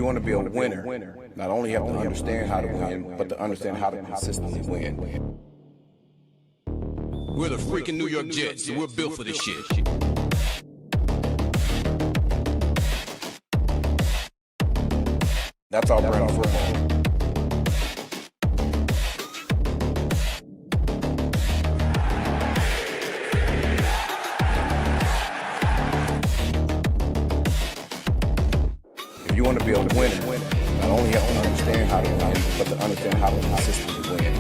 you want to be a winner, not only have to understand how to win, but to understand how to consistently win. We're the freaking New York Jets, and we're built for this shit. That's our brand of football. If you want to be a winner, not only have to understand how to win, but to understand how to consistently win.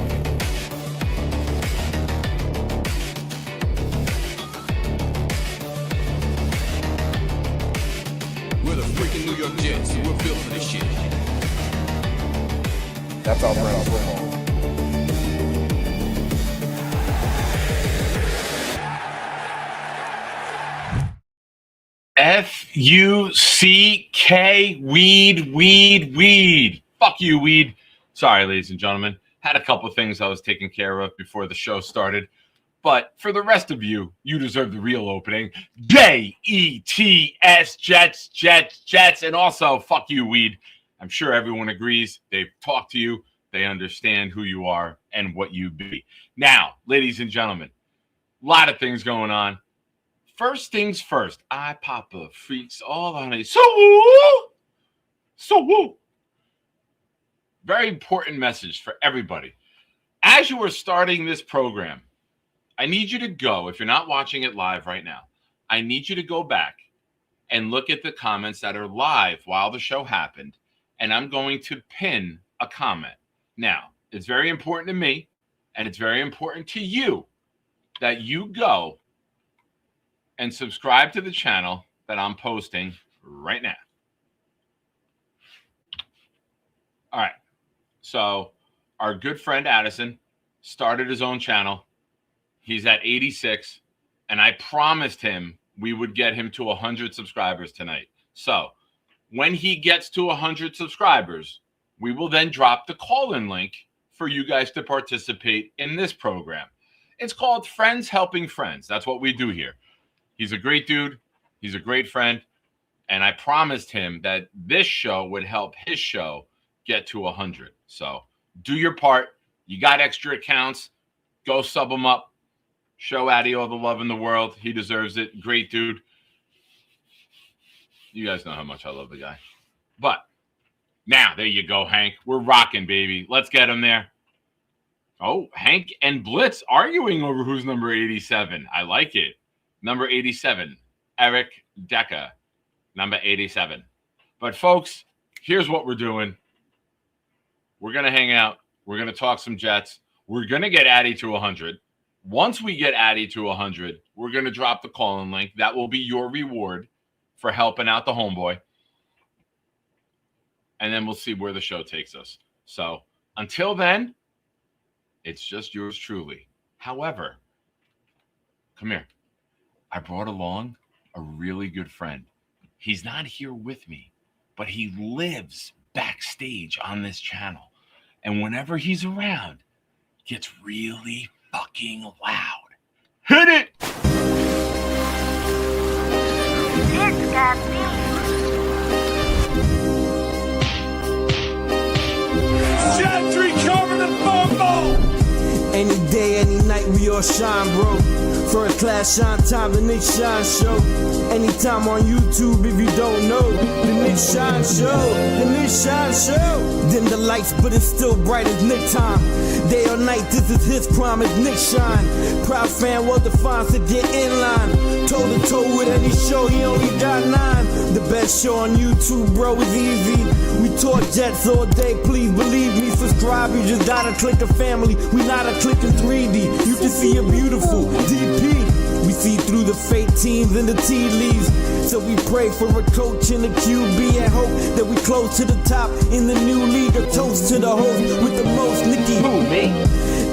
We're the freaking New York Jets, and we're built for this shit. That's our brand of football. F-U-C-K, weed. Fuck you, weed. Sorry, ladies and gentlemen. Had a couple of things I was taking care of before the show started. But for the rest of you, you deserve the real opening. J-E-T-S, Jets. And also, fuck you, weed. I'm sure everyone agrees. They've talked to you. They understand who you are and what you be. Now, ladies and gentlemen, a lot of things going on. First things first, I Papa freaks all on a so woo. Very important message for everybody. As you are starting this program, I need you to go, if you're not watching it live right now, I need you to go back and look at the comments that are live while the show happened, and I'm going to pin a comment. Now, it's very important to me, and it's very important to you that you go and subscribe to the channel that I'm posting right now. All right. So our good friend Addison started his own channel. He's at 86, and I promised him we would get him to 100 subscribers tonight. So when he gets to 100 subscribers, we will then drop the call-in link for you guys to participate in this program. It's called Friends Helping Friends. That's what we do here. He's a great dude. He's a great friend. And I promised him that this show would help his show get to 100. So do your part. You got extra accounts. Go sub him up. Show Addy all the love in the world. He deserves it. Great dude. You guys know how much I love the guy. But now, there you go, Hank. We're rocking, baby. Let's get him there. Oh, Hank and Blitz arguing over who's number 87. I like it. Number 87, Eric Decker, number 87. But, folks, here's what we're doing. We're going to hang out. We're going to talk some Jets. We're going to get Addy to 100. Once we get Addy to 100, we're going to drop the call-in link. That will be your reward for helping out the homeboy. And then we'll see where the show takes us. So, until then, it's just yours truly. However, come here. I brought along a really good friend. He's not here with me, but he lives backstage on this channel. And whenever he's around, it gets really fucking loud. Hit it! It's got me. Gentry covered in football! Any day, any night, we all shine, bro. First class shine time, the Nick Shine Show. Anytime on YouTube, if you don't know, the Nick Shine Show, the Nick Shine Show. Dim the lights, but it's still bright as Nick time. Day or night, this is his prime, it's Nick Shine. Proud fan, well defined, to get in line. Toe to toe with any show, he only got 9. The best show on YouTube, bro, is easy. We talk Jets all day, please believe me. Subscribe, you just gotta click a family. We not a click in 3D. You can see a beautiful DP. We see through the fake teams and the tea leaves. So we pray for a coach and a QB and hope that we close to the top in the new league. A toast to the host with the most, Nicky. Who, me?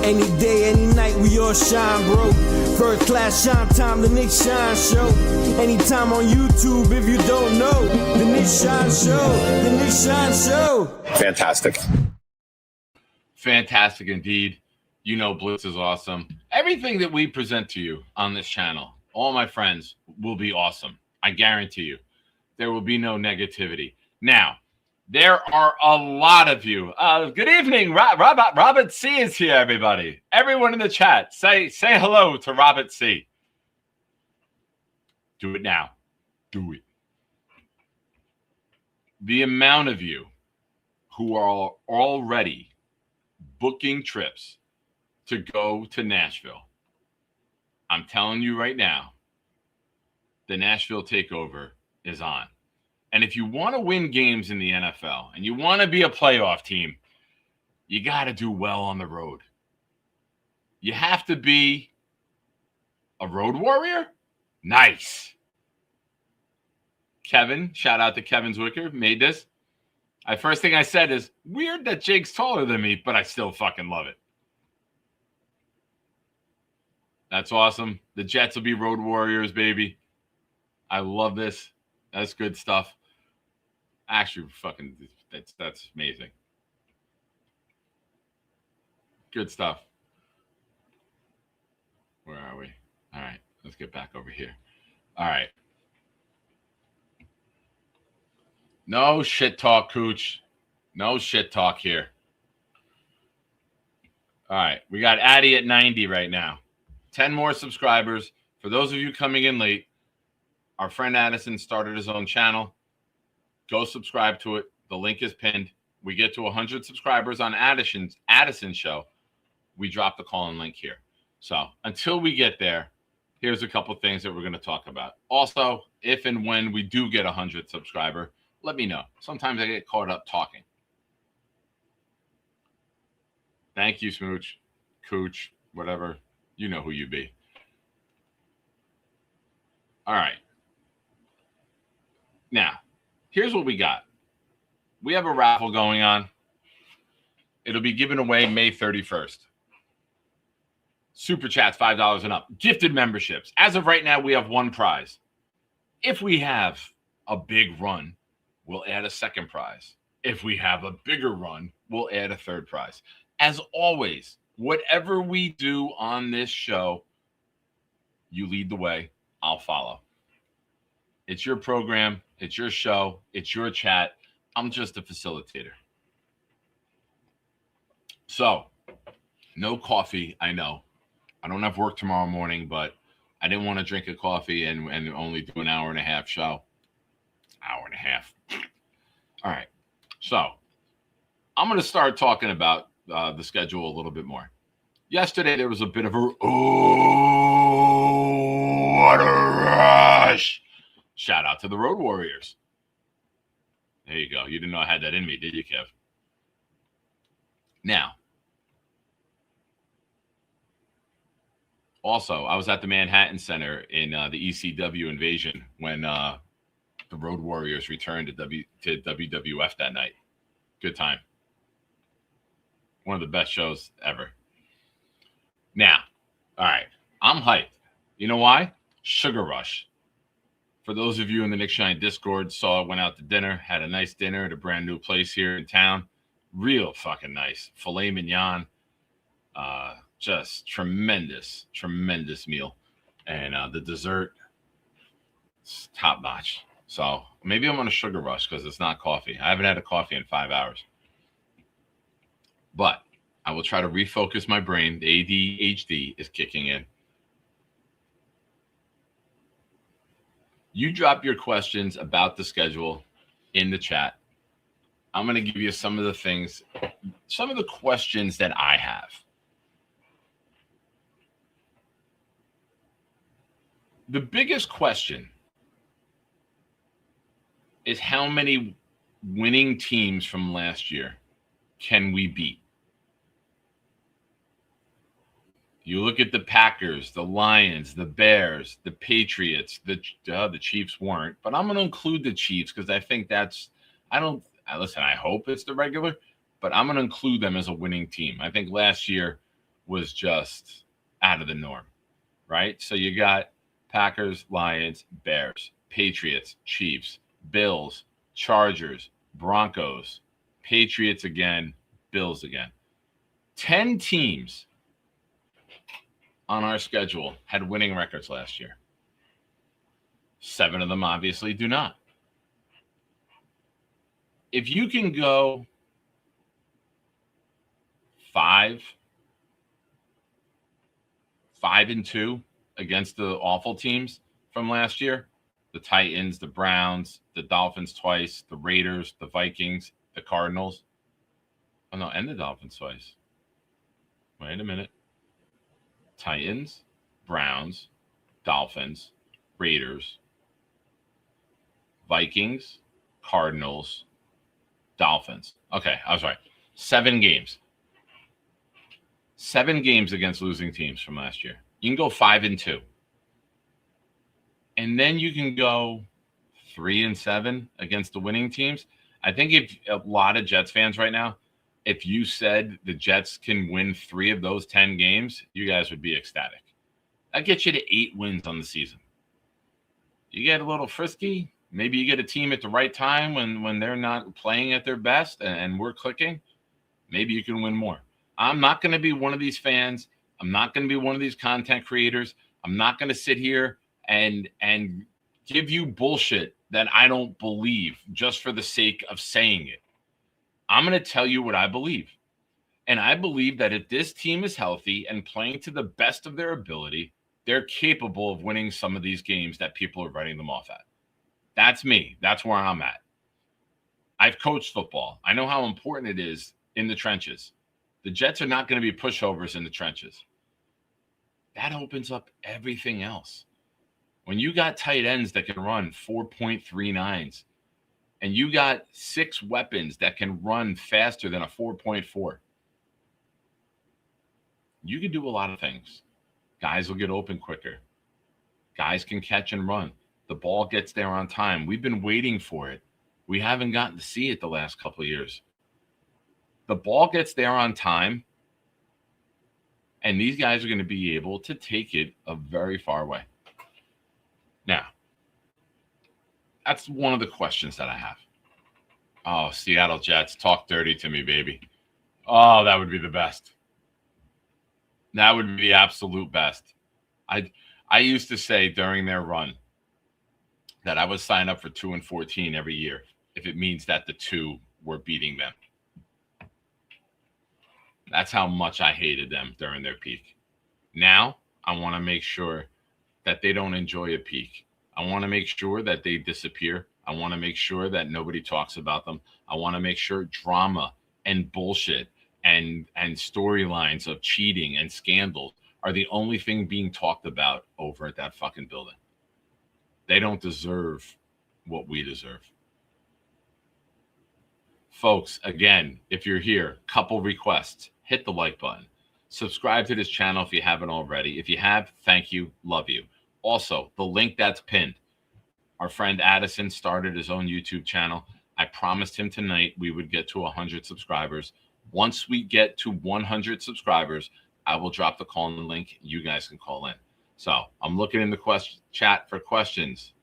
Any day, any night, we all shine, bro. First class shine time, the Nick Shine Show. Anytime on YouTube, if you don't know, the Nick Shine Show, the Nick Shine Show. Fantastic. Fantastic indeed. You know Blitz is awesome. Everything that we present to you on this channel, all my friends, will be awesome. I guarantee you. There will be no negativity. Now, There are a lot of you. Good evening. Robert C is here, everybody. Everyone in the chat, say hello to Robert C. Do it now. Do it. The amount of you who are already booking trips to go to Nashville, I'm telling you right now, the Nashville takeover is on. And if you want to win games in the NFL and you want to be a playoff team, you got to do well on the road. You have to be a road warrior. Nice. Kevin, shout out to Kevin Zwicker, made this. First thing I said is, weird that Jake's taller than me, but I still fucking love it. That's awesome. The Jets will be road warriors, baby. I love this. That's good stuff. Actually, fucking, that's amazing. Good stuff. Where are we? All right, let's get back over here. All right. No shit talk, Cooch. No shit talk here. All right, we got Addy at 90 right now. 10 more subscribers. For those of you coming in late, our friend Addison started his own channel. Go subscribe to it. The link is pinned. We get to 100 subscribers on Addison's show. We drop the call-in link here. So until we get there, here's a couple things that we're going to talk about. Also, if and when we do get 100 subscriber, let me know. Sometimes I get caught up talking. Thank you, Smooch, Cooch, whatever. You know who you be. All right. Now, here's what we got. We have a raffle going on. It'll be given away May 31st. Super chats, $5 and up. Gifted memberships. As of right now, we have one prize. If we have a big run, we'll add a second prize. If we have a bigger run, we'll add a third prize. As always, whatever we do on this show, you lead the way, I'll follow. It's your program, it's your show, it's your chat. I'm just a facilitator. So, no coffee, I know. I don't have work tomorrow morning, but I didn't want to drink a coffee and only do an hour and a half show. Hour and a half. All right. So, I'm going to start talking about the schedule a little bit more. Yesterday, there was a bit of a, what a rush. Shout out to the Road Warriors. There you go. You didn't know I had that in me, did you, Kev? Now, also, I was at the Manhattan Center in the ECW invasion when the Road Warriors returned to WWF that night. Good time. One of the best shows ever. Now, all right, I'm hyped. You know why? Sugar Rush. For those of you in the Nick Shine Discord, went out to dinner, had a nice dinner at a brand new place here in town. Real fucking nice. Filet mignon. Just tremendous meal. And the dessert, top notch. So maybe I'm on a sugar rush because it's not coffee. I haven't had a coffee in 5 hours. But I will try to refocus my brain. The ADHD is kicking in. You drop your questions about the schedule in the chat. I'm going to give you some of the things, some of the questions that I have. The biggest question is how many winning teams from last year can we beat? You look at the Packers, the Lions, the Bears, the Patriots, the Chiefs weren't, but I'm going to include the Chiefs because I think I hope it's the regular, but I'm going to include them as a winning team. I think last year was just out of the norm, right? So you got Packers, Lions, Bears, Patriots, Chiefs, Bills, Chargers, Broncos, Patriots again, Bills again. 10 teams on our schedule had winning records last year. 7 of them obviously do not. if you can go 5-2 against the awful teams from last year, the Titans, the Browns, the Dolphins twice, the Raiders, the Vikings, the Cardinals. Oh, no, and the Dolphins twice. Wait a minute. Titans, Browns, Dolphins, Raiders, Vikings, Cardinals, Dolphins. Okay, I was right. 7 games. 7 games against losing teams from last year. You can go 5-2. And then you can go 3-7 against the winning teams. I think if a lot of Jets fans right now, if you said the Jets can win 3 of those 10 games, you guys would be ecstatic. That gets you to 8 wins on the season. You get a little frisky. Maybe you get a team at the right time when they're not playing at their best and we're clicking. Maybe you can win more. I'm not going to be one of these fans. I'm not going to be one of these content creators. I'm not going to sit here and give you bullshit that I don't believe just for the sake of saying it. I'm going to tell you what I believe. And I believe that if this team is healthy and playing to the best of their ability, they're capable of winning some of these games that people are writing them off at. That's me. That's where I'm at. I've coached football. I know how important it is in the trenches. The Jets are not going to be pushovers in the trenches. That opens up everything else. When you got tight ends that can run 4.39s and you got 6 weapons that can run faster than a 4.4, you can do a lot of things. Guys will get open quicker. Guys can catch and run. The ball gets there on time. We've been waiting for it. We haven't gotten to see it the last couple of years. The ball gets there on time, and these guys are going to be able to take it a very far way. Now, that's one of the questions that I have. Oh, Seattle Jets, talk dirty to me, baby. Oh, that would be the best. That would be the absolute best. I used to say during their run that I would sign up for 2-14 every year if it means that the 2 were beating them. That's how much I hated them during their peak. Now, I want to make sure that they don't enjoy a peak. I want to make sure that they disappear. I want to make sure that nobody talks about them. I want to make sure drama and bullshit and storylines of cheating and scandals are the only thing being talked about over at that fucking building. They don't deserve what we deserve. Folks, again, if you're here, couple requests. Hit the like button. Subscribe to this channel if you haven't already. If you have, thank you. Love you. Also, the link that's pinned. Our friend Addison started his own YouTube channel. I promised him tonight we would get to 100 subscribers. Once we get to 100 subscribers, I will drop the call-in link. You guys can call in. So I'm looking in the chat for questions.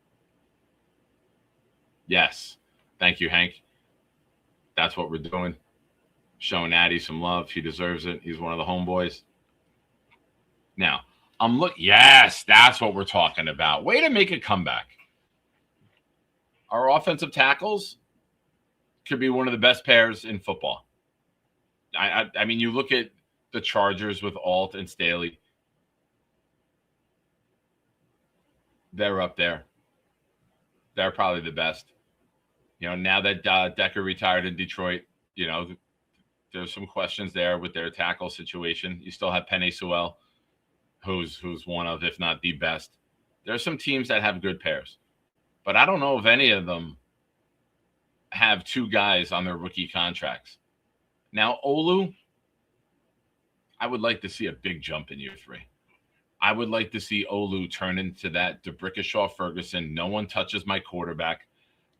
Yes. Thank you, Hank. That's what we're doing. Showing Addy some love. He deserves it. He's one of the homeboys. Now, yes, that's what we're talking about. Way to make a comeback. Our offensive tackles could be one of the best pairs in football. I mean, you look at the Chargers with Alt and Staley. They're up there. They're probably the best. You know, now that Decker retired in Detroit, you know, there's some questions there with their tackle situation. You still have Penei Sewell, who's one of, if not the best. There are some teams that have good pairs, but I don't know if any of them have 2 guys on their rookie contracts. Now, Olu, I would like to see a big jump in year 3. I would like to see Olu turn into that DeBrickashaw Ferguson. No one touches my quarterback.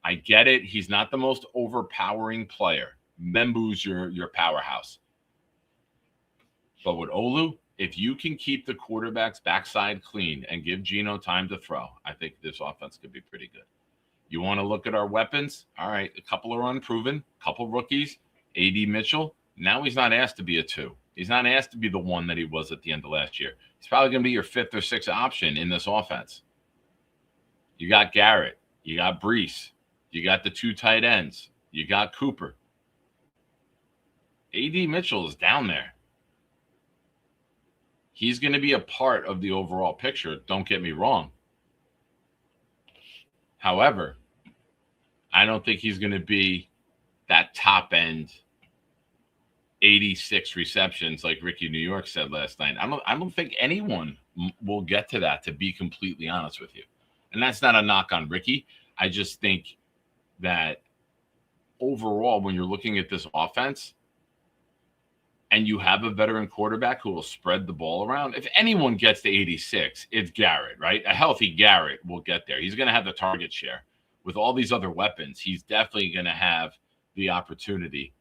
I get it. He's not the most overpowering player. Membu's your powerhouse. But with Olu, if you can keep the quarterback's backside clean and give Geno time to throw, I think this offense could be pretty good. You want to look at our weapons? All right, a couple are unproven, a couple rookies. A.D. Mitchell, now he's not asked to be a 2. He's not asked to be the 1 that he was at the end of last year. He's probably going to be your 5th or 6th option in this offense. You got Garrett. You got Brees. You got the 2 tight ends. You got Cooper. A.D. Mitchell is down there. He's going to be a part of the overall picture. Don't get me wrong. However, I don't think he's going to be that top end 86 receptions like Ricky New York said last night. I don't think anyone will get to that, to be completely honest with you. And that's not a knock on Ricky. I just think that overall, when you're looking at this offense and you have a veteran quarterback who will spread the ball around, if anyone gets to 86, it's Garrett, right? A healthy Garrett will get there. He's going to have the target share. With all these other weapons, he's definitely going to have the opportunity.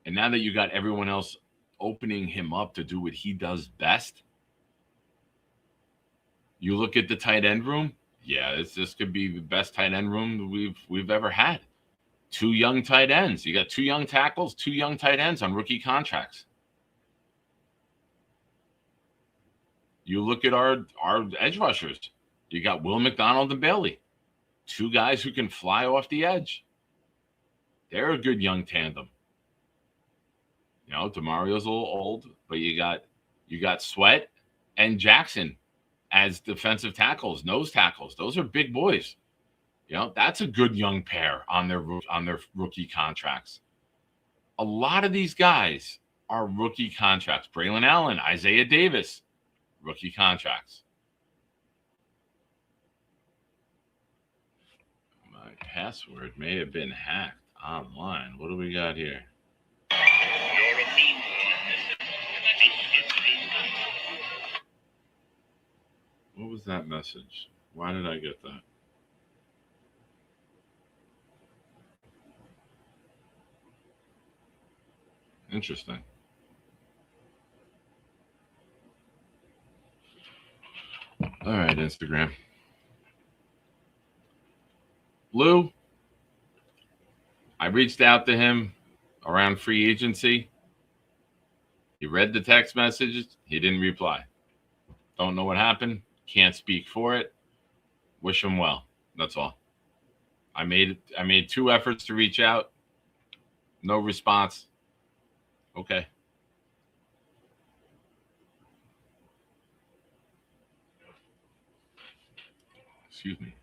And now that you got everyone else opening him up to do what he does best, you look at the tight end room. Yeah, this could be the best tight end room we've ever had. 2 young tight ends. You got 2 young tackles, 2 young tight ends on rookie contracts. You look at our edge rushers. You got Will McDonald and Bailey, 2 guys who can fly off the edge. They're a good young tandem. You know, DeMario's a little old, but you got Sweat and Jackson as defensive tackles, nose tackles. Those are big boys. You know, that's a good young pair on their rookie contracts. A lot of these guys are rookie contracts. Braylon Allen, Isaiah Davis, rookie contracts. My password may have been hacked online. What do we got here? What was that message? Why did I get that? Interesting. All right, Instagram. Lou, I reached out to him around free agency. He read the text messages. He didn't reply. Don't know what happened. Can't speak for it. Wish him well. That's all. I made 2 efforts to reach out. No response. Okay. Excuse me.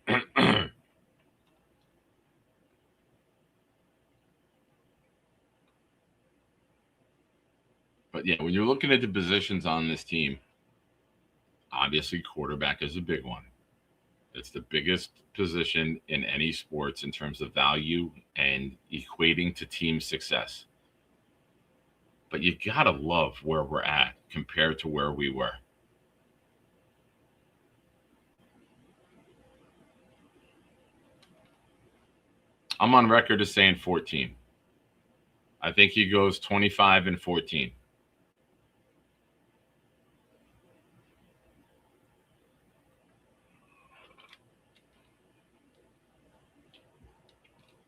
But yeah, when you're looking at the positions on this team, obviously quarterback is a big one. It's the biggest position in any sports in terms of value and equating to team success. But you got to love where we're at compared to where we were. I'm on record as saying 14. I think he goes 25-14.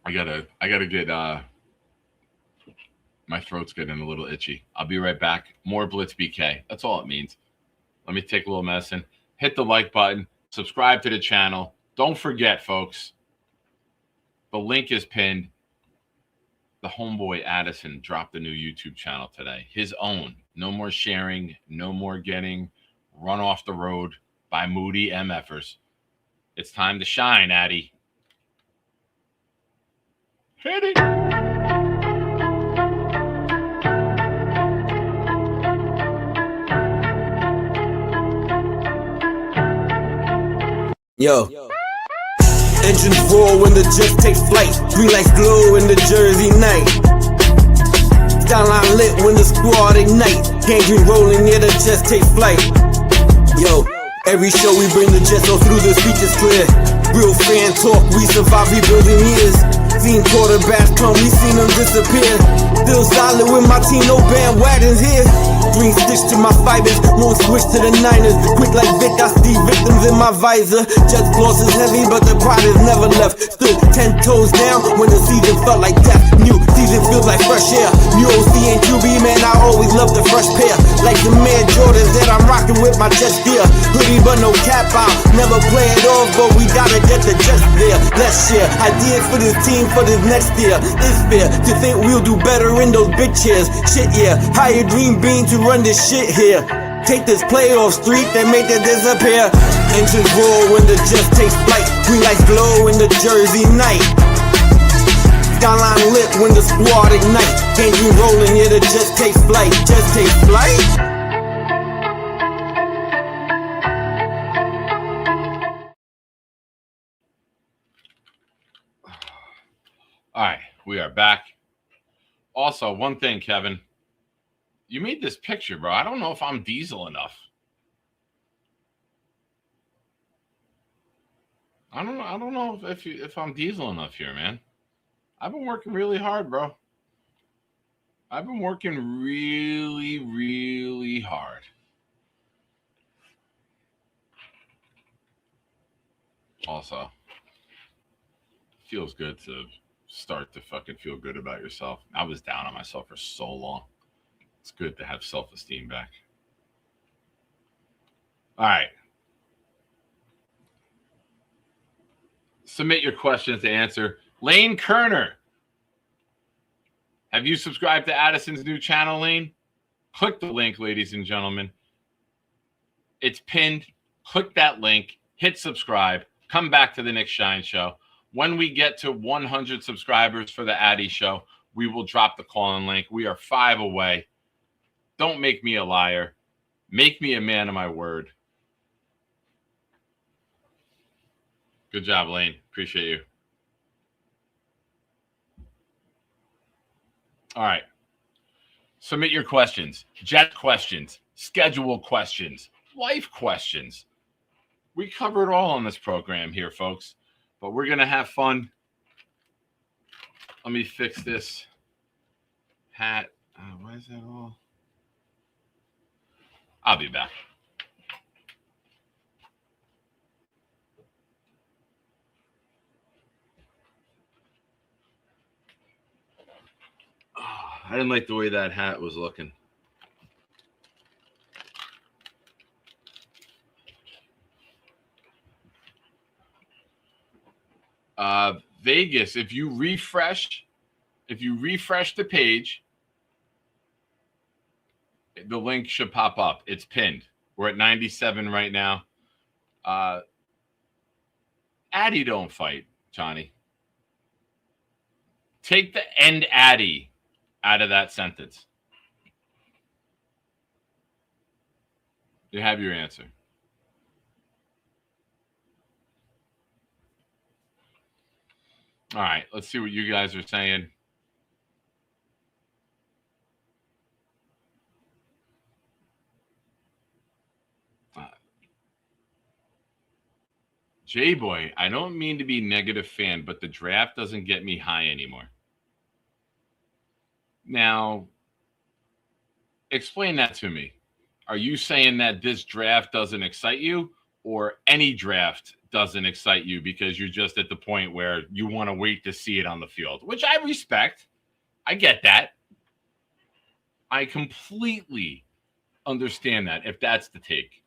I gotta get my throat's getting a little itchy. I'll be right back. More Blitz BK. That's all it means. Let me take a little medicine. Hit the like button. Subscribe to the channel. Don't forget, folks, the link is pinned. The homeboy Addison dropped a new YouTube channel today. His own. No more sharing. No more getting run off the road by moody MFers. It's time to shine, Addy. Hit it. Yo. Engines roar when the Jets take flight. Green lights glow in the Jersey night. Skyline lit when the squad ignite. Gangrene rolling, yeah, the Jets take flight. Yo, every show we bring the Jets all through, the speech is clear. Real fan talk, we survive rebuilding years. Seen quarterbacks come, we seen them disappear. Still solid with my team, no bandwagons here. Green stitch to my fibers, won't switch to the Niners. Quick like Vic, I see Vic systems in my visor. Just floss is heavy, but the pride is never left. Stood 10 toes down when the season felt like death. New season feels like fresh air. New OC and QB, man, I always love the fresh pair. Like the man Jordans that I'm rocking with my chest gear. Hoodie but no cap out. Never play it off, but we gotta get the just there. Let's share ideas for this team for this next year. It's fair to think we'll do better in those big chairs. Shit, yeah. Hire Dream Bean to run this shit here. Take this playoff streak and make it disappear. Engines roar when the Jets takes flight. Green lights glow in the Jersey night. Skyline lit when the squad ignite. Engine rolling, yeah, the Jets takes flight. Jets takes flight. All right, we are back. Also, one thing, Kevin, you made this picture, bro. I don't know if I'm diesel enough. I don't know if I'm diesel enough here, man. I've been working really hard, bro. I've been working really, really hard. Also, feels good to start to fucking feel good about yourself. I was down on myself for so long. It's good to have self-esteem back. All right. Submit your questions to answer. Lane Kerner. Have you subscribed to Addison's new channel, Lane? Click the link, ladies and gentlemen. It's pinned. Click that link. Hit subscribe. Come back to the Nick Shine Show. When we get to 100 subscribers for the Addy Show, we will drop the call-in link. We are 5 away. Don't make me a liar. Make me a man of my word. Good job, Lane. Appreciate you. All right. Submit your questions. Jet questions. Schedule questions. Life questions. We cover it all on this program here, folks. But we're going to have fun. Let me fix this hat. Why is that all? I'll be back. I didn't like the way that hat was looking. Vegas, if you refresh the page, the link should pop up. It's pinned. We're at 97 right now. Addy don't fight, Johnny. Take the end Addy out of that sentence. You have your answer. All right, let's see what you guys are saying. J-Boy, I don't mean to be negative fan, but the draft doesn't get me high anymore. Now, explain that to me. Are you saying that this draft doesn't excite you, or any draft doesn't excite you because you're just at the point where you want to wait to see it on the field, which I respect. I get that. I completely understand that if that's the take.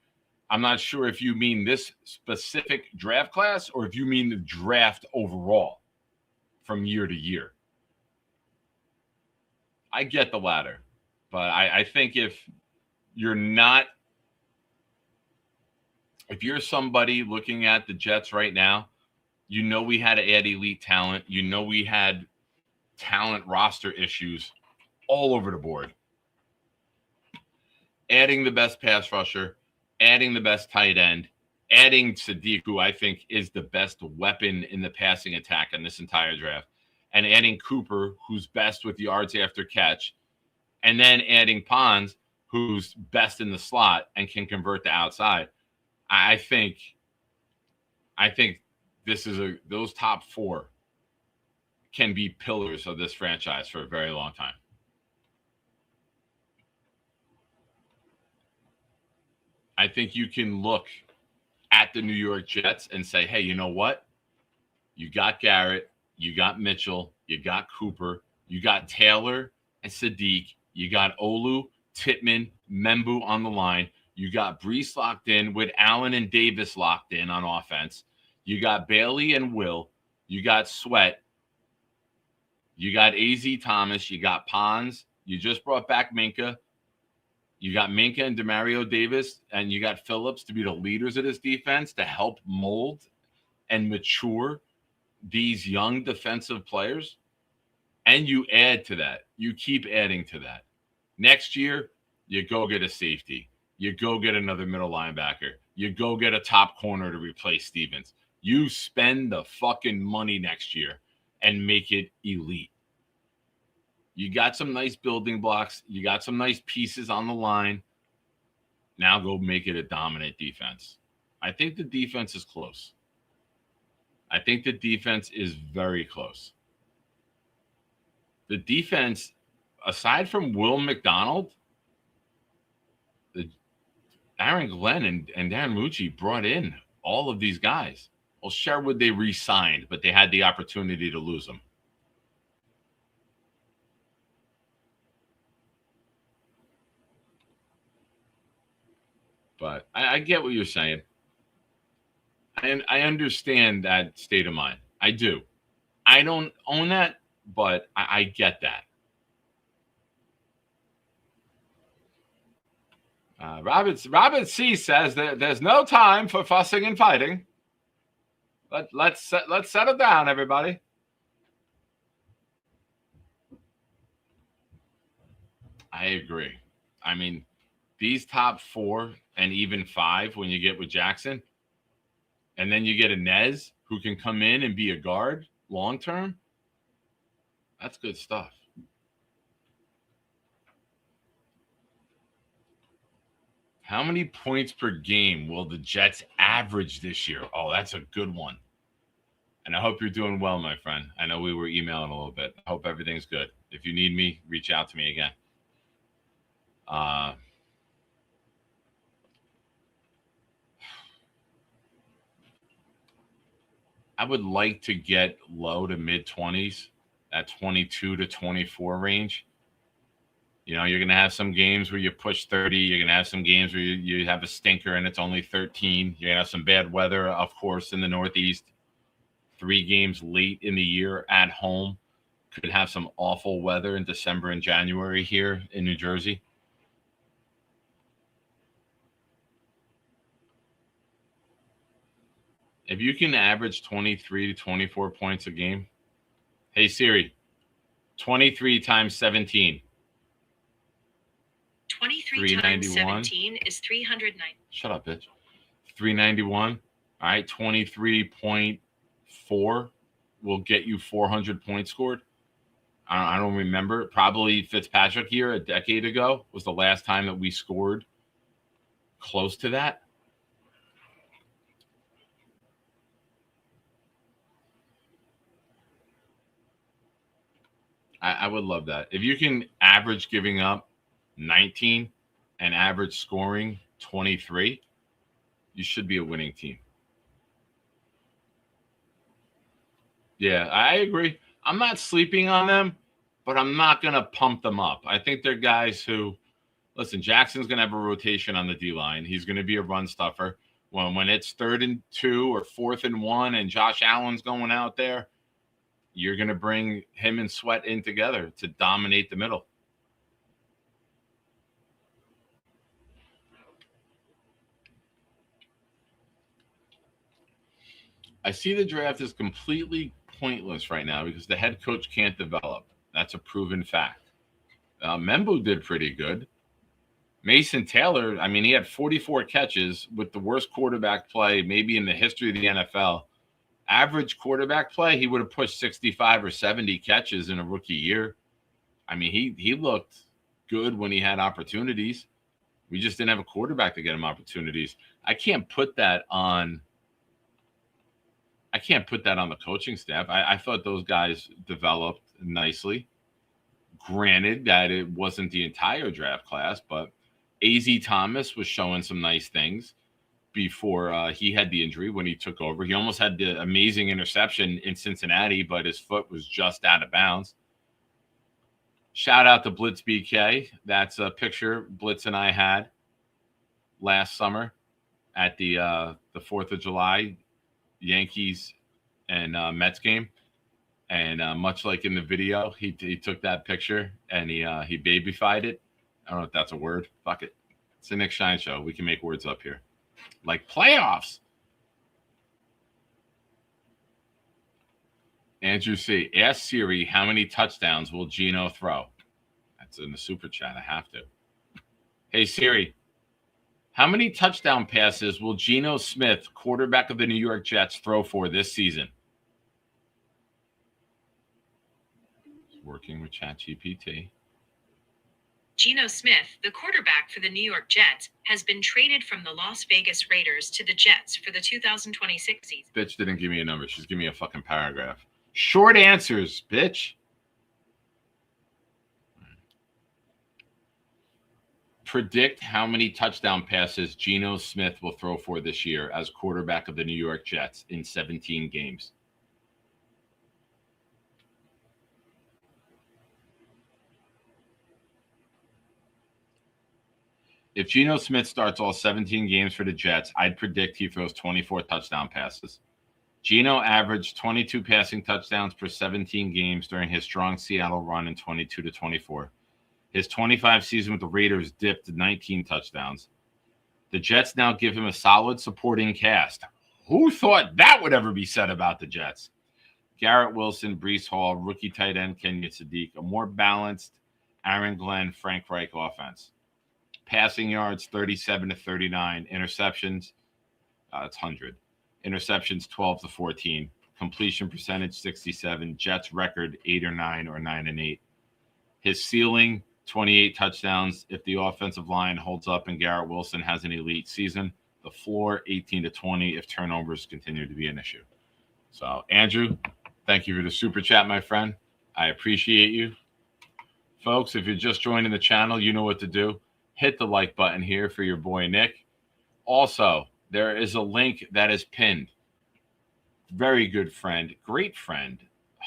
I'm not sure if you mean this specific draft class or if you mean the draft overall from year to year. I get the latter, but I think if you're somebody looking at the Jets right now, you know we had to add elite talent. You know we had talent roster issues all over the board. Adding the best pass rusher, adding the best tight end, adding Sadiq, who I think is the best weapon in the passing attack in this entire draft, and adding Cooper, who's best with yards after catch, and then adding Pons, who's best in the slot and can convert the outside. I think this is those top four can be pillars of this franchise for a very long time. I think you can look at the New York Jets and say, hey, you know what? You got Garrett, you got Mitchell, you got Cooper, you got Taylor and Sadiq, you got Olu, Tittman, Membu on the line. You got Brees locked in with Allen and Davis locked in on offense. You got Bailey and Will. You got Sweat. You got A.Z. Thomas. You got Pons. You just brought back Minka. You got Minka and Demario Davis, and you got Phillips to be the leaders of this defense to help mold and mature these young defensive players. And you add to that. You keep adding to that. Next year, you go get a safety. You go get another middle linebacker. You go get a top corner to replace Stevens. You spend the fucking money next year and make it elite. You got some nice building blocks. You got some nice pieces on the line. Now go make it a dominant defense. I think the defense is close. I think the defense is very close. The defense, aside from Will McDonald, Aaron Glenn and Darren Mucci brought in all of these guys. Well, Sherwood they re-signed, but they had the opportunity to lose them. But I get what you're saying. I understand that state of mind. I do. I don't own that, but I get that. Robert C says that there's no time for fussing and fighting. Let's settle down, everybody. I agree. I mean, these top 4 and even 5 when you get with Jackson, and then you get a Nez who can come in and be a guard long term, that's good stuff. How many points per game will the Jets average this year? Oh, that's a good one. And I hope you're doing well, my friend. I know we were emailing a little bit. I hope everything's good. If you need me, reach out to me again. I would like to get low to mid-20s, that 22 to 24 range. You know, you're going to have some games where you push 30. You're going to have some games where you have a stinker and it's only 13. You're going to have some bad weather, of course, in the Northeast. 3 games late in the year at home. Could have some awful weather in December and January here in New Jersey. If you can average 23 to 24 points a game, hey, Siri, 23 times 17. 23 times 17 is 390. Shut up, bitch. 391. All right, 23.4 will get you 400 points scored. I don't remember. Probably Fitzpatrick here a decade ago was the last time that we scored close to that. I would love that. If you can average giving up 19 and average scoring 23, you should be a winning team. Yeah, I agree. I'm not sleeping on them, but I'm not going to pump them up. I think they're guys who, listen, Jackson's going to have a rotation on the D-line. He's going to be a run stuffer. When it's 3rd and 2 or 4th and 1 and Josh Allen's going out there, you're going to bring him and Sweat in together to dominate the middle. I see the draft is completely pointless right now because the head coach can't develop. That's a proven fact. Membu did pretty good. Mason Taylor, I mean, he had 44 catches with the worst quarterback play maybe in the history of the NFL. Average quarterback play, he would have pushed 65 or 70 catches in a rookie year. I mean, he looked good when he had opportunities. We just didn't have a quarterback to get him opportunities. I can't put that on the coaching staff. I thought those guys developed nicely. Granted that it wasn't the entire draft class, but A.Z. Thomas was showing some nice things. before he had the injury when he took over. He almost had the amazing interception in Cincinnati, but his foot was just out of bounds. Shout out to Blitz BK. That's a picture Blitz and I had last summer at the 4th of July Yankees and Mets game. And much like in the video, he took that picture and he babyfied it. I don't know if that's a word. Fuck it. It's the Nick Shine Show. We can make words up here. Like playoffs. Andrew C. Ask Siri how many touchdowns will Geno throw? That's in the super chat. I have to. Hey Siri, how many touchdown passes will Geno Smith, quarterback of the New York Jets, throw for this season? Working with ChatGPT. Geno Smith, the quarterback for the New York Jets, has been traded from the Las Vegas Raiders to the Jets for the 2026 season. Bitch didn't give me a number. She's giving me a fucking paragraph. Short answers, bitch. Predict how many touchdown passes Geno Smith will throw for this year as quarterback of the New York Jets in 17 games. If Geno Smith starts all 17 games for the Jets, I'd predict he throws 24 touchdown passes. Geno averaged 22 passing touchdowns per 17 games during his strong Seattle run in 22-24. His 25 season with the Raiders dipped to 19 touchdowns. The Jets now give him a solid supporting cast. Who thought that would ever be said about the Jets? Garrett Wilson, Breece Hall, rookie tight end Kenyon Sadiq, a more balanced Aaron Glenn, Frank Reich offense. Passing yards, 37-39. Interceptions, it's 100. Interceptions, 12-14. Completion percentage, 67. Jets record, 8 or 9 or 9-8. His ceiling, 28 touchdowns if the offensive line holds up and Garrett Wilson has an elite season. The floor, 18-20 if turnovers continue to be an issue. So, Andrew, thank you for the super chat, my friend. I appreciate you. Folks, if you're just joining the channel, you know what to do. Hit the like button here for your boy Nick. Also, there is a link that is pinned. Very good friend, great friend,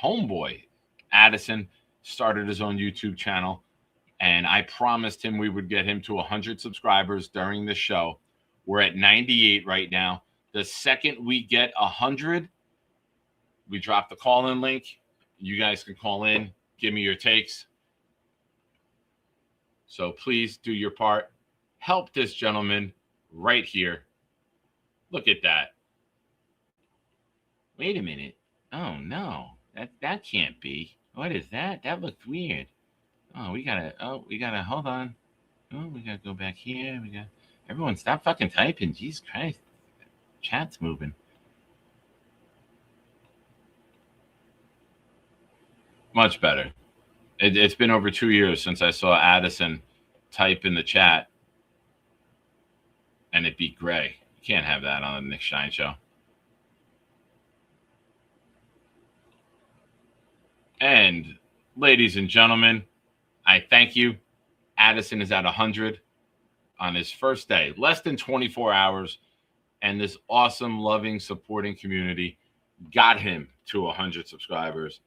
homeboy, Addison, started his own YouTube channel, and I promised him we would get him to 100 subscribers during the show. We're at 98 right now. The second we get 100, we drop the call-in link. You guys can call in, give me your takes. So please do your part. Help this gentleman right here. Look at that. Wait a minute. Oh, no. That can't be. What is that? That looks weird. Oh, we gotta, hold on. Oh, we gotta go back here. Everyone stop fucking typing. Jesus Christ. Chat's moving. Much better. It's been over 2 years since I saw Addison type in the chat and it be gray. You can't have that on the Nick Shine Show. And ladies and gentlemen, I thank you. Addison is at 100 on his first day, less than 24 hours. And this awesome, loving, supporting community got him to 100 subscribers.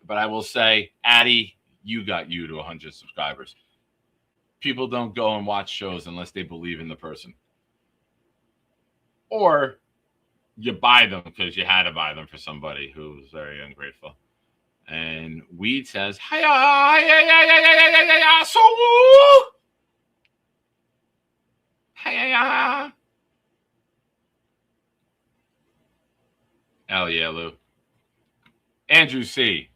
But I will say, Addy, you got you to 100 subscribers. People don't go and watch shows unless they believe in the person. Or you buy them because you had to buy them for somebody who's very ungrateful. And Weed says, hiya, so hiya. Hell yeah, Lou. Andrew C.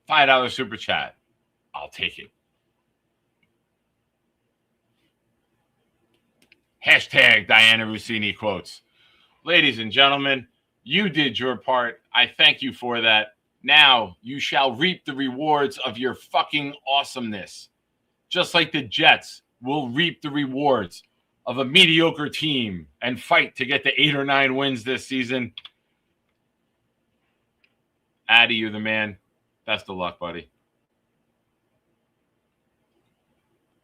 $5 super chat. I'll take it. Hashtag Diana Rossini quotes. Ladies and gentlemen, you did your part. I thank you for that. Now you shall reap the rewards of your fucking awesomeness. Just like the Jets will reap the rewards of a mediocre team and fight to get to 8 or 9 wins this season. Addy, you're the man. Best of luck, buddy.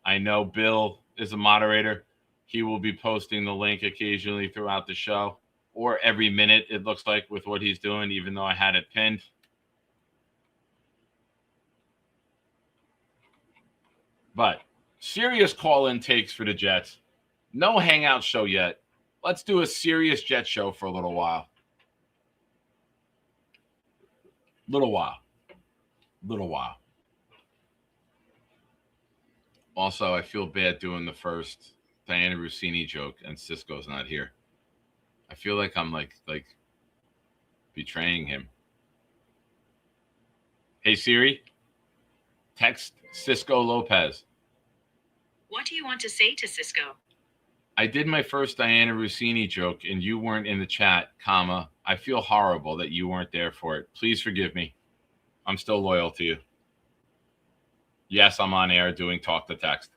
I know Bill is a moderator. He will be posting the link occasionally throughout the show, or every minute, it looks like, with what he's doing, even though I had it pinned. But serious call-in takes for the Jets. No hangout show yet. Let's do a serious Jets show for a little while. Little while. Also, I feel bad doing the first Diana Rossini joke and Cisco's not here. I feel like I'm like betraying him. Hey Siri, text Cisco Lopez. What do you want to say to Cisco? I did my first Diana Rossini joke and you weren't in the chat, comma. I feel horrible that you weren't there for it. Please forgive me. I'm still loyal to you. Yes, I'm on air doing talk to text.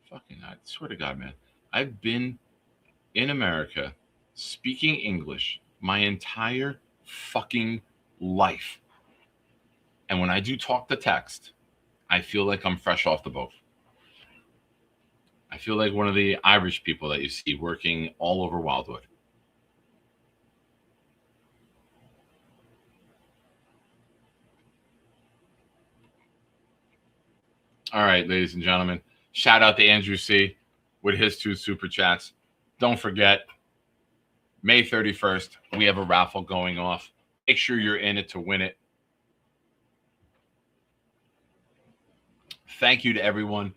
Fucking, I swear to God, man. I've been in America speaking English my entire fucking life. And when I do talk to text, I feel like I'm fresh off the boat. I feel like one of the Irish people that you see working all over Wildwood. All right, ladies and gentlemen. Shout out to Andrew C. with his 2 super chats. Don't forget, May 31st, we have a raffle going off. Make sure you're in it to win it. Thank you to everyone.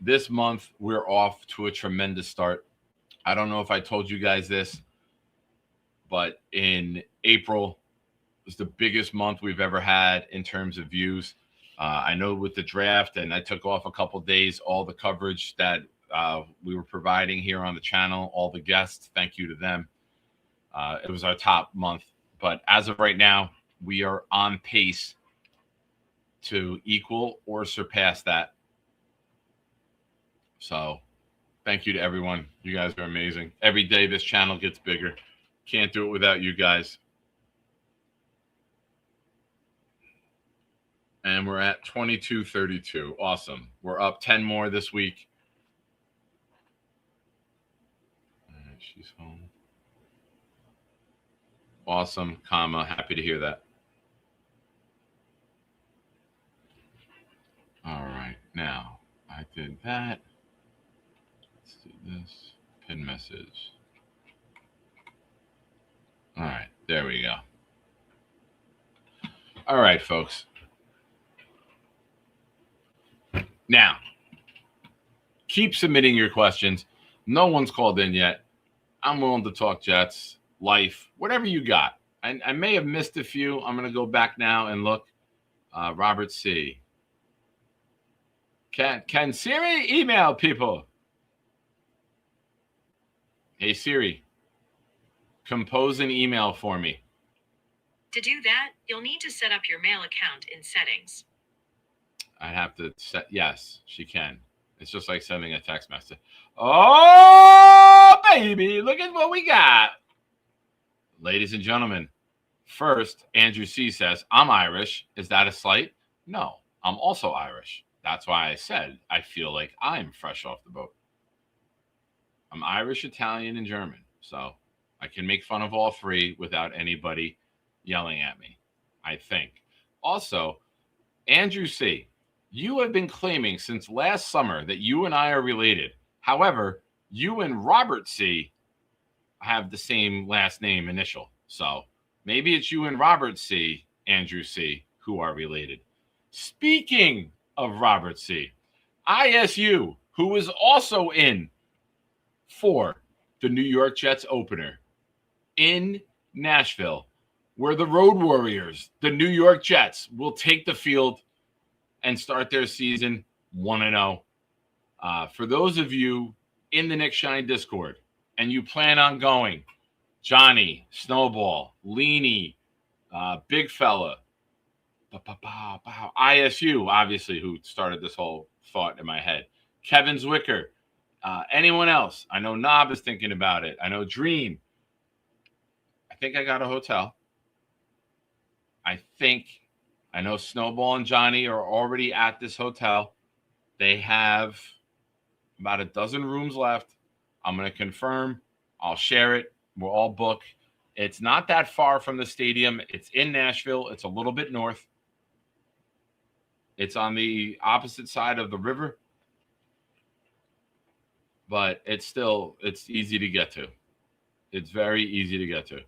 This month, we're off to a tremendous start. I don't know if I told you guys this, but in April was the biggest month we've ever had in terms of views. I know with the draft, and I took off a couple days, all the coverage that we were providing here on the channel, all the guests, thank you to them. It was our top month. But as of right now, we are on pace to equal or surpass that. So thank you to everyone. You guys are amazing. Every day this channel gets bigger. Can't do it without you guys. And we're at 2232. Awesome. We're up 10 more this week. All right, she's home. Awesome, comma. Happy to hear that. All right. Now, I did that. Let's do this. Pin message. All right. There we go. All right, folks. Now, keep submitting your questions. No one's called in yet. I'm willing to talk Jets, life, whatever you got. I may have missed a few. I'm going to go back now and look. Robert C. Can Siri email people? Hey, Siri, compose an email for me. To do that, you'll need to set up your mail account in settings. I have to set. Yes, she can. It's just like sending a text message. Oh, baby, look at what we got. Ladies and gentlemen, first, Andrew C. says, I'm Irish. Is that a slight? No, I'm also Irish. That's why I said I feel like I'm fresh off the boat. I'm Irish, Italian, and German. So I can make fun of all three without anybody yelling at me, I think. Also, Andrew C., you have been claiming since last summer that you and I are related. However, you and Robert C. have the same last name initial. So maybe it's you and Robert C., Andrew C., who are related. Speaking of Robert C., ISU, who was also in for the New York Jets opener in Nashville, where the Road Warriors, the New York Jets, will take the field and start their season 1-0. For those of you in the Nick Shine Discord and you plan on going, Johnny, Snowball, Leany, Big Fella, ISU, obviously, who started this whole thought in my head, Kevin Zwicker, anyone else? I know Knob is thinking about it. I know Dream. I think I got a hotel. I know Snowball and Johnny are already at this hotel. They have about a dozen rooms left. I'm going to confirm. I'll share it. We'll all book. It's not that far from the stadium. It's in Nashville. It's a little bit north. It's on the opposite side of the river. But it's easy to get to. It's very easy to get to.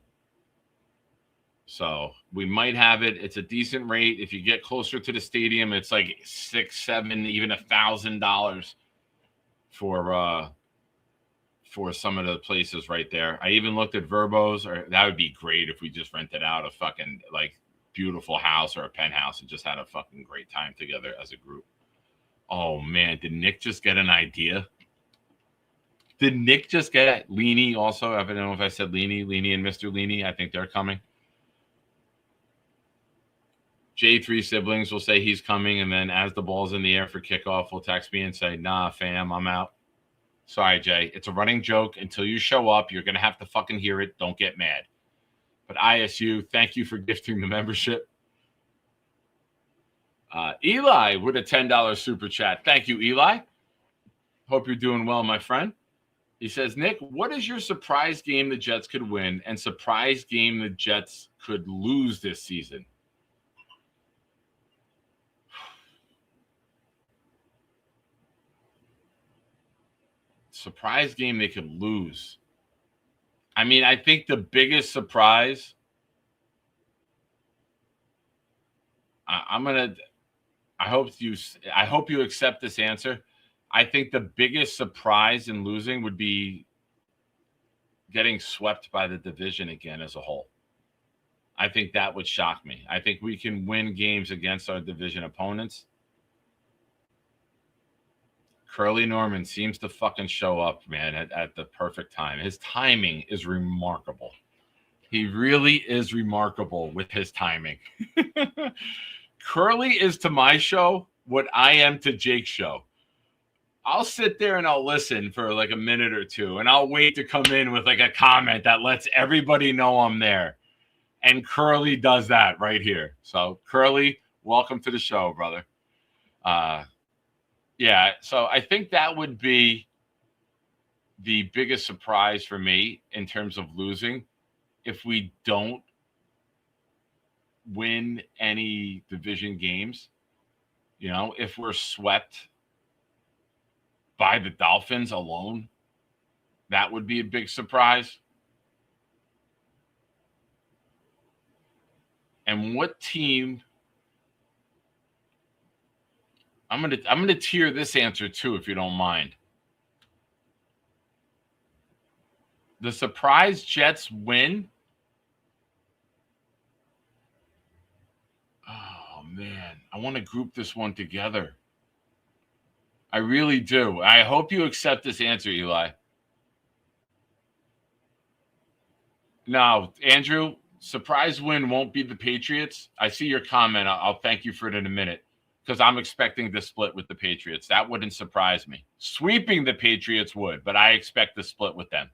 So we might have it. It's a decent rate. If you get closer to the stadium, it's like $600, $700, even $1,000 for some of the places right there. I even looked at Verbo's, or that would be great if we just rented out a fucking like beautiful house or a penthouse and just had a fucking great time together as a group. Oh man, did Nick just get an idea? Did Nick just get it? Leany also. I don't know if I said Leany and Mr. Leany. I think they're coming. J3 siblings will say he's coming, and then as the ball's in the air for kickoff, will text me and say, nah, fam, I'm out. Sorry, Jay. It's a running joke. Until you show up, you're going to have to fucking hear it. Don't get mad. But ISU, thank you for gifting the membership. Eli with a $10 super chat. Thank you, Eli. Hope you're doing well, my friend. He says, Nick, what is your surprise game the Jets could win and surprise game the Jets could lose this season? Surprise game they could lose. I mean, I think the biggest surprise, I hope you accept this answer. I think the biggest surprise in losing would be getting swept by the division again as a whole. I think that would shock me. I think we can win games against our division opponents. Curly Norman seems to fucking show up, man, at the perfect time. His timing is remarkable. He really is remarkable with his timing. Curly is to my show what I am to Jake's show. I'll sit there and I'll listen for like a minute or two, and I'll wait to come in with like a comment that lets everybody know I'm there. And Curly does that right here. So, Curly, welcome to the show, brother. Yeah, so I think that would be the biggest surprise for me in terms of losing if we don't win any division games. You know, if we're swept by the Dolphins alone, that would be a big surprise. And what team? I'm gonna tier this answer too, if you don't mind. The surprise Jets win. Oh man, I want to group this one together. I really do. I hope you accept this answer, Eli. No, Andrew, surprise win won't be the Patriots. I see your comment. I'll thank you for it in a minute, because I'm expecting the split with the Patriots. That wouldn't surprise me. Sweeping the Patriots would, but I expect the split with them.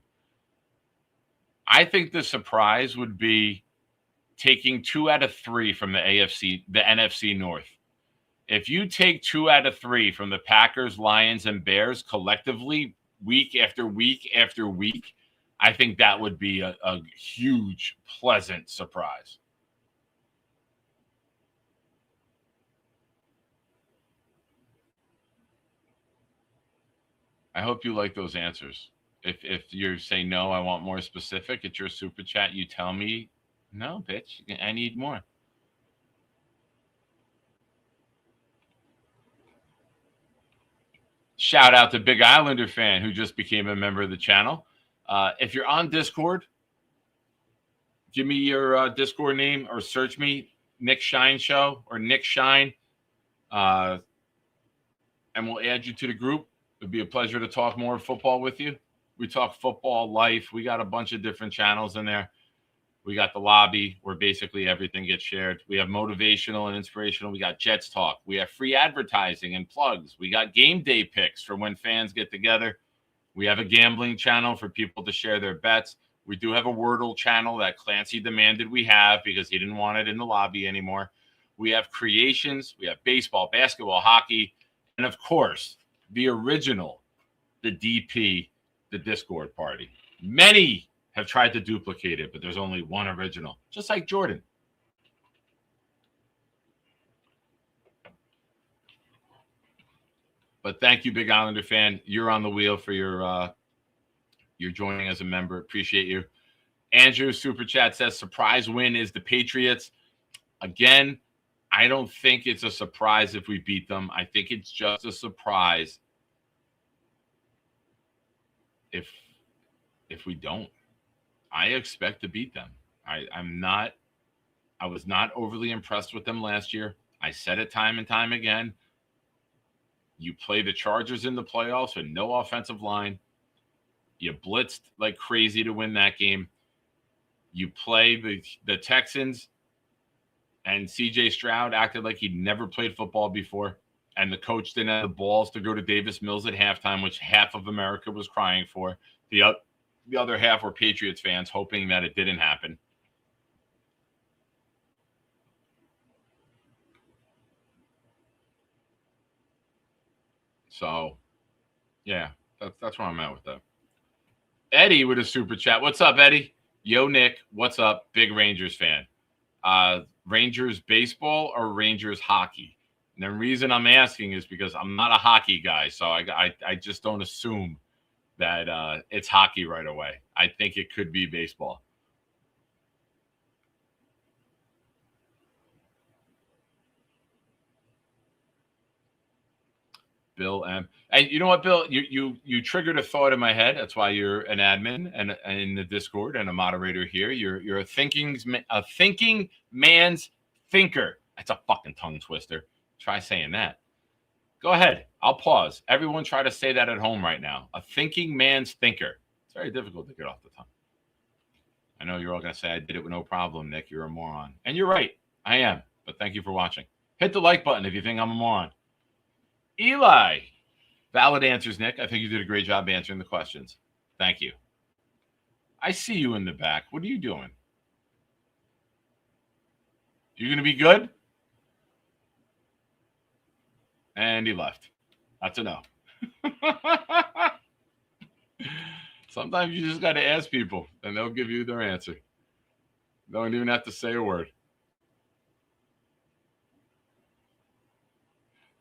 I think the surprise would be taking 2 out of 3 from the NFC North. If you take 2 out of 3 from the Packers, Lions, and Bears collectively, week after week after week, I think that would be a huge, pleasant surprise. I hope you like those answers. If you're saying no, I want more specific, it's your super chat. You tell me, no, bitch, I need more. Shout out to Big Islander fan who just became a member of the channel. If you're on Discord, give me your Discord name or search me, Nick Shine Show or Nick Shine, and we'll add you to the group. It'd be a pleasure to talk more football with you. We talk football, life. We got a bunch of different channels in there. We got the lobby where basically everything gets shared. We have motivational and inspirational. We got Jets talk. We have free advertising and plugs. We got game day picks for when fans get together. We have a gambling channel for people to share their bets. We do have a Wordle channel that Clancy demanded we have because he didn't want it in the lobby anymore. We have creations. We have baseball, basketball, hockey, and, of course, the original, the DP, the Discord party. Many have tried to duplicate it, but there's only one original, just like Jordan. But thank you, Big Islander fan. You're on the wheel for your joining as a member. Appreciate you. Andrew Super Chat says surprise win is the Patriots. Again, I don't think it's a surprise if we beat them. I think it's just a surprise if we don't. I expect to beat them. I was not overly impressed with them last year. I said it time and time again. You play the Chargers in the playoffs with no offensive line. You blitzed like crazy to win that game. You play the Texans, and C.J. Stroud acted like he'd never played football before, and the coach didn't have the balls to go to Davis Mills at halftime, which half of America was crying for. The other half were Patriots fans hoping that it didn't happen. So, yeah, that's where I'm at with that. Eddie with a super chat. What's up, Eddie? Yo, Nick. What's up? Big Rangers fan. Rangers baseball or Rangers hockey? And the reason I'm asking is because I'm not a hockey guy, so I just don't assume that it's hockey right away. I think it could be baseball. Bill M. And you know what, Bill? You triggered a thought in my head. That's why you're an admin and in the Discord and a moderator here. You're a thinking man's thinker. That's a fucking tongue twister. Try saying that. Go ahead. I'll pause. Everyone try to say that at home right now. A thinking man's thinker. It's very difficult to get off the tongue. I know you're all going to say I did it with no problem, Nick. You're a moron. And you're right. I am. But thank you for watching. Hit the like button if you think I'm a moron. Eli. Valid answers, Nick. I think you did a great job answering the questions. Thank you. I see you in the back. What are you doing? You going to be good? And he left. That's a no. Sometimes you just got to ask people, and they'll give you their answer. Don't even have to say a word.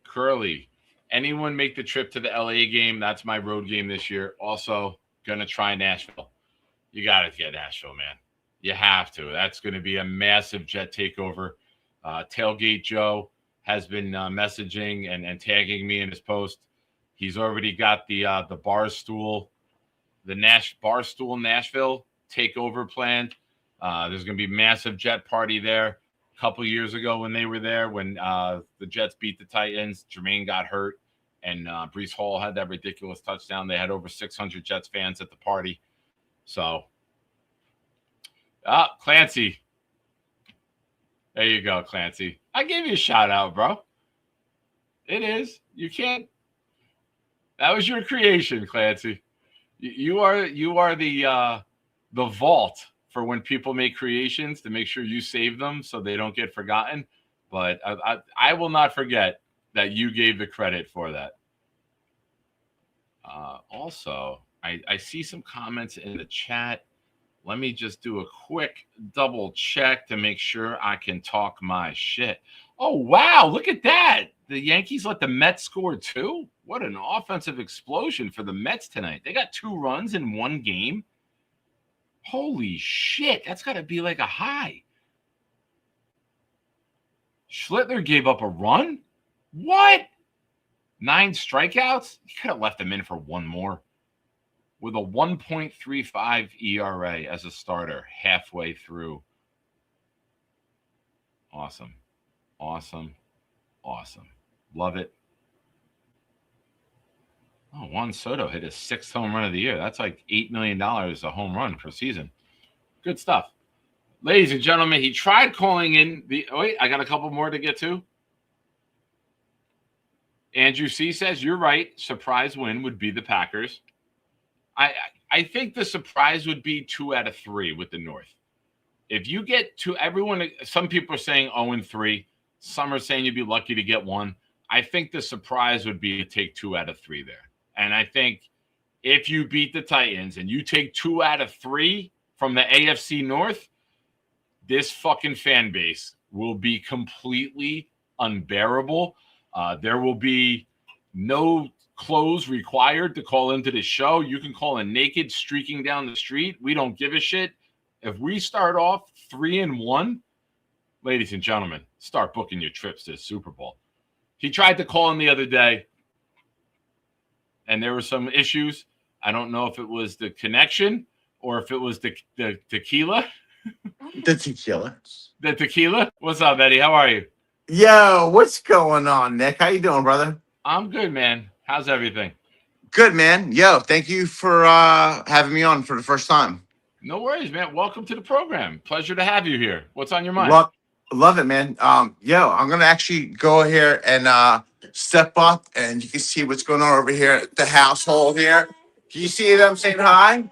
Curly. Anyone make the trip to the LA game? That's my road game this year. Also, going to try Nashville. You got to get Nashville, man. You have to. That's going to be a massive Jet takeover. Tailgate Joe has been messaging and tagging me in his post. He's already got the Barstool Nashville takeover planned. There's going to be a massive Jet party there. A couple years ago when they were there, when the Jets beat the Titans, Jermaine got hurt, and Breece Hall had that ridiculous touchdown. They had over 600 Jets fans at the party. So, Clancy. There you go, Clancy. I gave you a shout out, bro. It is. You can't. That was your creation, Clancy. You are the vault for when people make creations to make sure you save them so they don't get forgotten. But I will not forget that you gave the credit for that. Also, I see some comments in the chat. Let me just do a quick double check to make sure I can talk my shit. Oh, wow. Look at that. The Yankees let the Mets score 2. What an offensive explosion for the Mets tonight. They got 2 runs in one game. Holy shit. That's got to be like a high. Schlittler gave up a run? What? 9 strikeouts? You could have left him in for one more. With a 1.35 ERA as a starter halfway through. Awesome. Awesome. Awesome. Love it. Oh, Juan Soto hit his 6th home run of the year. That's like $8 million a home run per season. Good stuff. Ladies and gentlemen, he tried calling in the... Oh, wait, I got a couple more to get to. Andrew C. says, you're right. Surprise win would be the Packers. I think the surprise would be 2 out of 3 with the North. If you get to everyone, some people are saying 0-3. Some are saying you'd be lucky to get 1. I think the surprise would be to take 2 out of 3 there. And I think if you beat the Titans and you take 2 out of 3 from the AFC North, this fucking fan base will be completely unbearable. There will be no clothes required to call into the show. You can call in naked, streaking down the street. We don't give a shit. If we start off 3-1, ladies and gentlemen, start booking your trips to the Super Bowl. He tried to call in the other day, and there were some issues. I don't know if it was the connection or if it was the tequila. The tequila. The tequila? What's up, Eddie? How are you? Yo, what's going on, Nick? How you doing, brother? I'm good, man. How's everything? Good, man. Yo, thank you for having me on for the first time. No worries, man. Welcome to the program. Pleasure to have you here. What's on your mind? Love it, man. Yo, I'm gonna actually go here and step up, and you can see what's going on over here at the household here. Can you see them saying hi?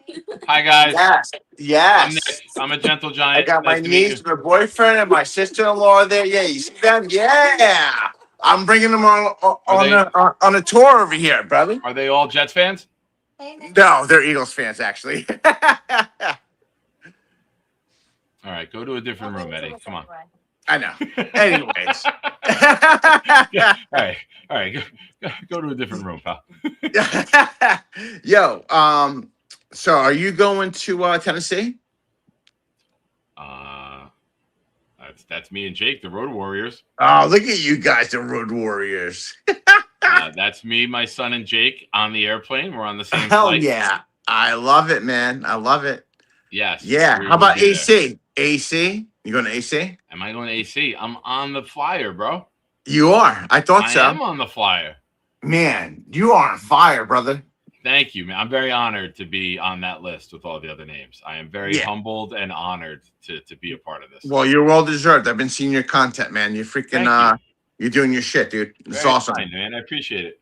Hi, guys. Yes. I'm Yes. Nick. I'm a gentle I giant. got my Nice to meet niece, you. my boyfriend, and my sister-in-law there. Yeah, you see them? Yeah. I'm bringing them on a tour over here, brother. Are they all Jets fans? No, they're Eagles fans, actually. All right, go to a different room, Eddie. Come on. I know. Anyways. All right. Go to a different room, pal. Yo, so are you going to Tennessee? That's me and Jake, the Road Warriors. Oh, look at you guys, the Road Warriors. That's me, my son, and Jake on the airplane. We're on the same Hell flight. yeah. I love it, man. I love it. Yes. Yeah. we How will about be there. AC? AC? You going to AC? Am I going to AC? I'm on the flyer, bro. You are. I thought I so. am on the flyer. Man, you are on fire, brother. Thank you, man. I'm very honored to be on that list with all the other names. I am very humbled and honored to be a part of this. Well, you're well deserved. I've been seeing your content, man. You're freaking Thank you're doing your shit, dude. It's Very awesome. kind, man. I appreciate it.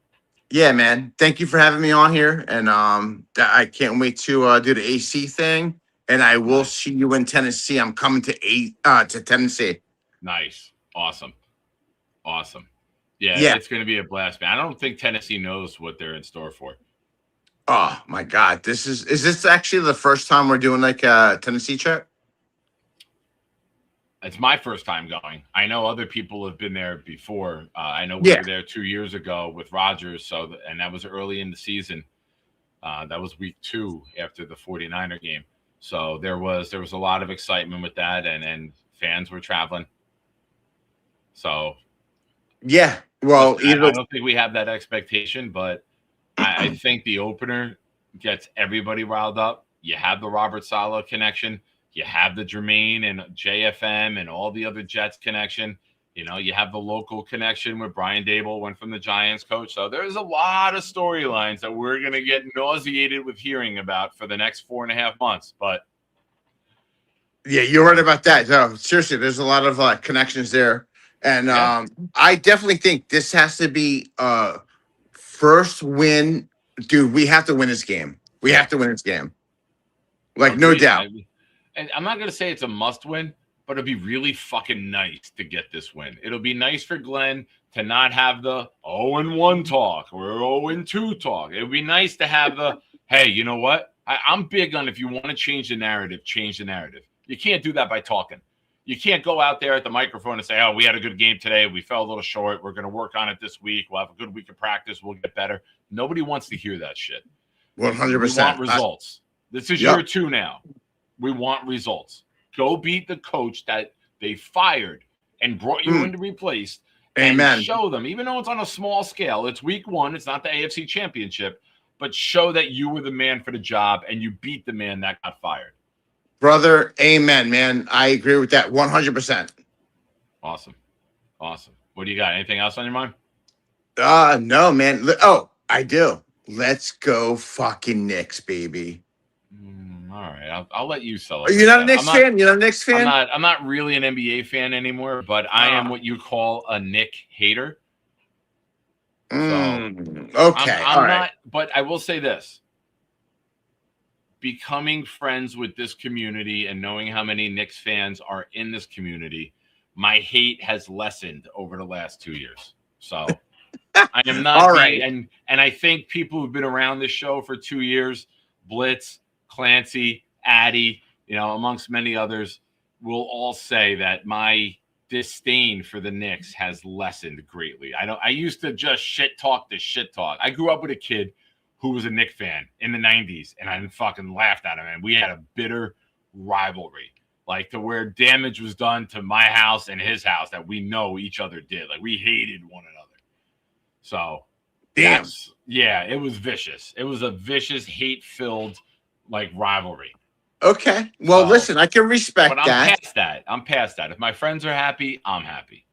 Yeah, man. Thank you for having me on here. And I can't wait to do the AC thing. And I will see you in Tennessee. I'm coming to Tennessee. Nice. Awesome. Yeah, Yeah. it's going to be a blast, man. I don't think Tennessee knows what they're in store for. Oh my God. Is this actually the first time we're doing like a Tennessee trip? It's my first time going. I know other people have been there before. I know we were there 2 years ago with Rodgers. And that was early in the season. That was week 2 after the 49er game. So there was a lot of excitement with that, and fans were traveling. So Yeah. Well, I don't think we have that expectation, but I think the opener gets everybody riled up. You have the Robert Saleh connection. You have the Jermaine and JFM and all the other Jets connection. You know, you have the local connection with Brian Dable, went from the Giants coach. So there's a lot of storylines that we're going to get nauseated with hearing about for the next 4.5 months. But yeah, you're right about that. No, seriously, there's a lot of connections there. And I definitely think this has to be first win. Dude, we have to win this game. We have to win this game. Like, no doubt. And I'm not going to say it's a must win, but it'll be really fucking nice to get this win. It'll be nice for Glenn to not have the 0-1 talk or 0-2 talk. It would be nice to have the, hey, you know what? I'm big on if you want to change the narrative, change the narrative. You can't do that by talking. You can't go out there at the microphone and say, oh, we had a good game today. We fell a little short. We're going to work on it this week. We'll have a good week of practice. We'll get better. Nobody wants to hear that shit. 100%. We want results. This is year 2 now. We want results. Go beat the coach that they fired and brought you in to replace. Amen. And show them, even though it's on a small scale, it's week 1. It's not the AFC Championship, but show that you were the man for the job and you beat the man that got fired. Brother, amen, man. I agree with that 100%. Awesome. What do you got? Anything else on your mind? No, man. Oh, I do. Let's go fucking Knicks, baby. All right. I'll let you celebrate. You're not a Knicks fan? You're not a Knicks fan? I'm not really an NBA fan anymore, but I am what you call a Knick hater. So Okay. I'm not, but I will say this. becoming friends with this community and knowing how many Knicks fans are in this community, my hate has lessened over the last 2 years. So I am not All right. and I think people who've been around this show for 2 years, Blitz, Clancy, Addy, amongst many others, will all say that my disdain for the Knicks has lessened greatly. I used to just shit talk the shit talk. I grew up with a kid who was a Knicks fan in the 90s, and I fucking laughed at him. And we had a bitter rivalry, like to where damage was done to my house and his house that we know each other did. Like we hated one another. So, Damn. Yeah, it was vicious. It was a vicious, hate-filled like rivalry. Okay. Well, listen, I can respect But I'm that. past that. I'm past that. If my friends are happy, I'm happy.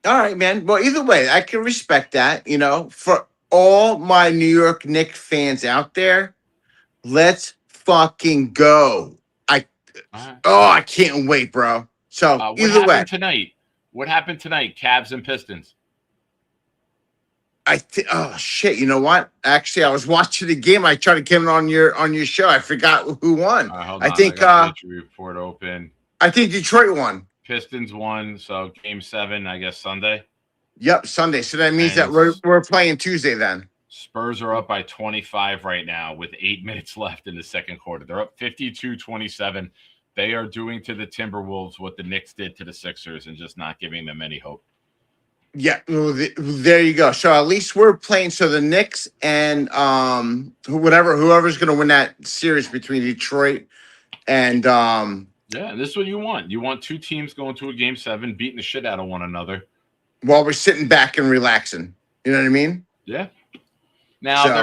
All right, man. Well, either way, I can respect that. For all my New York Knicks fans out there, let's fucking go. All right. I can't wait, bro. So What either happened way, tonight? What happened tonight? Cavs and Pistons. oh shit, you know what? Actually, I was watching the game. I tried to get on your show. I forgot who won. Hold I on. think got the report open. I think Detroit won. Pistons won, so game 7, I guess Sunday. Yep, Sunday. So that means that And we're playing Tuesday then. Spurs are up by 25 right now with 8 minutes left in the second quarter. They're up 52-27. They are doing to the Timberwolves what the Knicks did to the Sixers and just not giving them any hope. Yeah, well, there you go. So at least we're playing. So the Knicks and whoever's going to win that series between Detroit and Yeah, this is what you want. You want two teams going to a game 7, beating the shit out of one another. While we're sitting back and relaxing. You know what I mean? Yeah. Now So-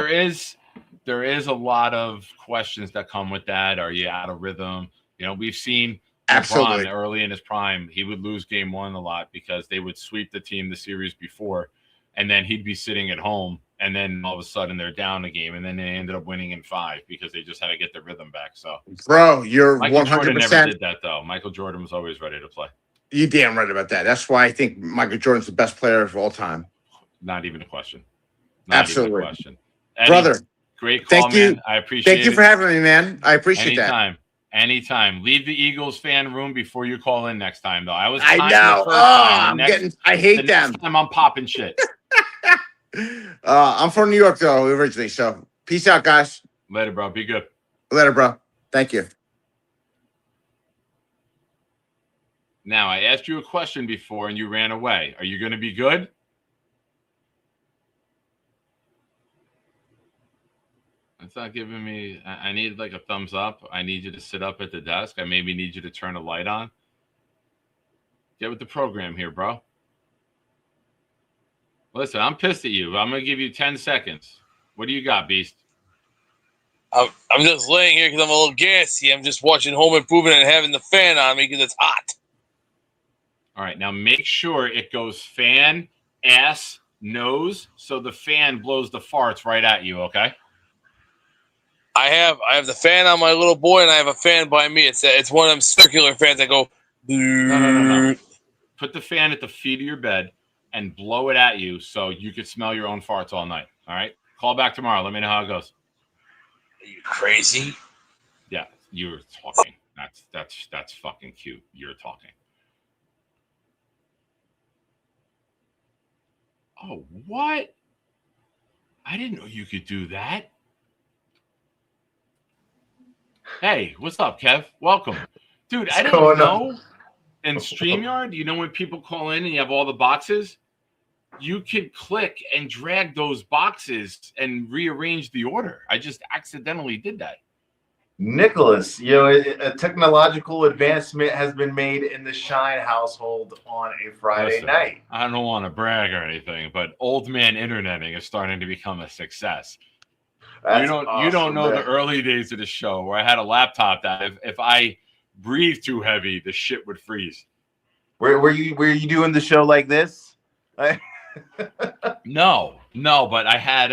there is a lot of questions that come with that. Are you out of rhythm? We've seen Absolutely. LeBron early in his prime. He would lose game 1 a lot because they would sweep the team the series before, and then he'd be sitting at home, and then all of a sudden they're down a game, and then they ended up winning in 5 because they just had to get their rhythm back. So, Bro, you're Michael Jordan never 100%. did that though. Michael Jordan was always ready to play. You damn right about that. That's why I think Michael Jordan's the best player of all time. Not even a question. Absolutely. Even a question. Eddie, Brother, great call, thank you. man. I appreciate it. thank you for having me, man. I appreciate that. Anytime. Leave the Eagles fan room before you call in next time, though. I was. I kind know. the first time. I hate The them. next time I'm popping shit. I'm from New York, though, originally. So peace out, guys. Later, bro. Be good. Later, bro. Thank you. Now, I asked you a question before and you ran away. Are you going to be good? It's not giving me. I need like a thumbs up. I need you to sit up at the desk. I maybe need you to turn a light on. Get with the program here, bro. Listen, I'm pissed at you. I'm going to give you 10 seconds. What do you got, Beast? I'm just laying here because I'm a little gassy. I'm just watching Home Improvement and having the fan on me because it's hot. All right, now make sure it goes fan, ass, nose, so the fan blows the farts right at you, okay? I have the fan on my little boy, and I have a fan by me. It's one of them circular fans that go. No. Put the fan at the feet of your bed and blow it at you so you could smell your own farts all night, all right? Call back tomorrow. Let me know how it goes. Are you crazy? Yeah, you're talking. That's fucking cute. You're talking. Oh, what? I didn't know you could do that. Hey, what's up, Kev? Welcome. Dude, I didn't know. In StreamYard, you know when people call in and you have all the boxes? You could click and drag those boxes and rearrange the order. I just accidentally did that. Nicholas, a technological advancement has been made in the Shine household on a Friday Listen, night. I don't want to brag or anything, but old man interneting is starting to become a success. That's you don't awesome, know man. the early days of the show where I had a laptop that if I breathed too heavy, the shit would freeze. Were you doing the show like this? No, but I had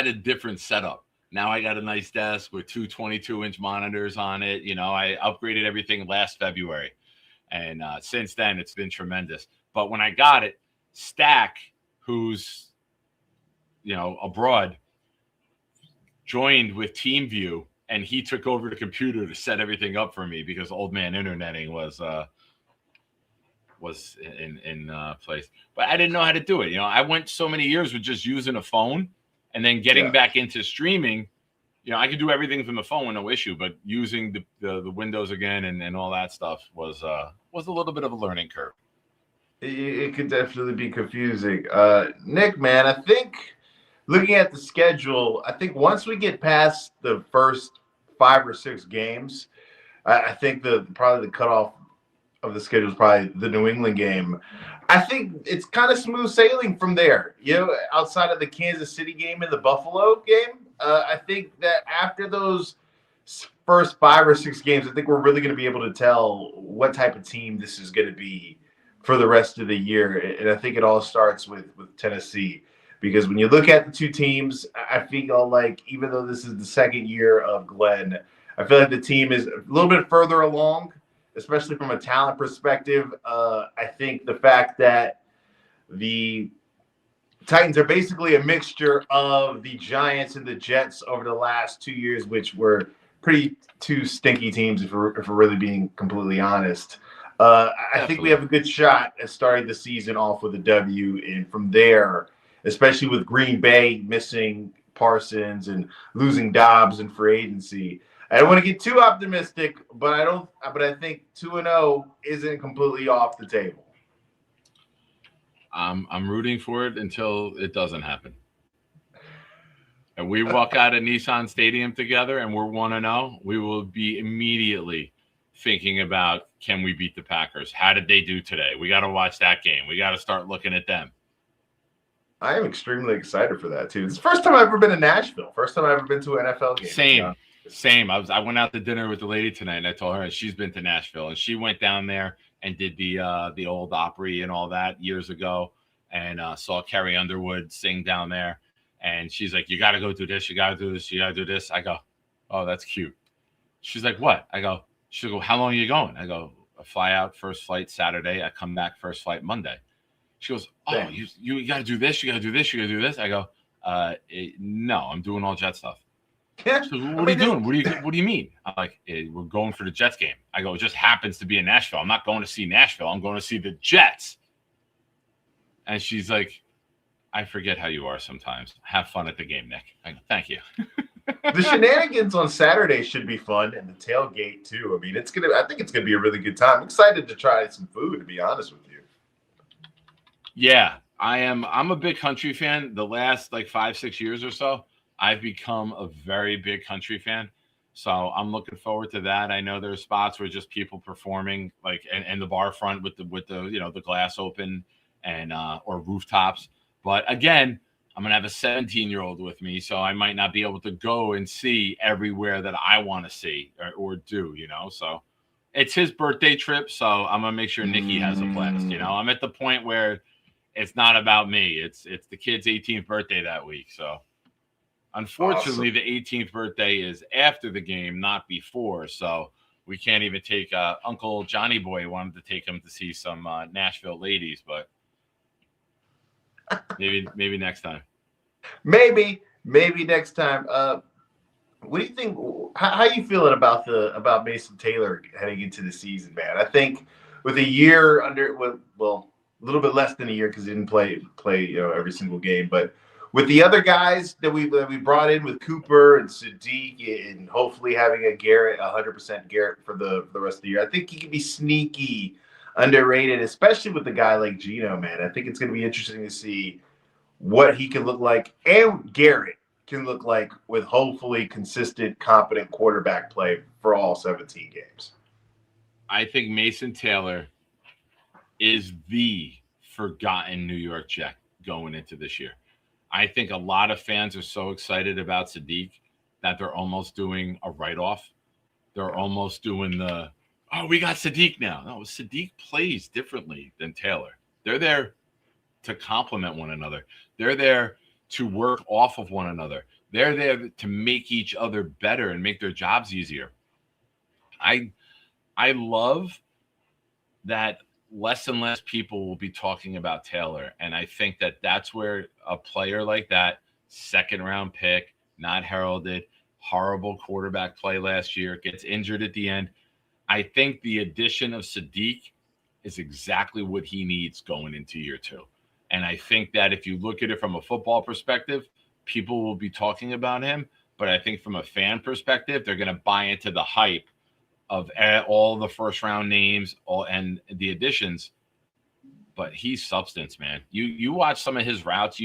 a different setup. Now I got a nice desk with two 22-inch monitors on it. I upgraded everything last February. And since then, it's been tremendous. But when I got it, Stack, who's, abroad, joined with TeamView and he took over the computer to set everything up for me because old man interneting was in place. But I didn't know how to do it. You know, I went so many years with just using a phone, and then getting back into streaming. You know, I could do everything from the phone, no issue. But using the Windows again and all that stuff was a little bit of a learning curve. It could definitely be confusing. Nick, man, I think looking at the schedule, I think once we get past the first 5 or 6 games, I think probably the cutoff of the schedule is probably the New England game. I think it's kind of smooth sailing from there. You know, outside of the Kansas City game and the Buffalo game, I think that after those first 5 or 6 games, I think we're really going to be able to tell what type of team this is going to be for the rest of the year. And I think it all starts with Tennessee, because when you look at the two teams, I feel like even though this is the second year of Glenn, I feel like the team is a little bit further along, especially from a talent perspective. I think the fact that the Titans are basically a mixture of the Giants and the Jets over the last 2 years, which were pretty two stinky teams, if we're really being completely honest. I think we have a good shot at starting the season off with a W, and from there, especially with Green Bay missing Parsons and losing Dobbs in free agency, I don't want to get too optimistic, but I think 2-0 isn't completely off the table. I'm rooting for it until it doesn't happen. And we walk out of Nissan Stadium together and we're 1-0, we will be immediately thinking about, can we beat the Packers? How did they do today? We got to watch that game. We got to start looking at them. I am extremely excited for that too. It's the first time I've ever been to Nashville. First time I've ever been to an NFL game. Same. I went out to dinner with the lady tonight, and I told her she's been to Nashville, and she went down there and did the old Opry and all that years ago, and saw Carrie Underwood sing down there. And she's like, "You got to go do this. You got to do this. You got to do this." I go, "Oh, that's cute." She's like, "What?" I go, "She'll go, how long are you going?" I go, "I fly out first flight Saturday. I come back first flight Monday." She goes, "Oh, you got to do this. You got to do this. You got to do this." I go, "No, I'm doing all Jet stuff." Yeah. So what are you doing? What do you mean? I'm like, we're going for the Jets game. I go, it just happens to be in Nashville. I'm not going to see Nashville. I'm going to see the Jets. And she's like, I forget how you are sometimes. Have fun at the game, Nick. I go, thank you. The shenanigans on Saturday should be fun, and the tailgate too. I mean, I think it's gonna be a really good time. I'm excited to try some food, to be honest with you. Yeah, I am. I'm a big country fan. The last 5-6 years or so, I've become a very big country fan. So I'm looking forward to that. I know there's spots where just people performing and the bar front with the the glass open and or rooftops. But again, I'm going to have a 17-year-old with me, so I might not be able to go and see everywhere that I want to see or do, So it's his birthday trip, so I'm going to make sure Nikki has a blast. I'm at the point where it's not about me. It's the kid's 18th birthday that week. So unfortunately, The 18th birthday is after the game, not before. So we can't even take Uncle Johnny Boy wanted to take him to see some Nashville ladies, but maybe next time. Maybe next time. What do you think? How you feeling about Mason Taylor heading into the season, man? I think with a year under, a little bit less than a year because he didn't play every single game, but with the other guys that we brought in with Cooper and Sadiq, and hopefully having a Garrett, 100% Garrett for the rest of the year, I think he can be sneaky underrated, especially with a guy like Geno, man. I think it's going to be interesting to see what he can look like and Garrett can look like with hopefully consistent, competent quarterback play for all 17 games. I think Mason Taylor is the forgotten New York Jet going into this year. I think a lot of fans are so excited about Sadiq that they're almost doing a write-off. They're almost doing we got Sadiq now. No, Sadiq plays differently than Taylor. They're there to complement one another. They're there to work off of one another. They're there to make each other better and make their jobs easier. I love that less and less people will be talking about Taylor. And I think that that's where a player like that, second-round pick, not heralded, horrible quarterback play last year, gets injured at the end. I think the addition of Sadiq is exactly what he needs going into year 2. And I think that if you look at it from a football perspective, people will be talking about him. But I think from a fan perspective, they're going to buy into the hype of all the first-round names and the additions. But he's substance, man. You watch some of his routes.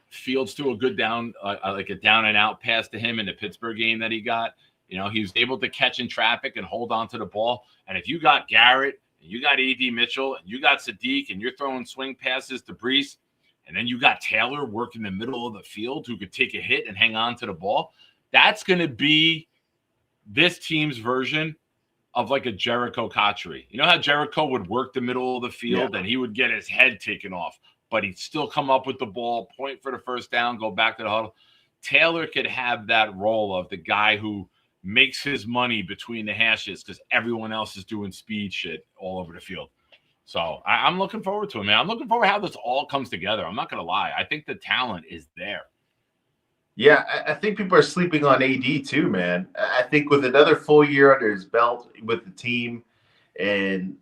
Fields threw a good down, like a down and out pass to him in the Pittsburgh game that he got. You know, he was able to catch in traffic and hold on to the ball. And if you got Garrett, and you got A.D. Mitchell, and you got Sadiq, and you're throwing swing passes to Brees, and then you got Taylor working the middle of the field who could take a hit and hang on to the ball, that's going to be this team's version of like a Jericho Cotchery. You know how Jericho would work the middle of the field and he would get his head taken off, but he'd still come up with the ball, point for the first down, go back to the huddle. Taylor could have that role of the guy who makes his money between the hashes because everyone else is doing speed shit all over the field. So I'm looking forward to it, man. I'm looking forward to how this all comes together. I'm not going to lie. I think the talent is there. Yeah, I think people are sleeping on AD too, man. I think with another full year under his belt with the team, and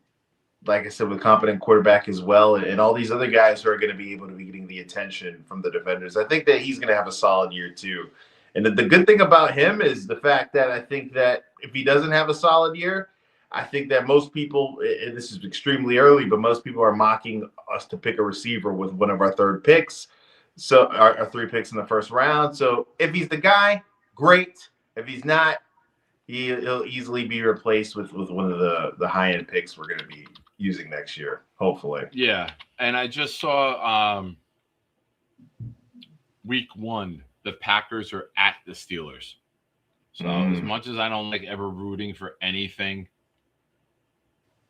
like I said, with a competent quarterback as well, and all these other guys who are going to be able to be getting the attention from the defenders, I think that he's going to have a solid year too. And the good thing about him is the fact that I think that if he doesn't have a solid year, I think that most people, and this is extremely early, but most people are mocking us to pick a receiver with one of our third picks. So our 3 picks in the first round. So if he's the guy, great. If he's not, he'll easily be replaced with one of the high-end picks we're going to be using next year, hopefully. Yeah, and I just saw week 1, the Packers are at the Steelers. So as much as I don't like ever rooting for anything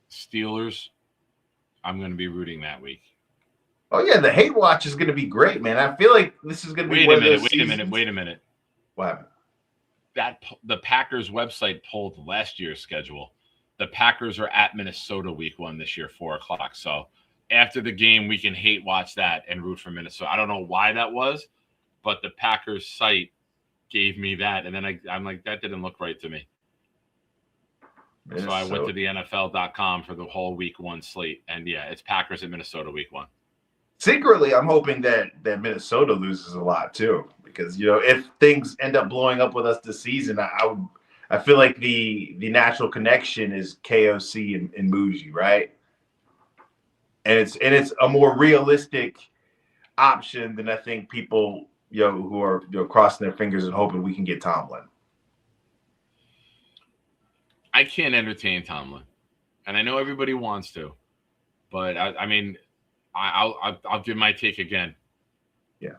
Steelers, I'm going to be rooting that week. Oh, yeah, the hate watch is going to be great, man. I feel like this is going to be Wait a minute. What happened? The Packers website pulled last year's schedule. The Packers are at Minnesota week 1 this year, 4:00. So after the game, we can hate watch that and root for Minnesota. I don't know why that was, but the Packers site gave me that. And then I'm like, that didn't look right to me. So I went to the NFL.com for the whole week 1 slate. And yeah, it's Packers at Minnesota week 1. Secretly, I'm hoping that Minnesota loses a lot too, because if things end up blowing up with us this season, I feel like the natural connection is KOC and Muji, right? And it's a more realistic option than I think people who are crossing their fingers and hoping we can get Tomlin. I can't entertain Tomlin, and I know everybody wants to, but I mean. I'll give my take again. Yeah.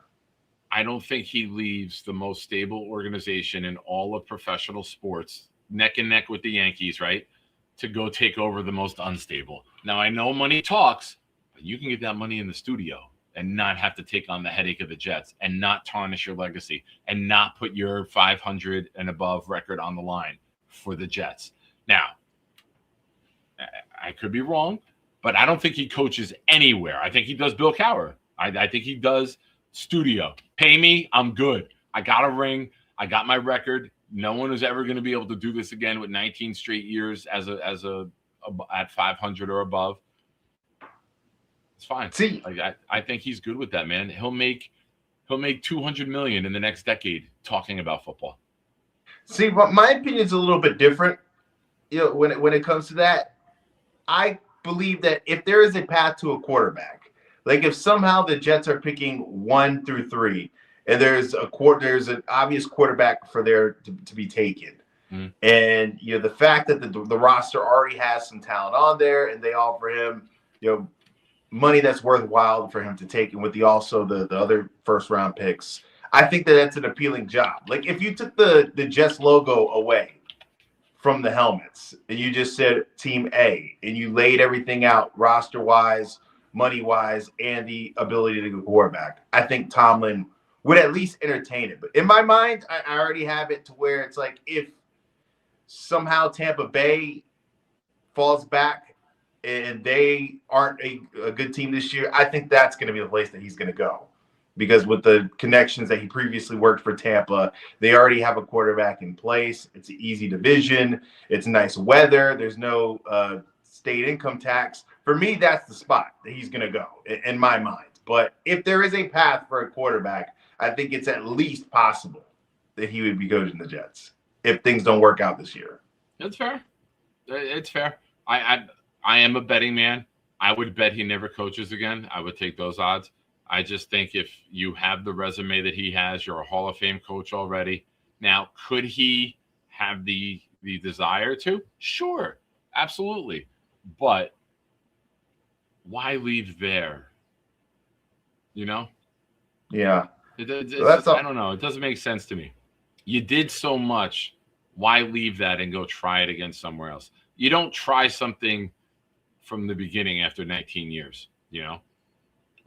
I don't think he leaves the most stable organization in all of professional sports, neck and neck with the Yankees, right, to go take over the most unstable. Now, I know money talks, but you can get that money in the studio and not have to take on the headache of the Jets and not tarnish your legacy and not put your 500 and above record on the line for the Jets. Now, I could be wrong. But I don't think he coaches anywhere. I think he does Bill Cowher. I think he does studio. Pay me, I'm good. I got a ring. I got my record. No one is ever going to be able to do this again with 19 straight years as a at 500 or above. It's fine. See, I think he's good with that, man. He'll make $200 million in the next decade talking about football. See, but my opinion is a little bit different. When it comes to that, I believe that if there is a path to a quarterback, like if somehow the Jets are picking 1 through 3, and there's an obvious quarterback for there to be taken, and the fact that the roster already has some talent on there, and they offer him money that's worthwhile for him to take, and with the other first round picks, I think that's an appealing job. Like if you took the Jets logo away from the helmets, and you just said Team A, and you laid everything out roster-wise, money-wise, and the ability to go quarterback, I think Tomlin would at least entertain it. But in my mind, I already have it to where it's like if somehow Tampa Bay falls back and they aren't a good team this year, I think that's going to be the place that he's going to go. because with the connections that he previously worked for Tampa, they already have a quarterback in place. It's an easy division. It's nice weather. There's no state income tax. For me, that's the spot that he's going to go in my mind. But if there is a path for a quarterback, I think it's at least possible that he would be coaching the Jets if things don't work out this year. That's fair. It's fair. I am a betting man. I would bet he never coaches again. I would take those odds. I just think if you have the resume that he has, you're a Hall of Fame coach already. Now, could he have the desire to? Sure, absolutely. But why leave there? You know? Yeah. I don't know. It doesn't make sense to me. You did so much. Why leave that and go try it again somewhere else? You don't try something from the beginning after 19 years, you know?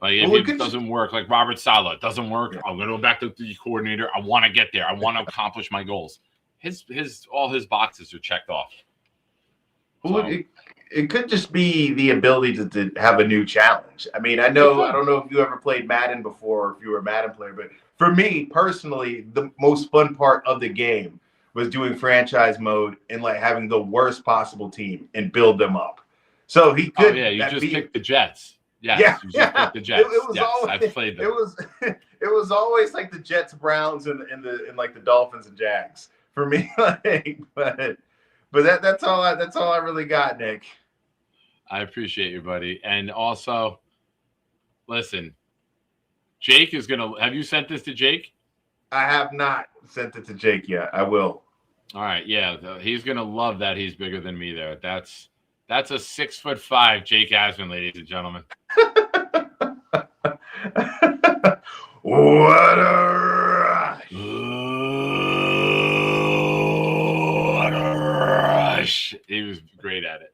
Like if it doesn't work, like Robert Saleh, it doesn't work. Yeah. I'm going to go back to the coordinator. I want to get there. I want to accomplish my goals. All his boxes are checked off. Well, it could just be the ability to have a new challenge. I mean, I don't know if you ever played Madden before, or if you were a Madden player, but for me personally, the most fun part of the game was doing franchise mode and like having the worst possible team and build them up. So he could. Oh yeah, you just picked the Jets. Yes, yeah, you just picked the Jets. It was always, I've played them. It was always like the Jets, Browns, and like the Dolphins and Jags for me. Like, but that's all I really got, Nick. I appreciate you, buddy. And also, listen, Jake is gonna. Have you sent this to Jake? I have not sent it to Jake yet. I will. All right, yeah, he's gonna love that. He's bigger than me there. That's a 6'5" Jake Asman, ladies and gentlemen. What a rush! What a rush! He was great at it.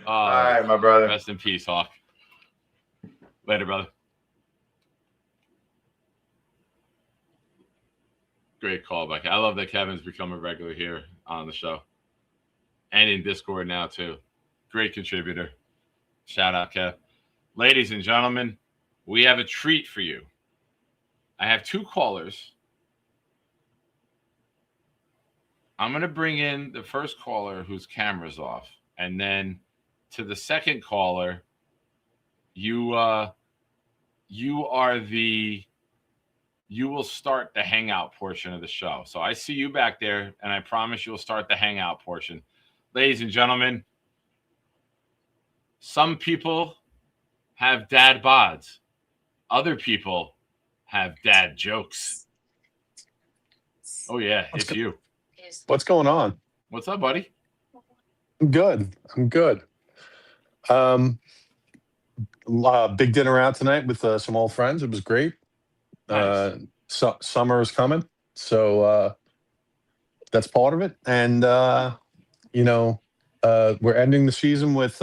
All right, my brother. Rest in peace, Hawk. Later, brother. Great callback. I love that Kevin's become a regular here on the show. And in Discord now, too. Great contributor. Shout out, Kev. Ladies and gentlemen, we have a treat for you. I have two callers. I'm going to bring in the first caller whose camera's off. And then to the second caller, you will start the hangout portion of the show. So I see you back there, and I promise you'll start the hangout portion. Ladies and gentlemen, some people have dad bods. Other people have dad jokes. Oh, yeah, it's you. What's going on? What's up, buddy? I'm good. Big dinner out tonight with some old friends. It was great. Nice. Summer is coming, so that's part of it. And we're ending the season with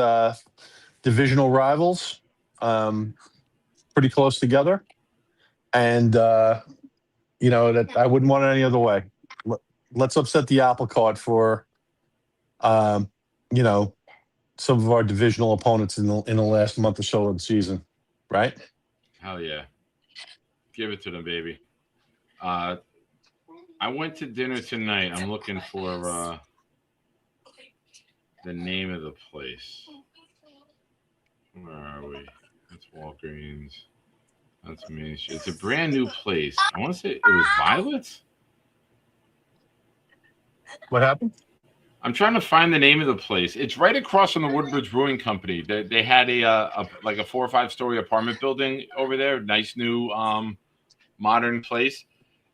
divisional rivals, pretty close together, and that I wouldn't want it any other way. Let's upset the apple cart for some of our divisional opponents in the last month or so of the season, right? Hell yeah. Give it to them, baby. I went to dinner tonight. I'm looking for the name of the place. Where are we? That's Walgreens. That's Main Street. It's a brand new place. I want to say it was Violet's. What happened? I'm trying to find the name of the place. It's right across from the Woodbridge Brewing Company. They had a 4 or 5 story apartment building over there. Nice new modern place.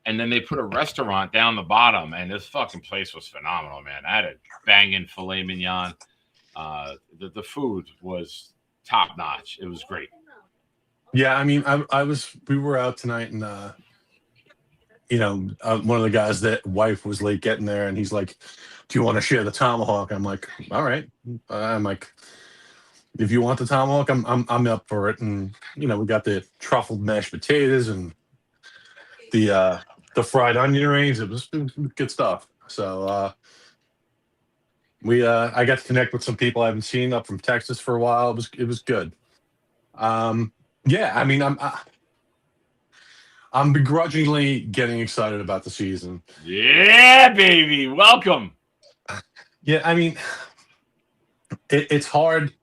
And then they put a restaurant down the bottom, and this fucking place was phenomenal, man. I had a banging filet mignon. The food was top notch. It was great. Yeah, I mean, we were out tonight, and one of the guys that wife was late getting there, and he's like, "Do you want to share the tomahawk?" I'm like, "All right." I'm like, "If you want the tomahawk, I'm up for it." And we got the truffled mashed potatoes and the fried onion rings. It was good stuff. So I got to connect with some people I haven't seen up from Texas for a while. It was good. Yeah, I mean, I'm begrudgingly getting excited about the season. Yeah, baby. Welcome. Yeah, I mean, it's hard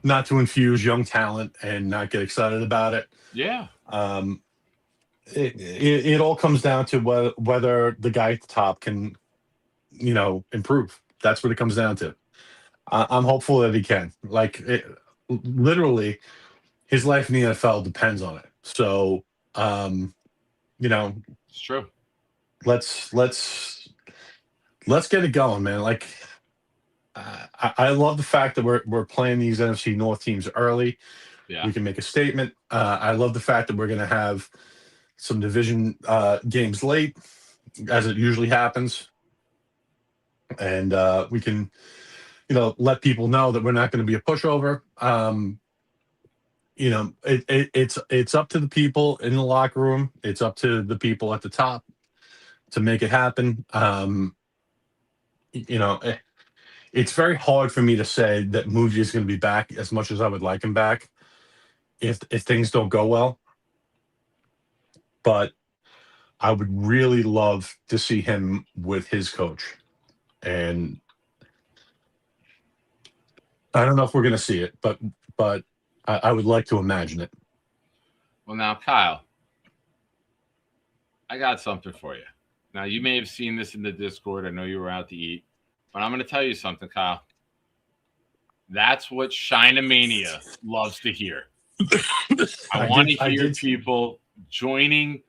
not to infuse young talent and not get excited about it. Yeah. It all comes down to whether the guy at the top can, improve. That's what it comes down to. I'm hopeful that he can. Literally, his life in the NFL depends on it. So, It's true. let's get it going, man. I love the fact that we're playing these NFC North teams early. Yeah. We can make a statement. I love the fact that we're going to have some division games late, as it usually happens, and we can, let people know that we're not going to be a pushover. It's up to the people in the locker room. It's up to the people at the top to make it happen. It's very hard for me to say that Muji is going to be back as much as I would like him back if things don't go well. But I would really love to see him with his coach. And I don't know if we're going to see it, but I would like to imagine it. Well, now, Kyle, I got something for you. Now, you may have seen this in the Discord. I know you were out to eat. But I'm going to tell you something, Kyle. That's what Shinemania loves to hear. I want to hear people joining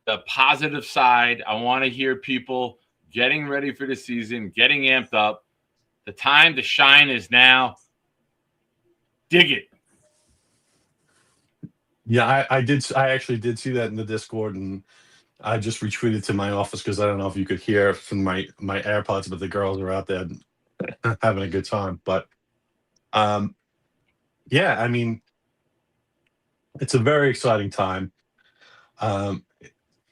the positive side. I want to hear people getting ready for the season, getting amped up. The time to shine is now. Dig it. Yeah, I actually did see that in the Discord, and I just retweeted to my office because I don't know if you could hear from my AirPods, but the girls are out there having a good time. But yeah, I mean, it's a very exciting time.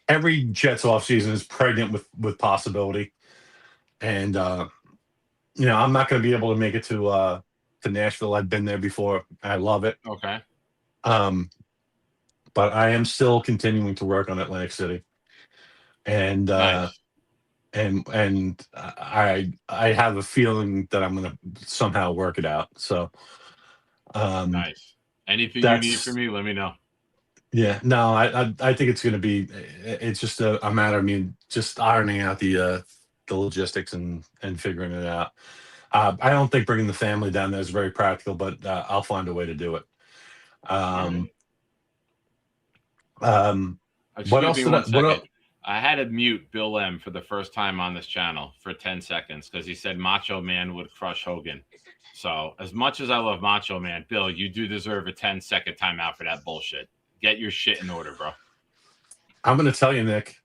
Every Jets offseason is pregnant with possibility, and I'm not going to be able to make it to Nashville. I've been there before. I love it. Okay. But I am still continuing to work on Atlantic City. And Nice. and I have a feeling that I'm gonna somehow work it out. So Nice. Anything you need from me, let me know. Yeah, no, I think it's gonna be. It's just a matter of me just ironing out the logistics and figuring it out. I don't think bringing the family down there is very practical, but I'll find a way to do it. What else did I had to mute Bill M for the first time on this channel for 10 seconds because he said Macho Man would crush Hogan. So as much as I love Macho Man, Bill, you do deserve a 10-second timeout for that bullshit. Get your shit in order, bro. I'm going to tell you, Nick,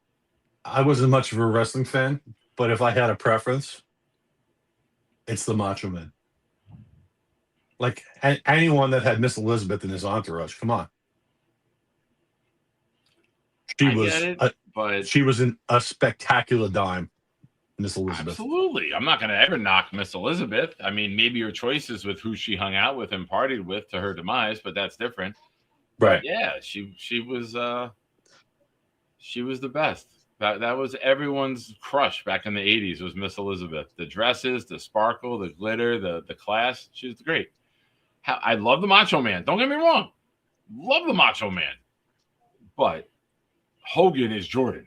I wasn't much of a wrestling fan, but if I had a preference, it's the Macho Man. Like anyone that had Miss Elizabeth in his entourage, come on. She was a spectacular dime, Miss Elizabeth. Absolutely. I'm not going to ever knock Miss Elizabeth. I mean, maybe her choices with who she hung out with and partied with to her demise, but that's different. Right. But yeah, she was the best. That was everyone's crush back in the 80s was Miss Elizabeth. The dresses, the sparkle, the glitter, the class. She was great. I love the Macho Man. Don't get me wrong. Love the Macho Man. But Hogan is Jordan.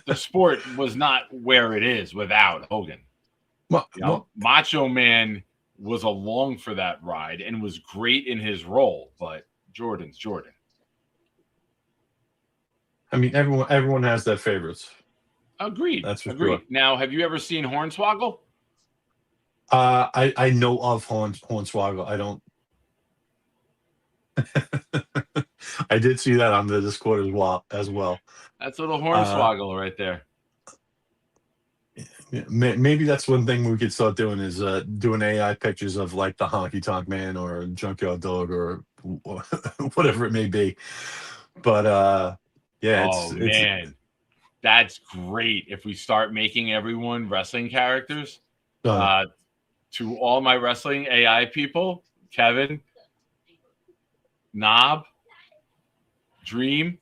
The sport was not where it is without Hogan. Macho Man was along for that ride and was great in his role, but Jordan's Jordan. I mean, everyone has their favorites. Agreed. That's for Agreed. sure. Now, have you ever seen Hornswoggle? I know of Hornswoggle. I don't. I did see that on the Discord as well. That's a little Hornswoggle right there. Yeah, maybe that's one thing we could start doing is doing AI pictures of like the Honky Tonk Man or Junkyard Dog or whatever it may be. But yeah, man, that's great. If we start making everyone wrestling characters, to all my wrestling AI people, Kevin, Knob, Dream,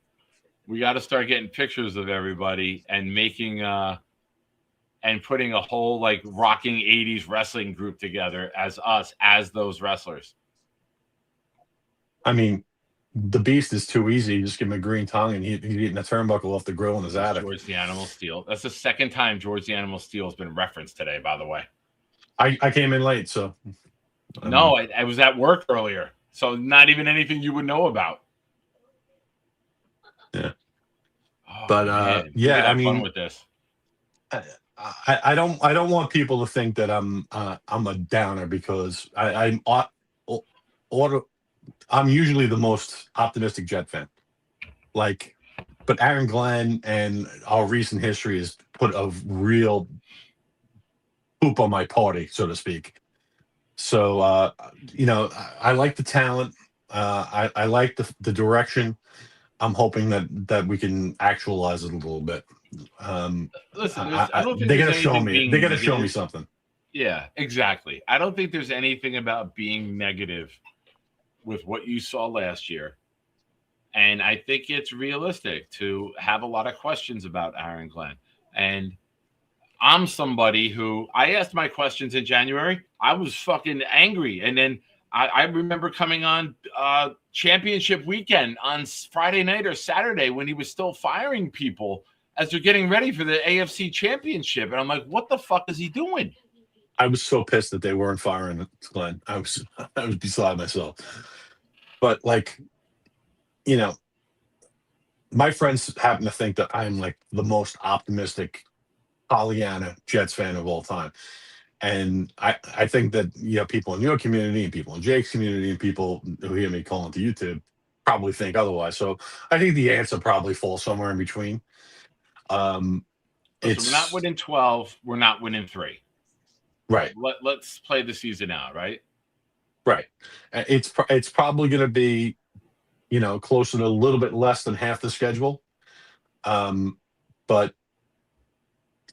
we got to start getting pictures of everybody and making and putting a whole like rocking 80s wrestling group together as us as those wrestlers. I mean, the Beast is too easy. You just give him a green tongue and he's eating a turnbuckle off the grill in his attic. George the Animal Steel. That's the second time George the Animal Steel has been referenced today, by the way. I came in late, so. No, I was at work earlier, so not even anything you would know about. Yeah. Oh, But man. We yeah, could have I mean, fun with this. I don't want people to think that I'm a downer because I'm usually the most optimistic Jet fan. Like, but Aaron Glenn and our recent history has put a real poop on my party, so to speak. So you know, I like the talent. I like the direction. I'm hoping that we can actualize it a little bit. Listen, I don't think they're there's gonna show anything me. being They're gonna show me negative. something. Yeah, exactly. I don't think there's anything about being negative with what you saw last year. And I think it's realistic to have a lot of questions about Aaron Glenn. And I'm somebody who I asked my questions in January. I was fucking angry. And then I remember coming on championship weekend on Friday night or Saturday when he was still firing people as they're getting ready for the AFC championship. And I'm like, what the fuck is he doing? I was so pissed that they weren't firing Glenn. I was beside myself. But like, you know, my friends happen to think that I'm like the most optimistic Pollyanna Jets fan of all time. And I think that, you know, people in your community and people in Jake's community and people who hear me calling to YouTube probably think otherwise. So I think the answer probably falls somewhere in between. Listen, we're not winning 12. We're not winning 3. Right. Let's play the season out, right? Right. It's probably going to be, you know, closer to a little bit less than half the schedule. But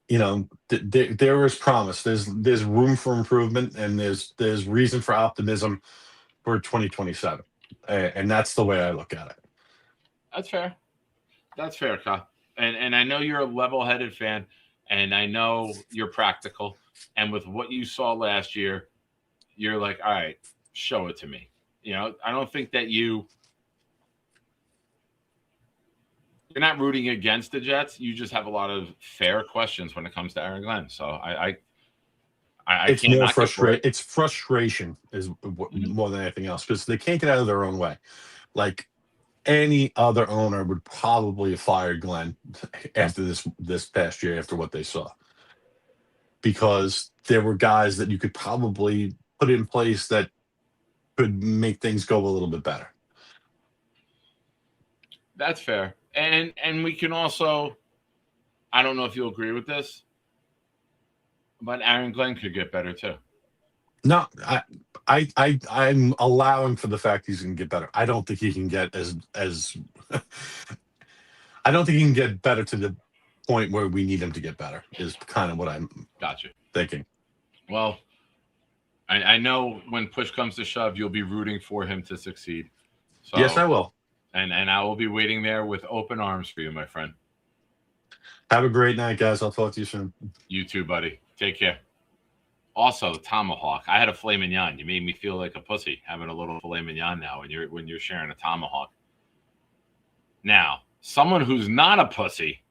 you know, there is promise. There's room for improvement, and there's reason for optimism for 2027, and that's the way I look at it. That's fair. That's fair, Kyle. And I know you're a level-headed fan, and I know you're practical. And with what you saw last year, you're like, all right, show it to me. You know, I don't think that you're not rooting against the Jets. You just have a lot of fair questions when it comes to Aaron Glenn. So I it's can't more knock it for it. It's frustration is more than anything else because they can't get out of their own way. Like any other owner would probably have fired Glenn after this past year after what they saw, because there were guys that you could probably put in place that could make things go a little bit better. That's fair. And we can also, I don't know if you'll agree with this, but Aaron Glenn could get better too. No, I'm allowing for the fact he's going to get better. I don't think he can get as I don't think he can get better to the point where we need him to get better is kind of what I'm thinking. Well, I know when push comes to shove, you'll be rooting for him to succeed. So, yes, I will. And I will be waiting there with open arms for you, my friend. Have a great night, guys. I'll talk to you soon. You too, buddy. Take care. Also, tomahawk. I had a filet mignon. You made me feel like a pussy having a little filet mignon now when you're sharing a tomahawk. Now, someone who's not a pussy.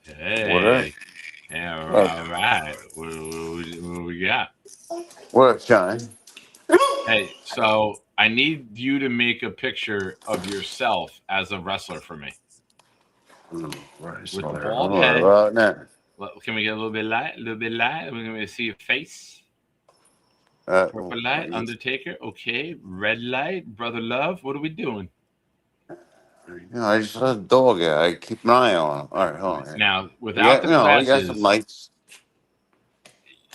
Hey. Yeah, all right. What we got? What, John? Hey, so I need you to make a picture of yourself as a wrestler for me. Right, with the bald head. Can we get a little bit light? A little bit light. We're going to see your face. Purple light, Undertaker. Okay. Red light, Brother Love. What are we doing? I just saw a dog. I keep an eye on him. All right, hold on. Now, without the glasses, I got some lights.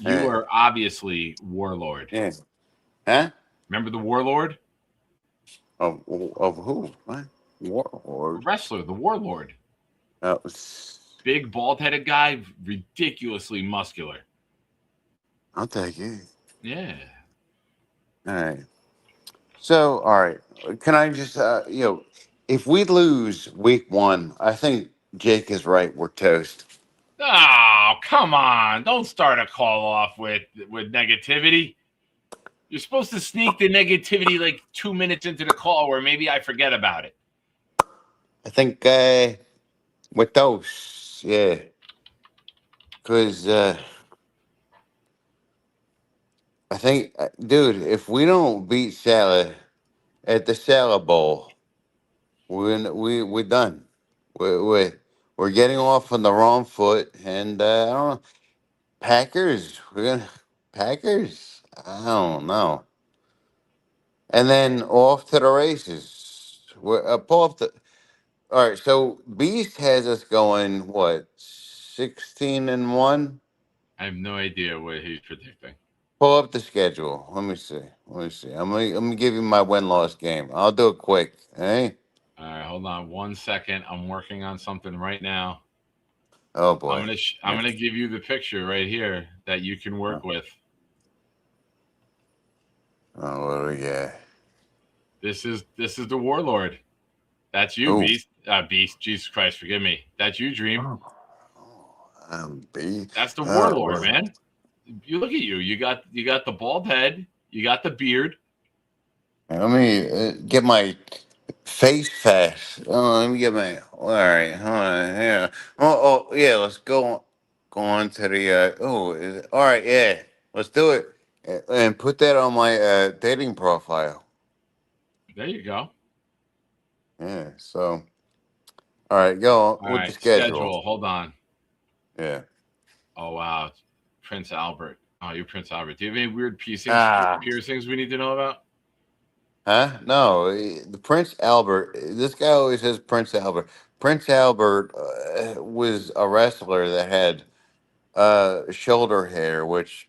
You are obviously Warlord. Yeah. Huh? Remember the Warlord? Of who? What? Warlord. Wrestler, the Warlord. That was big, bald-headed guy, ridiculously muscular. I'll take it. Yeah. All right. So, all right, can I just, if we lose week 1, I think Jake is right. We're toast. Oh, come on. Don't start a call off with negativity. You're supposed to sneak the negativity like 2 minutes into the call where maybe I forget about it. I think with those, yeah. Because I think, dude, if we don't beat Salah at the Salah Bowl, we're done. We're getting off on the wrong foot, and I don't know. Packers, Packers. I don't know. And then off to the races. We're pull up the. All right, so Beast has us going what 16-1. I have no idea what he's predicting. Pull up the schedule. Let me see. I'm gonna give you my win-loss game. I'll do it quick. Hey. All right, hold on 1 second. I'm working on something right now. Oh boy. I'm gonna give you the picture right here that you can work with. Oh, what do we get? This is the Warlord. That's you, Ooh. Beast. Beast. Jesus Christ, forgive me. That's you, Dream. Beast. That's the Warlord, man. You look at you. You got the bald head. You got the beard. Let me get my face fast. Let me get my. All right, hold on. Yeah. Oh, yeah. Let's go on to the. All right. Yeah. Let's do it and put that on my dating profile. There you go. Yeah. So. All right. Go All with right, the schedule. Hold on. Yeah. Oh wow, Prince Albert. Oh, you're Prince Albert. Do you have any weird piercings we need to know about? Huh? No, the Prince Albert. This guy always says Prince Albert. Prince Albert was a wrestler that had shoulder hair, which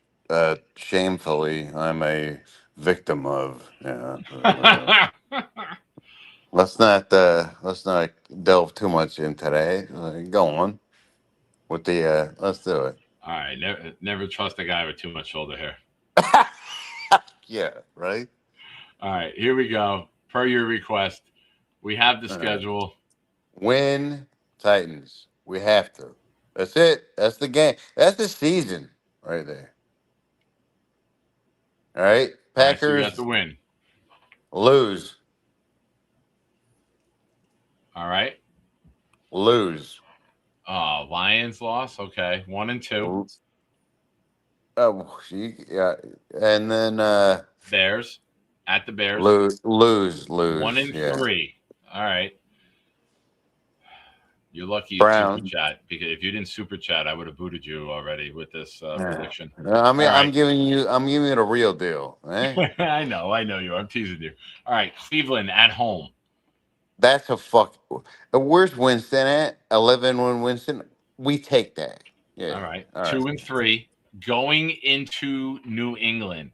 shamefully I'm a victim of. Yeah. let's not delve too much into that. Go on with the. Let's do it. All right, never trust a guy with too much shoulder hair. Yeah. Right. All right, here we go. Per your request, we have the schedule. Win Titans. We have to. That's it. That's the game. That's the season right there. All right. Packers So we have to win. lose. All right. Lose. Lions loss. Okay, 1 and 2. Oh, yeah. And then Bears at the Bears. lose. 1 and 3. All right. You're lucky you Brown. super chat, because if you didn't super chat, I would have booted you already with this prediction. I mean, All I'm right. giving you the real deal. Eh? I know you. I'm teasing you. All right, Cleveland at home. That's a fuck. Where's Winston at? 11-1 Winston. We take that. Yeah. All right. 2 and 3 going into New England.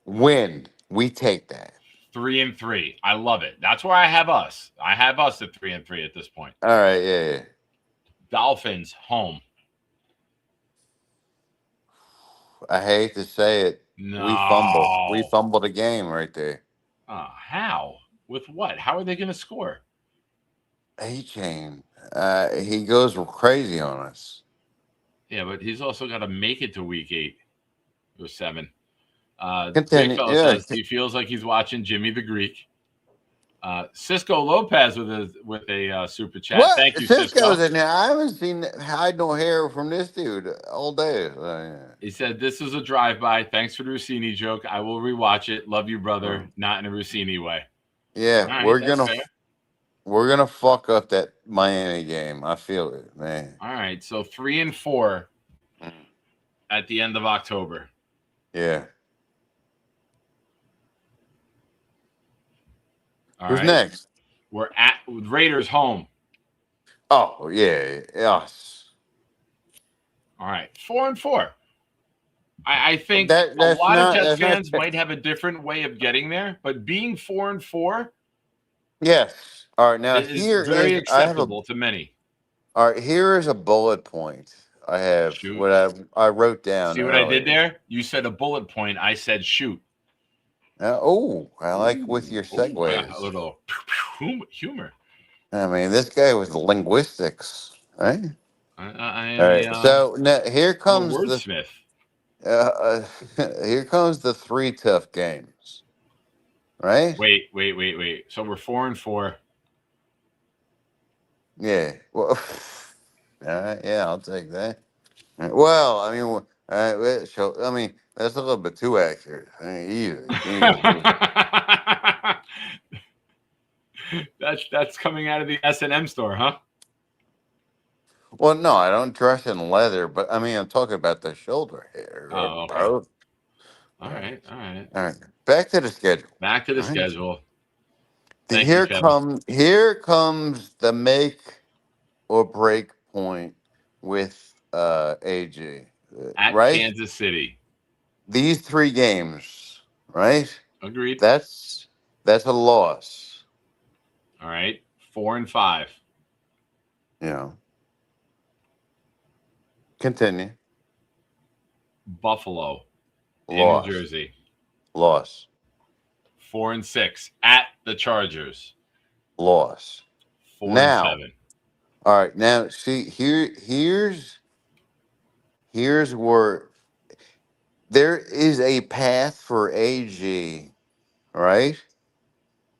Win. We take that. 3 and 3. I love it. That's where I have us. I have us at 3 and 3 at this point. All right. Yeah. Dolphins home. I hate to say it. No. We fumbled a game right there. How? With what? How are they going to score? A-Chain. He goes crazy on us. Yeah, but he's also got to make it to week 8 or 7. Continue. Fellow says he feels like he's watching Jimmy the Greek. Cisco Lopez with a super chat. What? Thank you, Cisco's Cisco. in there. I haven't seen hide no hair from this dude all day. He said, "This is a drive-by. Thanks for the Rossini joke. I will rewatch it. Love you, brother. Not in a Rossini way." Yeah, All right, we're gonna fuck up that Miami game. I feel it, man. All right, so 3 and 4 at the end of October. Yeah. All Who's right. next? We're at Raiders home. Oh yeah, yes. All right, 4 and 4. I think That's a lot of not- Jets that's not- fans might have a different way of getting there, but being 4 and 4 Yes. All right. Now is here very is I have a acceptable to many. all right. Here is a bullet point. I have Shoot. what I wrote down. See what I earlier. did there? You said a bullet point. I said shoot. I like with your Ooh, a segues. little humor. I mean, this guy was linguistics, right? I All am right. So now here I'm a comes wordsmith. here comes the three tough games, right? Wait. So we're 4-4. Yeah. Well, all right. Yeah, I'll take that. Well, I mean, so I mean, that's a little bit too accurate. I mean, easy. That's coming out of the S&M store, huh? Well, no, I don't dress in leather, but I mean, I'm talking about the shoulder hair, Oh, okay. bro. All right. All right. Back to the schedule. Back to the All right. schedule. Thank you, Here Kevin. comes the make or break point with AG. At Right? Kansas City. These three games, right? Agreed. That's a loss. All right. 4-5. You know. Continue. Buffalo in Loss. New Jersey. Loss. 4-6 at the Chargers. Loss. 4-7. All right. Now, see, here's where there is a path for AG, right,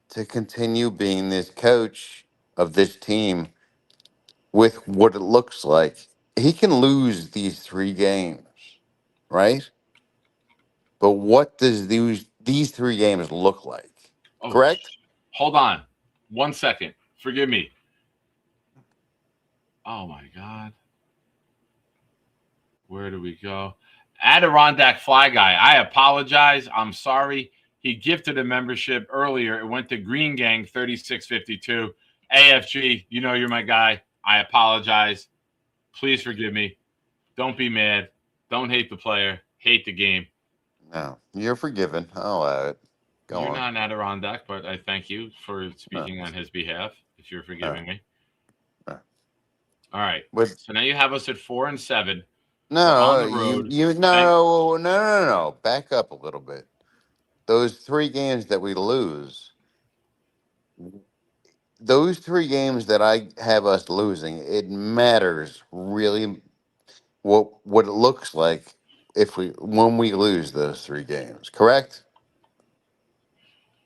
to continue being this coach of this team with what it looks like. He can lose these three games, right? But what does these three games look like? Oh, Correct? Hold on. 1 second. Forgive me. Oh my God. Where do we go? Adirondack Fly Guy. I apologize. I'm sorry. He gifted a membership earlier. It went to Green Gang 3652. AFG, you know you're my guy. I apologize. Please forgive me. Don't be mad. Don't hate the player. Hate the game. No, you're forgiven. I'll allow it. Go You're on. not an Adirondack, but I thank you for speaking on his behalf, if you're forgiving me. All All right. With So now you have us at 4-7. no, on the road. no. Back up a little bit. Those three games that we lose, those three games that I have us losing, it matters really what it looks like when we lose those three games. Correct?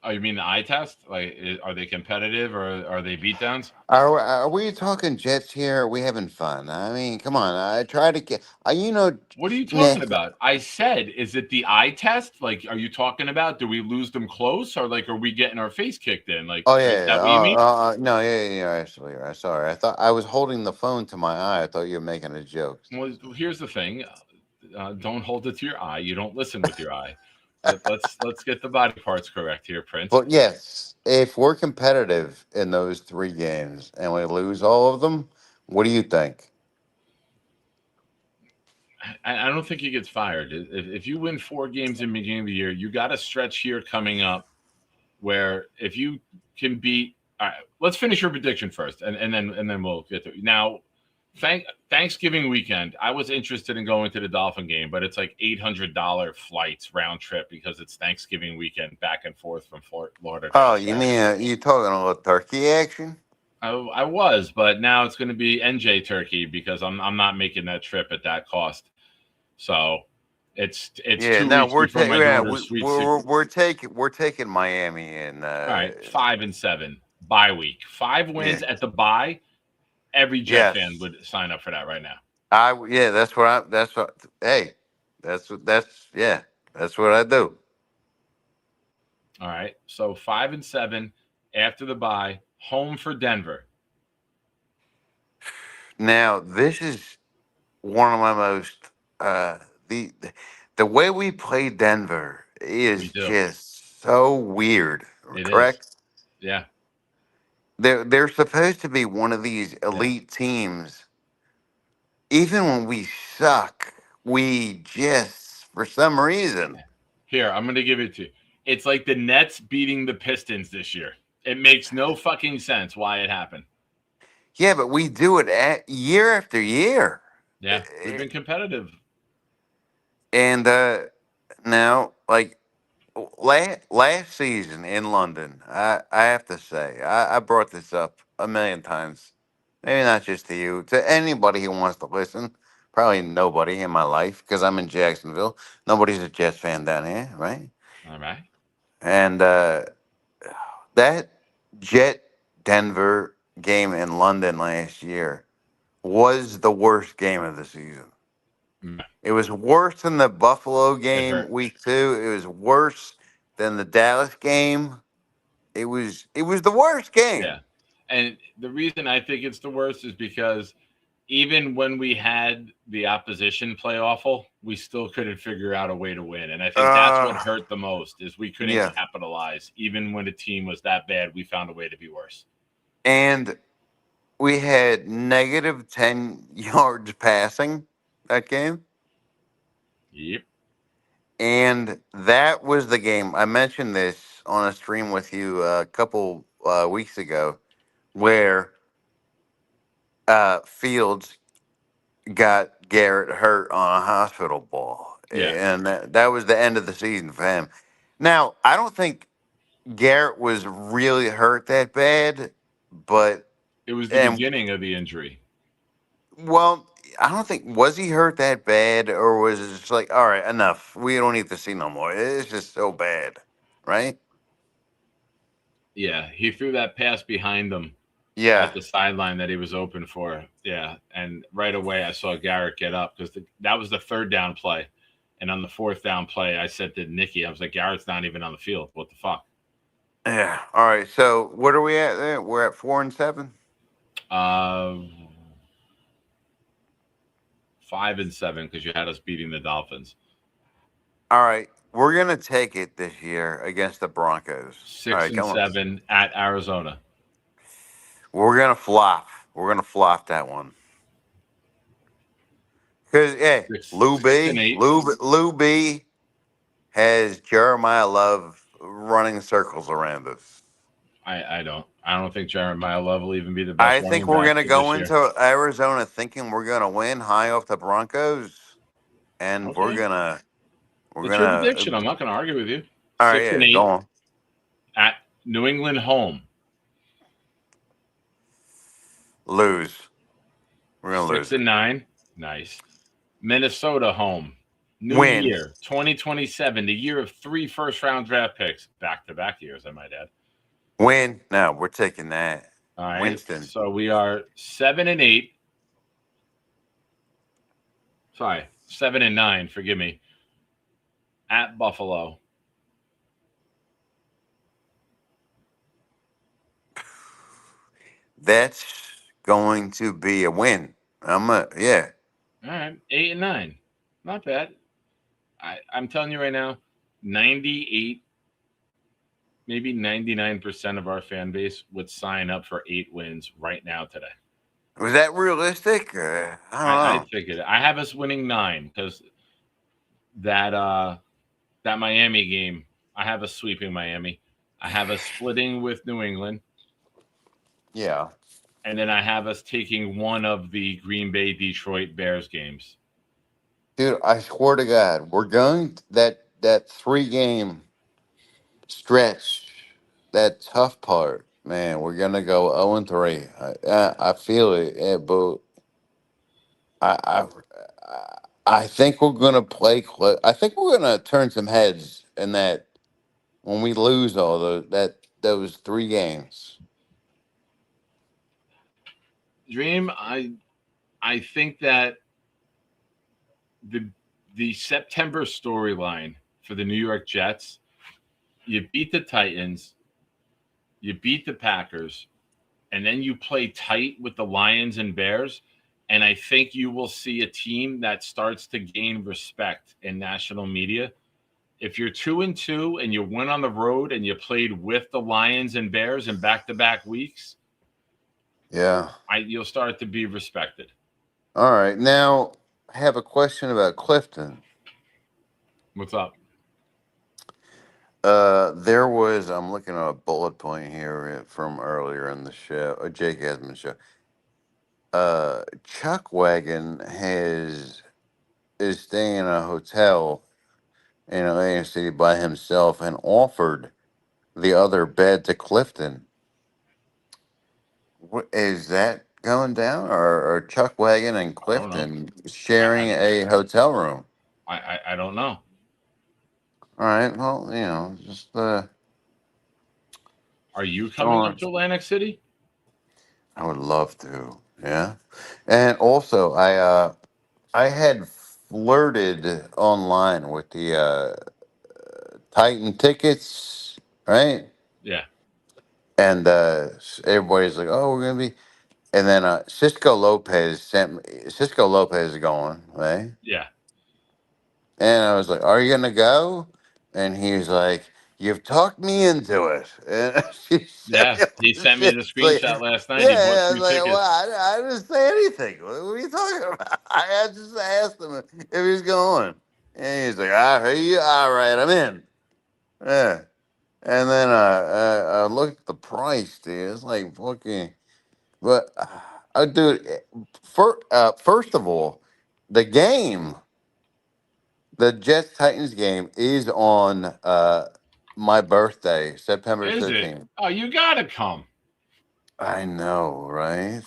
Oh, you mean the eye test? Like, are they competitive or are they beatdowns? Are we talking Jets here? Are we having fun? I mean, come on. I try to get. What are you talking Nick, about? I said, is it the eye test? Like, are you talking about? Do we lose them close, or like, are we getting our face kicked in? Like, Oh is that what you mean? no, yeah. Actually, sorry. I thought I was holding the phone to my eye. I thought you were making a joke. Well, here's the thing. Don't hold it to your eye. You don't listen with your eye. Let's get the body parts correct here, Prince. But yes, if we're competitive in those three games and we lose all of them, what do you think? I don't think he gets fired. If you win 4 games in the beginning of the year, you got a stretch here coming up where if you can beat. All right, let's finish your prediction first, and then we'll get to it. Now. Thanksgiving weekend, I was interested in going to the Dolphin game, but it's like $800 flights round trip because it's Thanksgiving weekend back and forth from Fort Lauderdale. Oh, you mean you talking a little turkey action? I was, but now it's going to be NJ Turkey because I'm not making that trip at that cost. So it's yeah. 2 No, weeks before my daughter's sweet we're taking Miami and all right, 5-7 bye week, 5 wins at the bye. Every Jet fan would sign up for that right now. That's what I do. All right. So 5-7 after the bye, home for Denver. Now, this is one of my most the way we play Denver is just so weird. Correct? Is. Yeah. They're supposed to be one of these elite teams. Even when we suck, we just, for some reason. Here, I'm going to give it to you. It's like the Nets beating the Pistons this year. It makes no fucking sense why it happened. Yeah, but we do it year after year. Yeah, we've been competitive. And now, like last season in London, I have to say, I brought this up a million times. Maybe not just to you, to anybody who wants to listen. Probably nobody in my life because I'm in Jacksonville. Nobody's a Jets fan down here, right? All right. And that Jet Denver game in London last year was the worst game of the season. Mm. It was worse than the Buffalo game hurt. week 2. It was worse than the Dallas game. It was the worst game. Yeah. And the reason I think it's the worst is because even when we had the opposition play awful, we still couldn't figure out a way to win. And I think that's what hurt the most is we couldn't Yeah. capitalize. Even when the team was that bad, we found a way to be worse. And we had negative 10 yards passing that game. Yep. And that was the game. I mentioned this on a stream with you a couple weeks ago where Fields got Garrett hurt on a hospital ball. Yeah. And that was the end of the season for him. Now, I don't think Garrett was really hurt that bad, but It was the beginning of the injury. well, I don't think was he hurt that bad or was it just like, all right, enough. We don't need to see no more. It's just so bad, right? Yeah. He threw that pass behind him Yeah. at the sideline that he was open for. Yeah. And right away I saw Garrett get up because that was the third down play. And on the fourth down play, I said to Nikki, I was like, Garrett's not even on the field. What the fuck? Yeah. All right. So what are we at there? We're at 4-7. 5-7 because you had us beating the Dolphins. All right. We're gonna take it this year against the Broncos. 6-7 at Arizona. We're gonna flop. We're gonna flop that one. Because Lou B has Jeremiah Love running circles around us. I don't think Jeremiah Love will even be the best. I think we're gonna go into Arizona thinking we're gonna win high off the Broncos, and Okay. we're gonna. It's your prediction. I'm not going to argue with you. All right, 6-8 go on. at New England home. Lose. We're gonna lose. 6-9. Nice. Minnesota home. New Win. year 2027, the year of 3 first-round draft picks, back-to-back years, I might add. Win. No, we're taking that. All right. Winston. So we are 7-8. Sorry, 7-9. Forgive me. At Buffalo. That's going to be a win. Yeah. All right, 8-9. Not bad. I'm telling you right now, 98, maybe 99% of our fan base would sign up for 8 wins right now today. Was that realistic? I don't know. think it. I have us winning 9 because that Miami game, I have us sweeping Miami. I have us splitting with New England. Yeah. And then I have us taking one of the Green Bay Detroit Bears games. Dude, I swear to God, we're going that 3-game stretch, that tough part, man. We're gonna go 0-3. I feel it, but I think we're gonna play. I think we're gonna turn some heads in that when we lose all those 3 games. Dream, I think that the September storyline for the New York Jets, you beat the Titans, you beat the Packers, and then you play tight with the Lions and Bears, and I think you will see a team that starts to gain respect in national media. If you're 2-2 and you went on the road and you played with the Lions and Bears in back-to-back weeks, Yeah. you'll start to be respected. All right. Now, I have a question about Clifton. What's up? There was, I'm looking at a bullet point here from earlier in the show, Jake Edmonds show. Chuck Wagon is staying in a hotel in Atlantic City by himself and offered the other bed to Clifton. Is that going down, or Chuck Wagon and I don't know. Clifton sharing a hotel room? I don't know. All right. Well, just Are you coming up to Atlantic City? I would love to. Yeah. And also, I had flirted online with the Titan tickets, right? Yeah. And everybody's like, "Oh, we're gonna be," and then Cisco Lopez sent me. Cisco Lopez is going, right? Yeah. And I was like, "Are you gonna go?" And he's like, "You've talked me into it." And Yeah. He sent me the it's like, screenshot last night. He bought I was 2 like, tickets. well, I didn't say anything. What are you talking about? I just asked him if he's going, and he's like, "I hear you. All right, I'm in." Yeah. And then I looked at the price, dude. It's like fucking. But, dude, first of all, the game, the Jets Titans game, is on my birthday, September Is it? 13th. Oh, you gotta come. I know, right?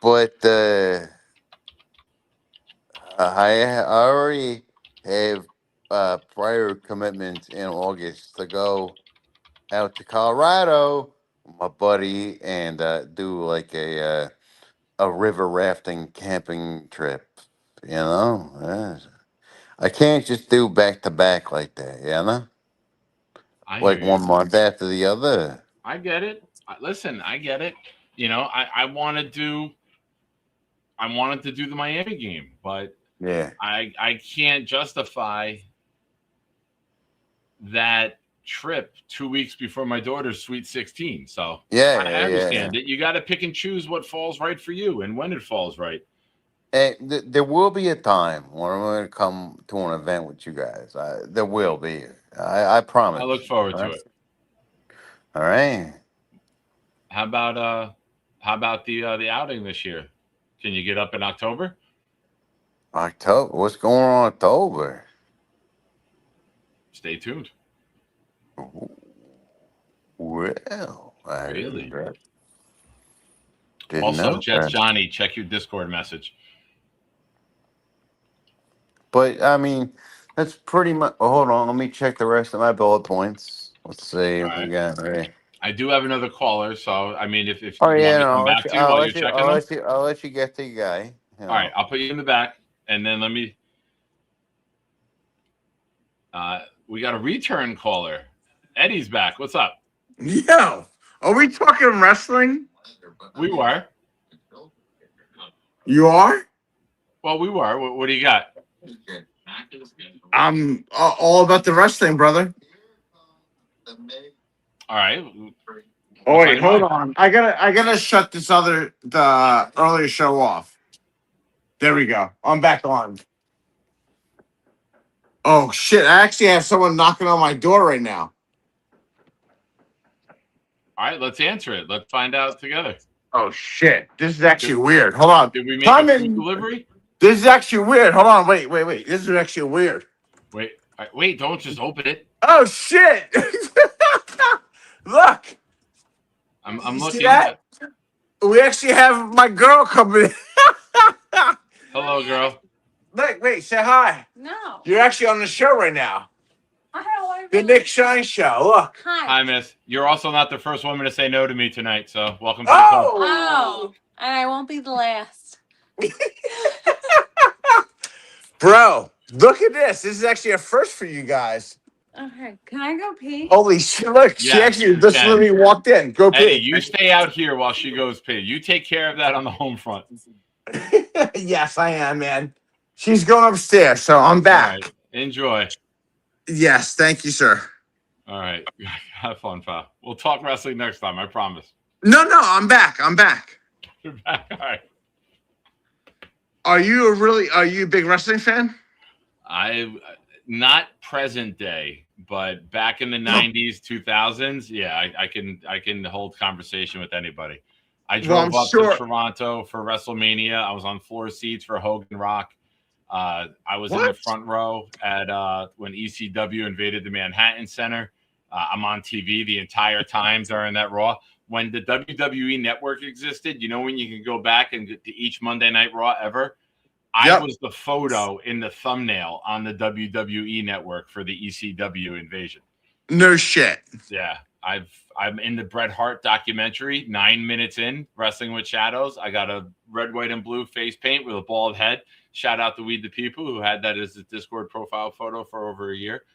But I already have prior commitments in August to go out to Colorado, with my buddy, and do like a river rafting camping trip. I can't just do back to back like that. I hear Like you. 1 month after the other. I get it. Listen, I get it. I wanted to do the Miami game, but Yeah. I can't justify that trip 2 weeks before my daughter's Sweet 16. So Yeah, I understand it. You got to pick and choose what falls right for you and when it falls right. And there will be a time when I'm going to come to an event with you guys. There will be. I promise. I look forward to it. All right. How about the outing this year? Can you get up in October? October. What's going on in October? Stay tuned. Well, I Really? didn't Also, know Jets that. Johnny, check your Discord message. But I mean, that's pretty much. Oh, hold on, let me check the rest of my bullet points. Let's see what we got. Right. I do have another caller, so I mean, if you Oh want me yeah, to no, come back to you while you're checking them. I'll let you get to the guy. All right, I'll put you in the back, and then let me. We got a return caller. Eddie's back. What's up? Yo, are we talking wrestling? We were. You are? Well, we were. What do you got? I'm all about the wrestling, brother. All right. Oh wait, hold on. I gotta shut the earlier show off. There we go. I'm back on. Oh shit! I actually have someone knocking on my door right now. All right, let's answer it. Let's find out together. Oh shit! This is actually weird. Hold on. Did we make a food delivery? This is actually weird. Hold on. Wait. This is actually weird. Wait. All right, wait. Don't just open it. Oh shit! Look. I'm You looking. see that? We actually have my girl coming in. Hello, girl. Look, wait, say hi. No. You're actually on the show right now. Hi. The Nick Shine Show. Look. Hi, miss. You're also not the first woman to say no to me tonight, so welcome to the club. Oh, and I won't be the last. Bro, look at this. This is actually a first for you guys. Okay, can I go pee? Holy shit. Look, she Yes, actually you just can. literally walked in. Go Eddie, pee. you stay out here while she goes pee. You take care of that on the home front. Yes, I am, man. She's going upstairs, so I'm back. All right. Enjoy. Yes, thank you, sir. All right. Have fun, pal. We'll talk wrestling next time. I promise. No, I'm back. You're back. All right. Are you a big wrestling fan? Not present day, but back in the 90s, 2000s, yeah, I can hold conversation with anybody. I drove up to Toronto for WrestleMania. I was on floor seats for Hogan Rock. I was in the front row at when ECW invaded the Manhattan Center. I'm on TV the entire time during that Raw. When the WWE Network existed, you know, when you can go back and get to each Monday Night Raw ever, I was the photo in the thumbnail on the WWE Network for the ECW invasion. No shit. Yeah, I'm in the Bret Hart documentary. 9 minutes in, Wrestling with Shadows. I got a red, white, and blue face paint with a bald head. Shout out to We the People who had that as a Discord profile photo for over a year.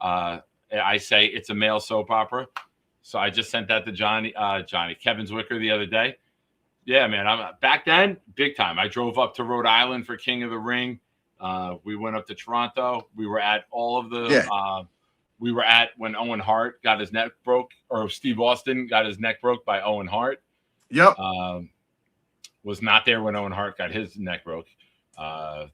I say it's a male soap opera. So I just sent that to Kevin Zwicker the other day. Yeah, man. I'm back then, big time. I drove up to Rhode Island for King of the Ring. We went up to Toronto. We were at all of the. We were at when Owen Hart got his neck broke, or Steve Austin got his neck broke by Owen Hart. Yep. Was not there when Owen Hart got his neck broke. Owen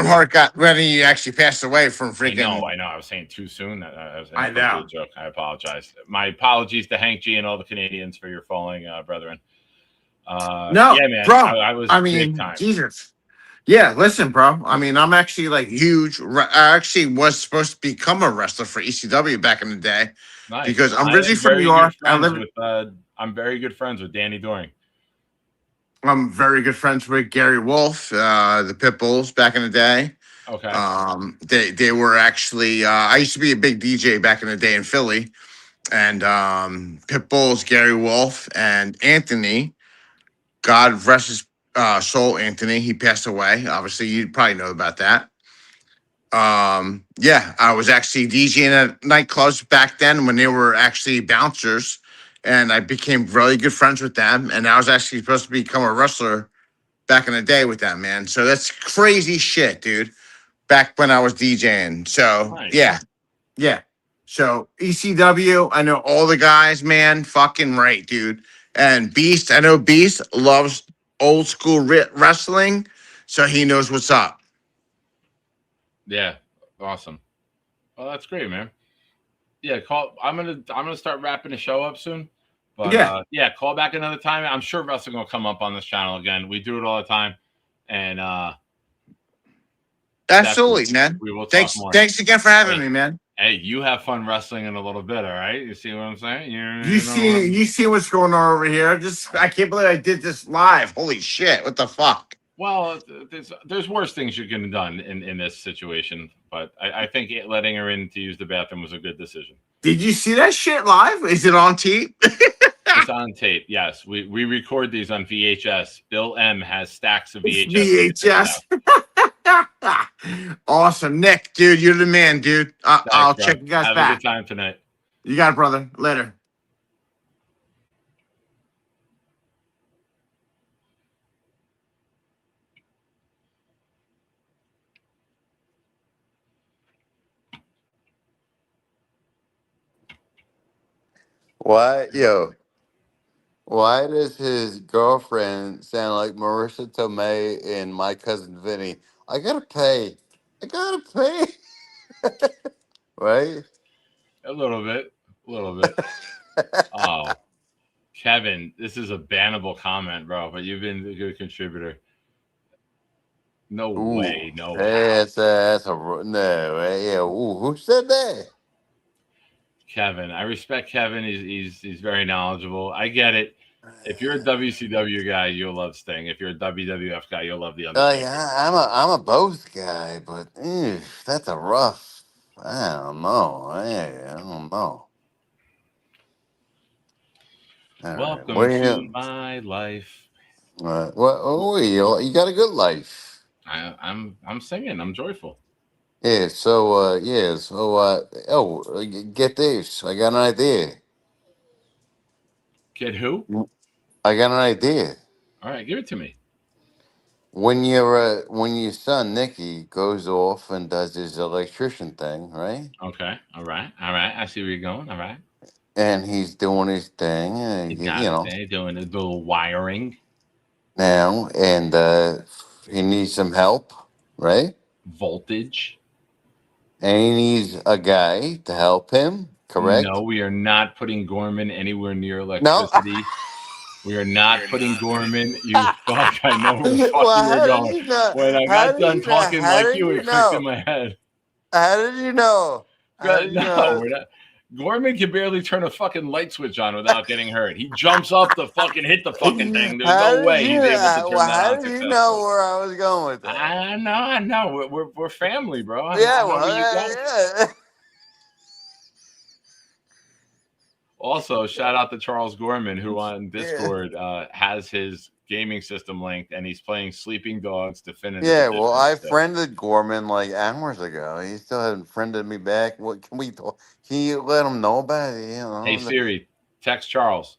Hart got when he actually passed away from freaking. I know. I was saying too soon. I know. Joke. I apologize. My apologies to Hank G and all the Canadians for your falling brethren. No, yeah, man. Bro. I mean, big time. Jesus. Yeah, listen, bro. I mean, I'm actually like huge. I actually was supposed to become a wrestler for ECW back in the day because I'm originally from New York. I'm very good friends with Danny Doring. I'm very good friends with Gary Wolf, the Pitbulls back in the day. Okay. They were actually. I used to be a big DJ back in the day in Philly, and Pitbulls, Gary Wolf, and Anthony. God rest his soul, Anthony. He passed away. Obviously, you probably know about that. Yeah, I was actually DJing at nightclubs back then when they were actually bouncers, and I became really good friends with them. And I was actually supposed to become a wrestler back in the day with them, man. So that's crazy shit, dude. Back when I was DJing. So yeah. So ECW, I know all the guys, man. Fucking right, dude. And Beast, I know Beast loves old school wrestling, so he knows what's up. Yeah, awesome. Well, that's great, man. Yeah, I'm gonna start wrapping the show up soon. But call back another time. I'm sure wrestling will come up on this channel again. We do it all the time, and absolutely, man. We will. Thanks again for having me, man. Hey, you have fun wrestling in a little bit, all right? You see what I'm saying? You see what's going on over here? I can't believe I did this live. Holy shit! What the fuck? Well, there's worse things you can have done in this situation, but I think letting her in to use the bathroom was a good decision. Did you see that shit live? Is it on tape? It's on tape. Yes, we record these on VHS. Bill M has stacks of VHS. Awesome, Nick, dude, you're the man, dude. I'll check you guys back. Have a good time tonight. You got it, brother. Later. Why does his girlfriend sound like Marissa Tomei and my cousin Vinny? I gotta pay. Right? A little bit. Oh, Kevin, this is a bannable comment, bro. But you've been a good contributor. No way. That's a no. Yeah. Ooh, who said that? Kevin, I respect Kevin. He's very knowledgeable. I get it. If you're a WCW guy, you'll love Sting. If you're a WWF guy, you'll love the Undertaker. Yeah, I'm a both guy, but that's a rough. I don't know. I don't know. Welcome to my life. Well, you got a good life. I'm singing. I'm joyful. Yeah. So get this. I got an idea. Get who? I got an idea. All right, give it to me. When your son Nicky goes off and does his electrician thing, right? Okay. All right. I see where you're going. All right. And he's doing his thing, and doing his little wiring now, and he needs some help, right? Voltage. And he needs a guy to help him, correct? No, we are not putting Gorman anywhere near electricity. We are not putting Gorman. You fuck. I know where the fuck Well, you were how did going. you know? When I How got did done you know? talking How like did you, you it clicked in know? my head. How did you know? How did you No, know? we're not. Gorman can barely turn a fucking light switch on without getting hurt. He jumps up to fucking hit the fucking thing. There's How no did way you? he's able to turn Well, that how on did you know successfully. where I was going with that? I know. We're family, bro. I Yeah, know well, where you're going. yeah. Also, shout out to Charles Gorman, who on Discord has his gaming system linked, and he's playing Sleeping Dogs Definitive Yeah, Edition. well, I still. friended Gorman like hours ago. He still hasn't friended me back. What can we talk? Can you let him know about it? You know, Hey Siri, text Charles.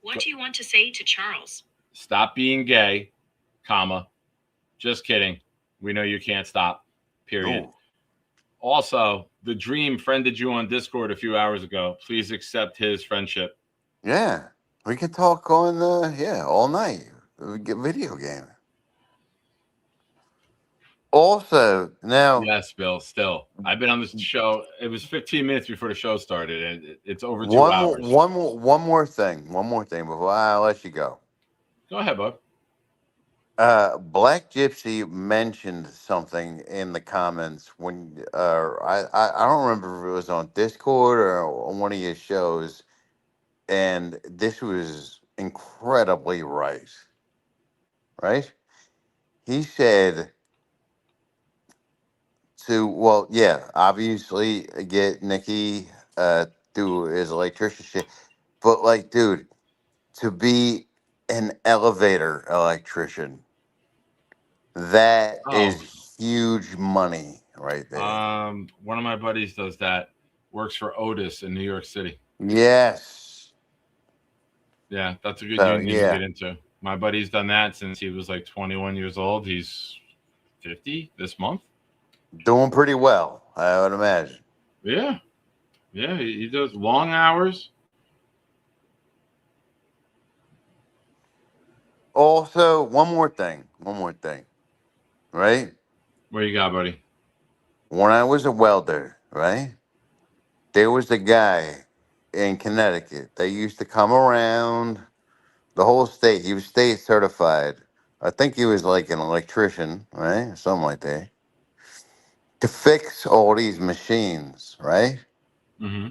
What do you want to say to Charles? Stop being gay, comma. Just kidding. We know you can't stop. Period. Ooh. Also, the Dream friended you on Discord a few hours ago. Please accept his friendship. Yeah, we can talk on all night. We get video gaming. Also, now Yes, Bill. Still, I've been on this show. It was 15 minutes before the show started, and it's over 2 hours. one more thing before I let you go. Go ahead, bud. Black Gypsy mentioned something in the comments when I don't remember if it was on Discord or on one of your shows, and this was incredibly right. Right? He said obviously get Nikki do his electrician shit, but like, dude, to be an elevator electrician, that is huge money right there. One of my buddies does that. Works for Otis in New York City. Yes. Yeah, that's a good So, union yeah. to get into. My buddy's done that since he was like 21 years old. He's 50 this month. Doing pretty well, I would imagine. Yeah. Yeah, he does long hours. Also, one more thing, right? What you got, buddy? When I was a welder, right, there was a guy in Connecticut that used to come around the whole state. He was state certified. I think he was like an electrician, right? Something like that. To fix all these machines, right? Mm-hmm.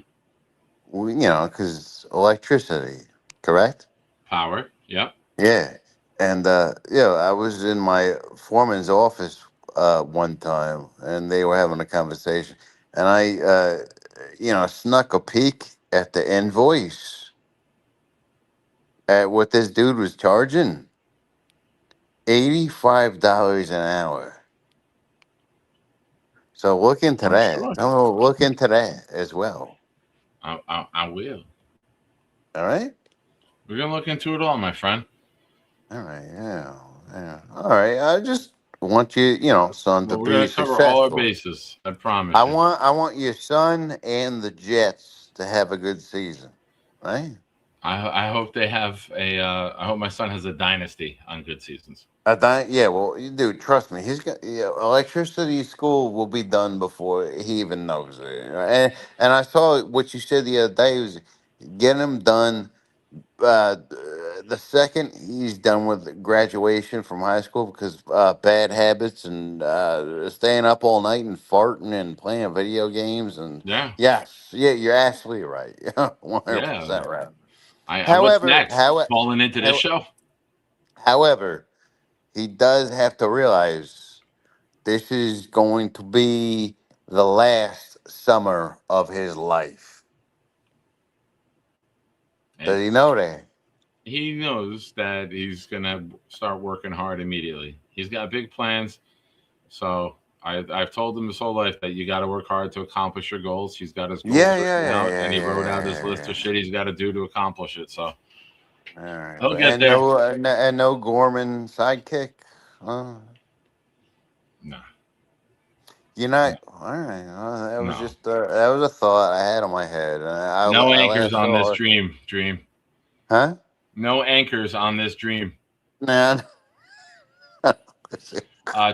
Because electricity, correct? Power. Yep. Yeah. And, I was in my foreman's office one time, and they were having a conversation. And I, snuck a peek at the invoice at what this dude was charging. $85 an hour. So look into that. Sure. Look into that as well. I will. All right? We're going to look into it all, my friend. All right, yeah. All right, I just want you, son, to We're be going to cover successful. all our bases. I promise. I want your son and the Jets to have a good season, right? I hope they have I hope my son has a dynasty on good seasons. Well, dude, trust me, he's got electricity school will be done before he even knows it. And I saw what you said the other day was get him done. The second he's done with graduation from high school, because bad habits and staying up all night and farting and playing video games and you're absolutely right. 100% right. What's next? Falling into this show. However, he does have to realize this is going to be the last summer of his life. Does he know that? He knows that he's going to start working hard immediately. He's got big plans. So I've told him his whole life that you got to work hard to accomplish your goals. He's got his goals and he wrote out his list of shit he's got to do to accomplish it. So all right. He'll get there. No Gorman sidekick? No. You're not? All right. That was just that was a thought I had on my head. No anchors on this dream. Huh? No anchors on this dream. Nah.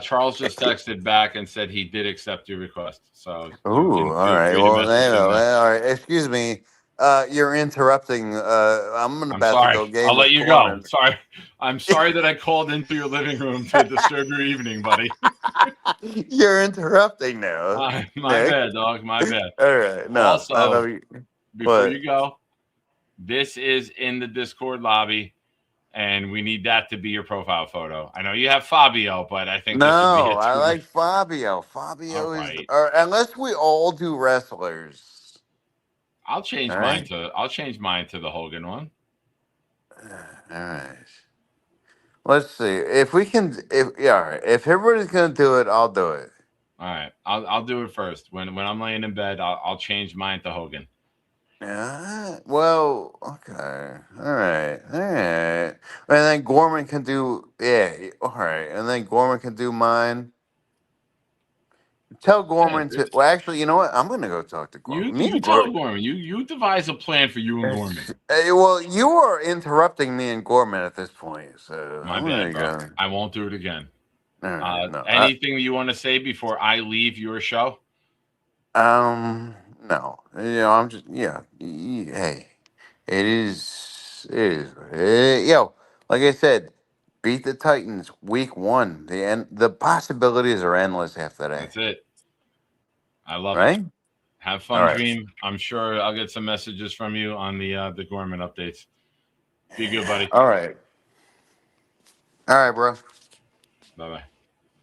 Charles just texted back and said he did accept your request. So all right. Well, all right. Excuse me. You're interrupting. I'm I'm about to sorry. go game I'll with let you Gorman. go. Sorry. I'm sorry that I called into your living room to disturb your evening, buddy. You're interrupting now, My Nick. bad, dog. My bad. All right. No, I Also, thought you. before What? you go, this is in the Discord lobby, and we need that to be your profile photo. I know you have Fabio, but I think this would be No, it I too. like Fabio. Fabio All is, right. unless we all do wrestlers. I'll change All mine right. I'll change mine to the Hogan one. All right. Let's see if we can. All right. If everybody's gonna do it, I'll do it. All right. I'll do it first. When I'm laying in bed, I'll change mine to Hogan. Yeah. Well. Okay. All right. All right. And then Gorman can do. Yeah. All right. And then Gorman can do mine. Tell Gorman Yeah, to. Well, actually, you know what? I'm gonna go talk to Gorman. Me you and tell Gorman. Gorman. You devise a plan for you and Gorman. Well, you are interrupting me and Gorman at this point, so My I'm bad, gonna bro. go. I won't do it again. All right, no. Anything you want to say before I leave your show? No. You know, I'm just hey, it is yo. Like I said, beat the Titans week 1. The possibilities are endless after that. That's it. I love Right? it. Have All fun, right. Dream. I'm sure I'll get some messages from you on the Gorman updates. Be good, buddy. All right. All right, bro. Bye-bye.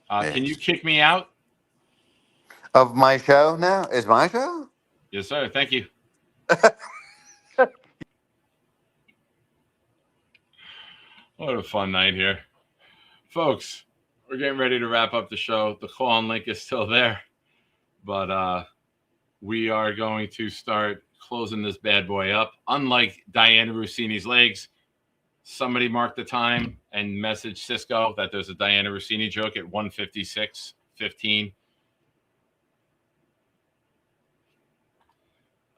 Yeah. Can you kick me out? Of my show now? Is my show? Yes, sir. Thank you. What a fun night here. Folks, we're getting ready to wrap up the show. The call-in link is still there. But we are going to start closing this bad boy up. Unlike Diana Rossini's legs, somebody mark the time and message Cisco that there's a Diana Rossini joke at 1:56:15.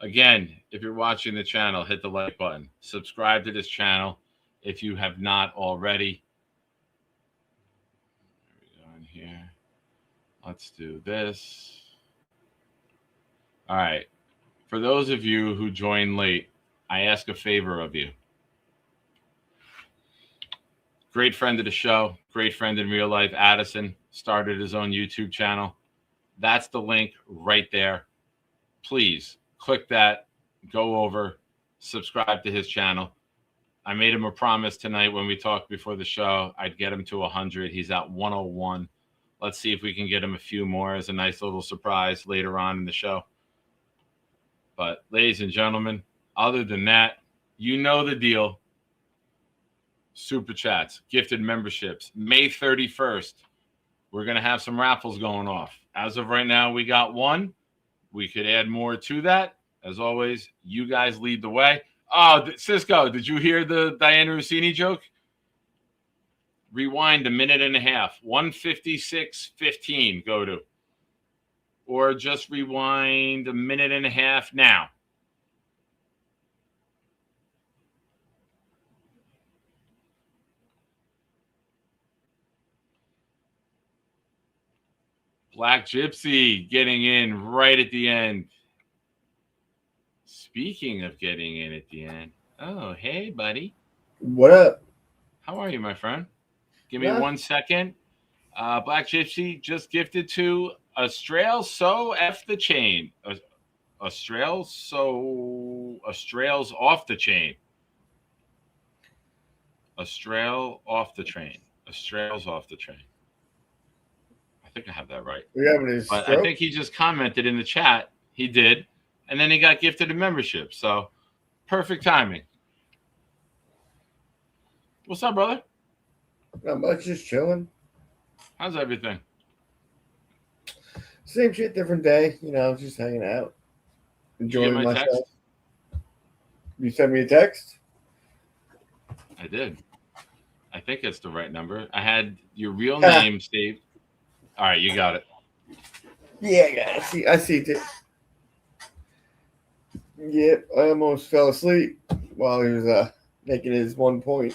Again, if you're watching the channel, hit the like button. Subscribe to this channel if you have not already. There we go in here. Let's do this. All right. For those of you who joined late, I ask a favor of you. Great friend of the show, great friend in real life, Addison, started his own YouTube channel. That's the link right there. Please click that, go over, subscribe to his channel. I made him a promise tonight when we talked before the show. I'd get him to 100. He's at 101. Let's see if we can get him a few more as a nice little surprise later on in the show. But ladies and gentlemen, other than that, you know the deal. Super chats, gifted memberships. May 31st, we're going to have some raffles going off. As of right now, we got one. We could add more to that. As always, you guys lead the way. Oh, Cisco, did you hear the Diana Rossini joke? Rewind a minute and a half. 1:56:15, go to. Or just rewind a minute and a half now. Black Gypsy getting in right at the end. Speaking of getting in at the end. Oh, hey, buddy. What up? How are you, my friend? Give me Yeah. 1 second. Black Gypsy just gifted to Australia's So F the Chain. Australia's off the chain. Australia off the train. Australia's off the train. I think I have that right. We having a But I stroke? think he just commented in the chat. He did. And then he got gifted a membership. So perfect timing. What's up, brother? Not much, just chilling. How's everything? Same shit, different day. You know, just hanging out, Did you get enjoying my myself. text? You sent me a text? I did. I think it's the right number. I had your real name saved. All right, you got it. Yeah, I see it. Yep, I almost fell asleep while he was making his 1 point.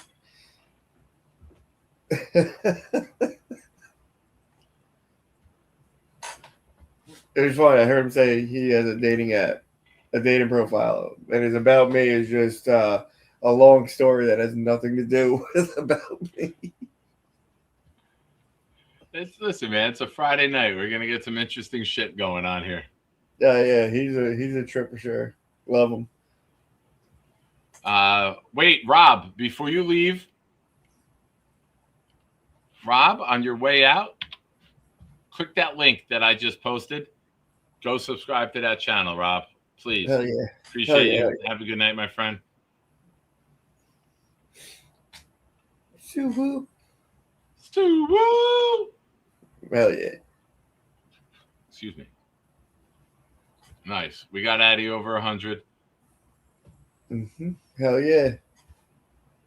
It was funny. I heard him say he has a dating app, a dating profile, and his about me is just a long story that has nothing to do with about me. Listen, man, it's a Friday night. We're gonna get some interesting shit going on here. Yeah, he's a trip for sure. Love him. Wait, Rob, before you leave, Rob, on your way out, click that link that I just posted. Go subscribe to that channel, Rob. Please. Hell yeah. Appreciate Hell you. yeah. Have a good night, my friend. Suwoo. Suwoo. Hell yeah. Excuse me. Nice. We got Addy over 100. Mm-hmm. Hell yeah.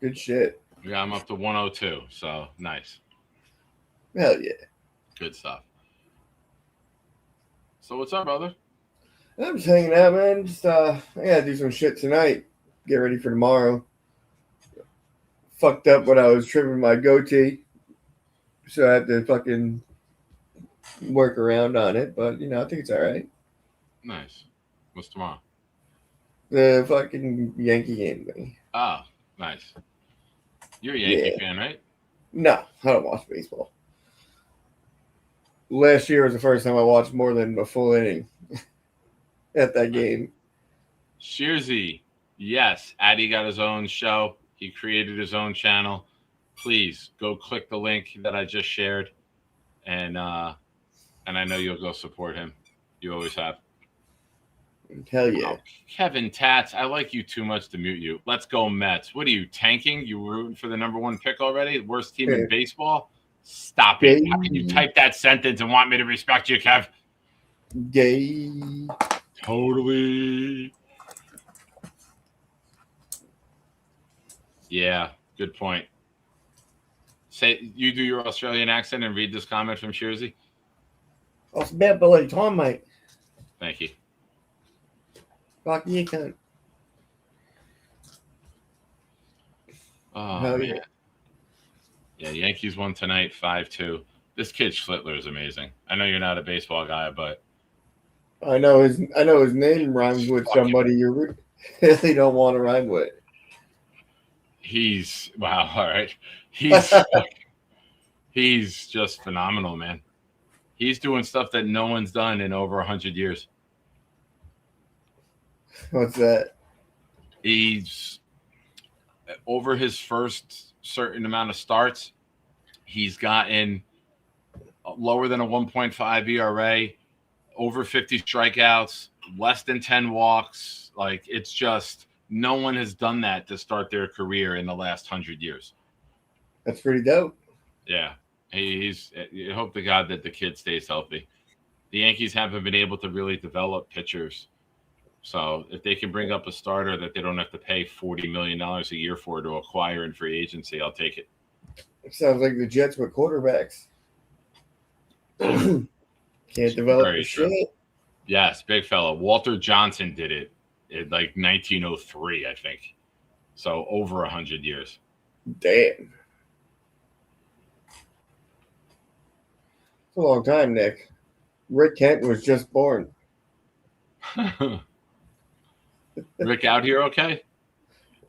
Good shit. We got him up to 102. So nice. Hell yeah. Good stuff. So what's up, brother? I'm just hanging out, man. Just I gotta do some shit tonight. Get ready for tomorrow. Fucked up when I was trimming my goatee, so I had to fucking work around on it. But I think it's all right. Nice. What's tomorrow? The fucking Yankee game thing. Oh, nice. You're a Yankee fan, right? No, I don't watch baseball. Last year was the first time I watched more than a full inning at that game. Shearsy, yes, Addy got his own show. He created his own channel. Please go click the link that I just shared, and I know you'll go support him. You always have. Hell yeah. Oh, Kevin Tats, I like you too much to mute you. Let's go Mets. What are you, tanking? You rooting for the #1 pick already? Worst team in baseball? Stop it. How can you type that sentence and want me to respect you, Kev? Gay. Totally. Yeah, good point. Say you do your Australian accent and read this comment from Shearsy. Oh, it's bad bullet Tom, mate. Thank you. Fuck you, cunt. Oh, Hell man. yeah. Yeah, Yankees won tonight 5-2. This kid Schlittler is amazing. I know you're not a baseball guy, but I know his name rhymes with somebody you really don't want to rhyme with. he's wow. All right, he's just phenomenal, man. He's doing stuff that no one's done in over 100 years. What's that? He's over his first certain amount of starts. He's gotten lower than a 1.5 ERA, over 50 strikeouts, less than 10 walks. Like, it's just no one has done that to start their career in the last 100 years. That's pretty dope. Yeah. He's. I hope to God that the kid stays healthy. The Yankees haven't been able to really develop pitchers. So if they can bring up a starter that they don't have to pay $40 million a year for to acquire in free agency, I'll take it. It sounds like the Jets with quarterbacks. Can't develop Very the true. shit. Yes, big fella. Walter Johnson did it in like 1903, I think. So over 100 years. Damn. It's a long time, Nick. Rick Kent was just born. Rick out here okay?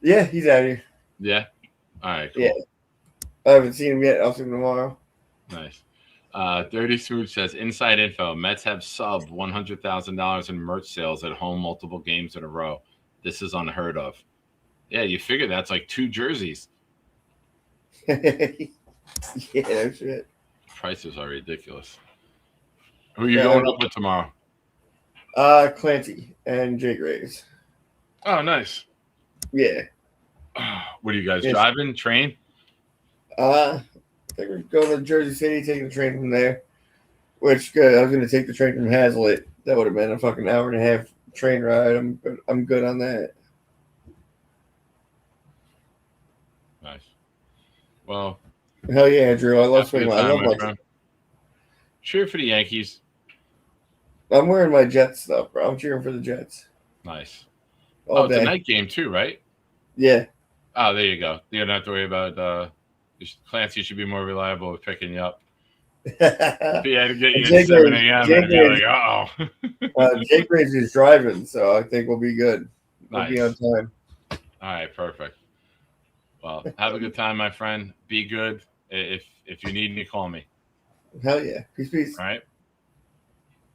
Yeah, he's out here. Yeah. All right, cool. Yeah. I haven't seen him yet. I'll see him tomorrow. Nice. Dirty Smooch says, inside info, Mets have sub $100,000 in merch sales at home multiple games in a row. This is unheard of. Yeah, you figure that's like 2 jerseys. Yeah, no shit. Prices are ridiculous. Who are you going up with tomorrow? Clancy and Jake Graves. Oh, nice. Yeah. What are you guys Yes. driving? Train? I think we're going to Jersey City, taking the train from there. Which good. I was going to take the train from Hazlitt. That would have been a fucking hour and a half train ride. I'm good on that. Nice. Well, Hell yeah, Drew. I love have a good swing. I time, love my my. friend. Cheer for the Yankees. I'm wearing my Jets stuff, bro. I'm cheering for the Jets. Nice. All It's day. a night game too, right? Yeah. Oh, there you go. You don't have to worry about Clancy should be more reliable with picking you up. If he had to get you Jake at 7 Graves- a.m., Jake I'd be Graves- like, uh-oh. Jake Graves is driving, so I think we'll be good. We'll be on Nice. time. All right, perfect. Well, have a good time, my friend. Be good. If you need me, call me. Hell yeah. Peace, peace. All right?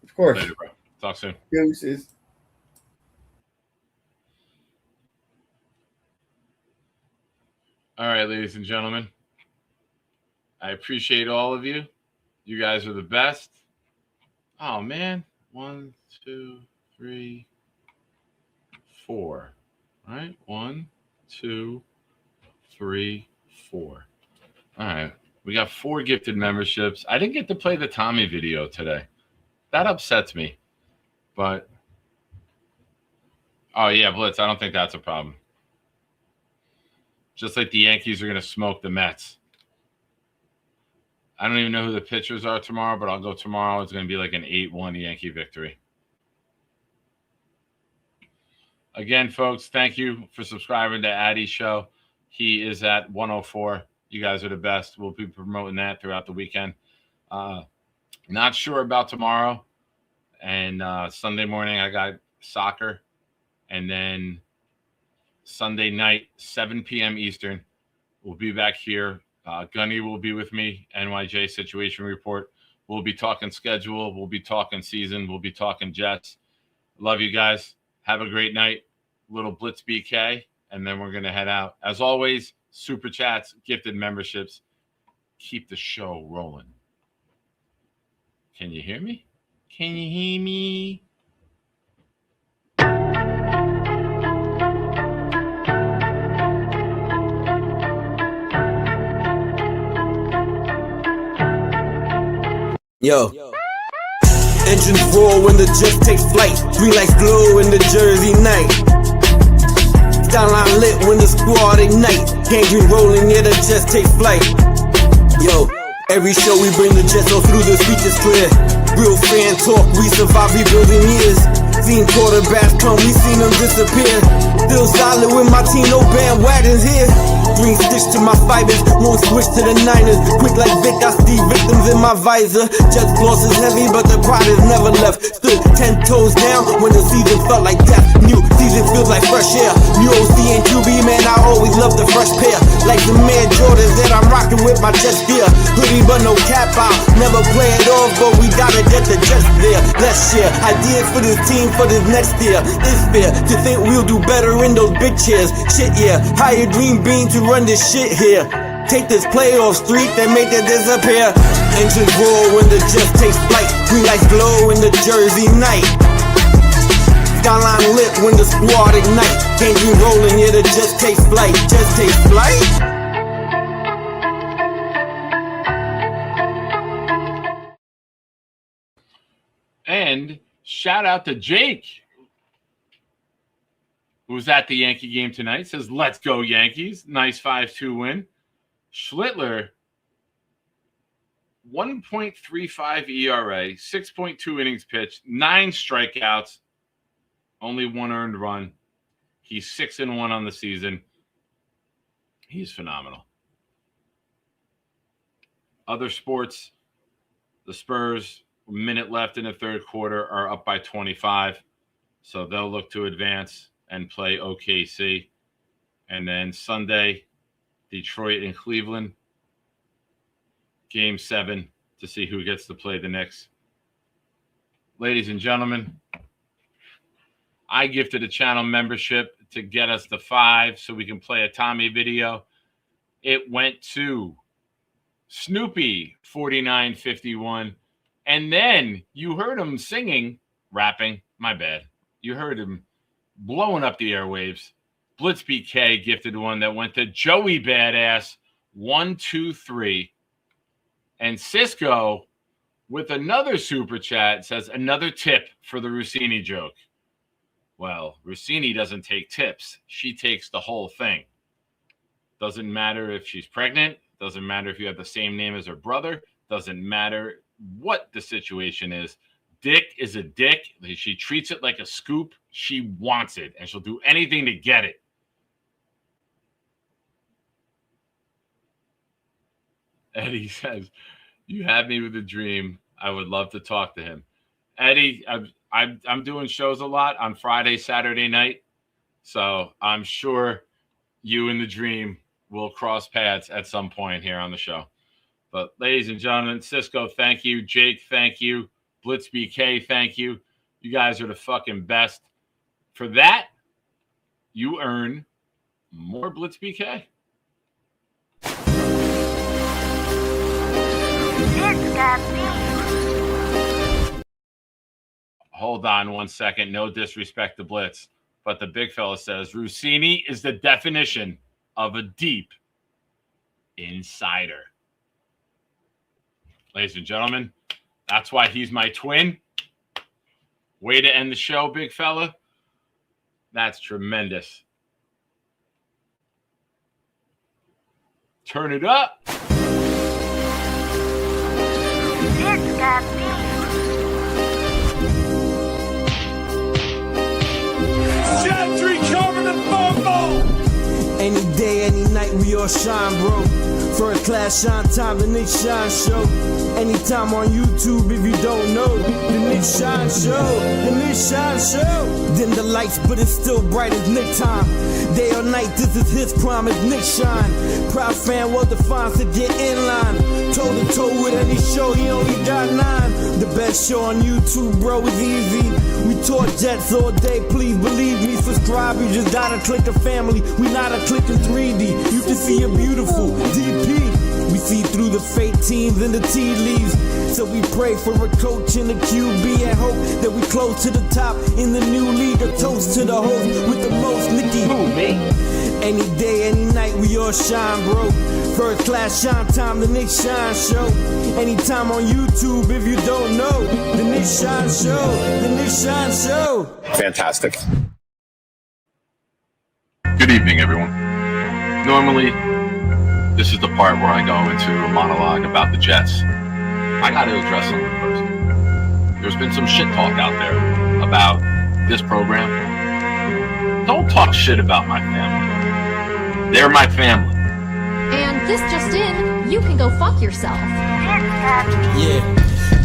Of course. Later, bro. Talk soon. Deuces. All right, ladies and gentlemen. I appreciate all of you. You guys are the best. Oh, man. 1, 2, 3, 4. All right. 1, 2, 3, 4. All right. We got 4 gifted memberships. I didn't get to play the Tommy video today. That upsets me. But, oh, yeah, Blitz, I don't think that's a problem. Just like the Yankees are going to smoke the Mets. I don't even know who the pitchers are tomorrow, but I'll go tomorrow. It's going to be like an 8-1 Yankee victory. Again, folks, thank you for subscribing to Addy's show. He is at 104. You guys are the best. We'll be promoting that throughout the weekend. Not sure about tomorrow. And Sunday morning, I got soccer. And then Sunday night, 7 p.m. Eastern, we'll be back here. Gunny will be with me, NYJ Situation Report. We'll be talking schedule. We'll be talking season. We'll be talking Jets. Love you guys. Have a great night. Little Blitz BK, and then we're going to head out. As always, super chats, gifted memberships. Keep the show rolling. Can you hear me? Can you hear me? Yo. Engines roar when the Jets take flight. Green lights glow in the Jersey night. Skyline lit when the squad ignite. Gangrene rolling, yeah, the Jets take flight. Yo, every show we bring the Jets all through, the speech is clear. Real fan talk, we survive rebuilding years. Seen quarterbacks come, we seen them disappear. Still solid with my team, no bandwagons here. Green stitch to my fibers, won't switch to the Niners. Quick like Vic, I see victims in my visor. Jets gloss is heavy, but the pride is never left. Stood 10 toes down when the season felt like death. New season feels like fresh air. New OC and QB, man, I always love the fresh pair. Like the man Jordans that I'm rocking with my Jets gear. Hoodie but no cap out, never play it off, but we gotta get the Jets there. Let's share ideas for this team for this next year. It's fair to think we'll do better in those big chairs. Shit, yeah, hire Dream Bean to run this shit here. Take this playoff streak and make it disappear. Engines roar when the Jets take flight. Green lights glow in the Jersey night. Skyline lit when the squad ignite. Gangrene rolling, yeah, the Jets take flight. Jets take flight. And shout out to Jake, who was at the Yankee game tonight. Says, let's go Yankees. Nice 5-2 win. Schlittler, 1.35 ERA, 6.2 innings pitched, 9 strikeouts, only 1 earned run. He's 6-1 on the season. He's phenomenal. Other sports, the Spurs, a minute left in the third quarter, are up by 25. So they'll look to advance and play OKC. And then Sunday, Detroit and Cleveland. Game 7 to see who gets to play the Knicks. Ladies and gentlemen, I gifted a channel membership to get us to 5 so we can play a Tommy video. It went to Snoopy 4951. And then you heard him singing, rapping, my bad. You heard him blowing up the airwaves. Blitz BK gifted one that went to Joey Badass 123. And Cisco with another super chat says another tip for the Rossini joke. Well, Rossini doesn't take tips. She takes the whole thing. Doesn't matter if she's pregnant. Doesn't matter if you have the same name as her brother. Doesn't matter what the situation is. Dick is a dick. She treats it like a scoop. She wants it, and she'll do anything to get it. Eddie says, You had me with a dream. I would love to talk to him. Eddie, I'm doing shows a lot on Friday, Saturday night. So I'm sure you and the dream will cross paths at some point here on the show. But ladies and gentlemen, Cisco, thank you. Jake, thank you. Blitz BK, thank you. You guys are the fucking best. For that, you earn more Blitz BK. It's got beef. Hold on 1 second. No disrespect to Blitz. But the big fella says Rossini is the definition of a deep insider. Ladies and gentlemen, that's why he's my twin. Way to end the show, big fella. That's tremendous. Turn it up. It's got beef. Gentry covering the bumble. Any day, any night, we all shine, bro. First class shine time, the Nick Shine Show. Anytime on YouTube, if you don't know, the Nick Shine Show, the Nick Shine Show. Dim the lights, but it's still bright as Nick time. Day or night, this is his prime, it's Nick Shine. Proud fan, well defined to get in line. Toe to toe with any show, he only got 9. The best show on YouTube, bro, is easy. We talk Jets all day, please believe me. Subscribe, you just gotta click a family. We not a click in 3D. You can see a beautiful DP. We see through the fake teams and the tea leaves. So we pray for a coach and a QB and hope that we close to the top in the new league. A toast to the host with the most, Nicky. Who, me? Any day, any night, we all shine, bro. First class shine time, the Nick Shine Show. Anytime on YouTube, if you don't know, the Nick Shine Show, the Nick Shine Show. Fantastic. Good evening, everyone. Normally, this is the part where I go into a monologue about the Jets. I got to address something first. There's been some shit talk out there about this program. Don't talk shit about my family. They're my family. And this just in, you can go fuck yourself. Yeah,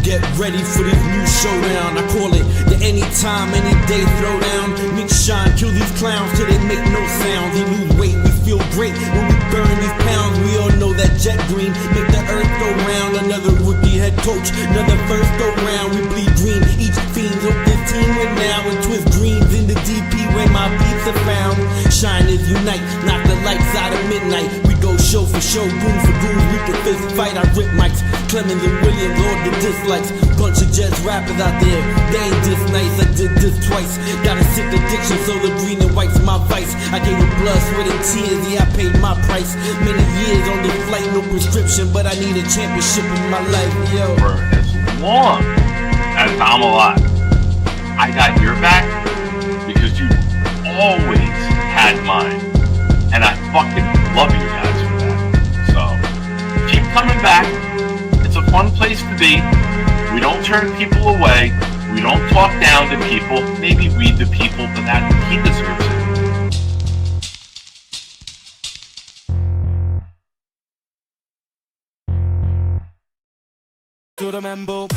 get ready for this new showdown. I call it the anytime, any day throwdown. Nick Shine, kill these clowns till they make no sound. They lose weight, we feel great when we burn these pounds. We all know that jet green make the earth go round. Another rookie head coach, another first go round. We bleed green, each fiend hope this team win now. And twist dreams in the DP where my beats are found. Shiners unite, knock the lights out of midnight. We go show for show, goon for goon. We can fist fight, I rip mics. Clemens and Williams, all the dislikes. Bunch of Jets rappers out there, they ain't this nice. I did this twice. Got a sick addiction, so the green and white's my vice. I gave it blood, sweat, and tears. Yeah, I paid my price. Many years on this flight, no prescription, but I need a championship in my life, yo. For as long as I'm alive, I got your back because you always had mine. And I fucking love you guys for that. So, keep coming back. It's a fun place to be. We don't turn people away. We don't talk down to people. Maybe we the people, but that he deserves it. To the member.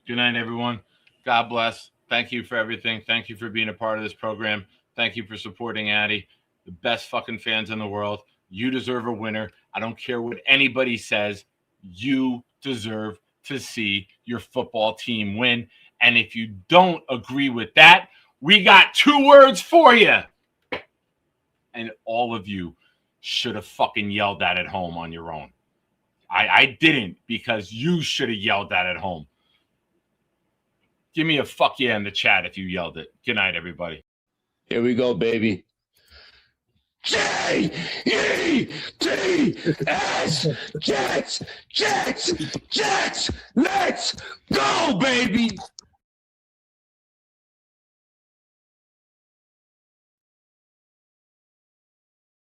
Good night, everyone. God bless. Thank you for everything. Thank you for being a part of this program. Thank you for supporting Addy. The best fucking fans in the world. You deserve a winner. I don't care what anybody says. You deserve to see your football team win. And if you don't agree with that, we got 2 words for you. And all of you should have fucking yelled that at home on your own. I didn't, because you should have yelled that at home. Give me a fuck yeah in the chat if you yelled it. Good night, everybody. Here we go, baby. J-E-T-S, Jets, Jets, Jets, let's go, baby.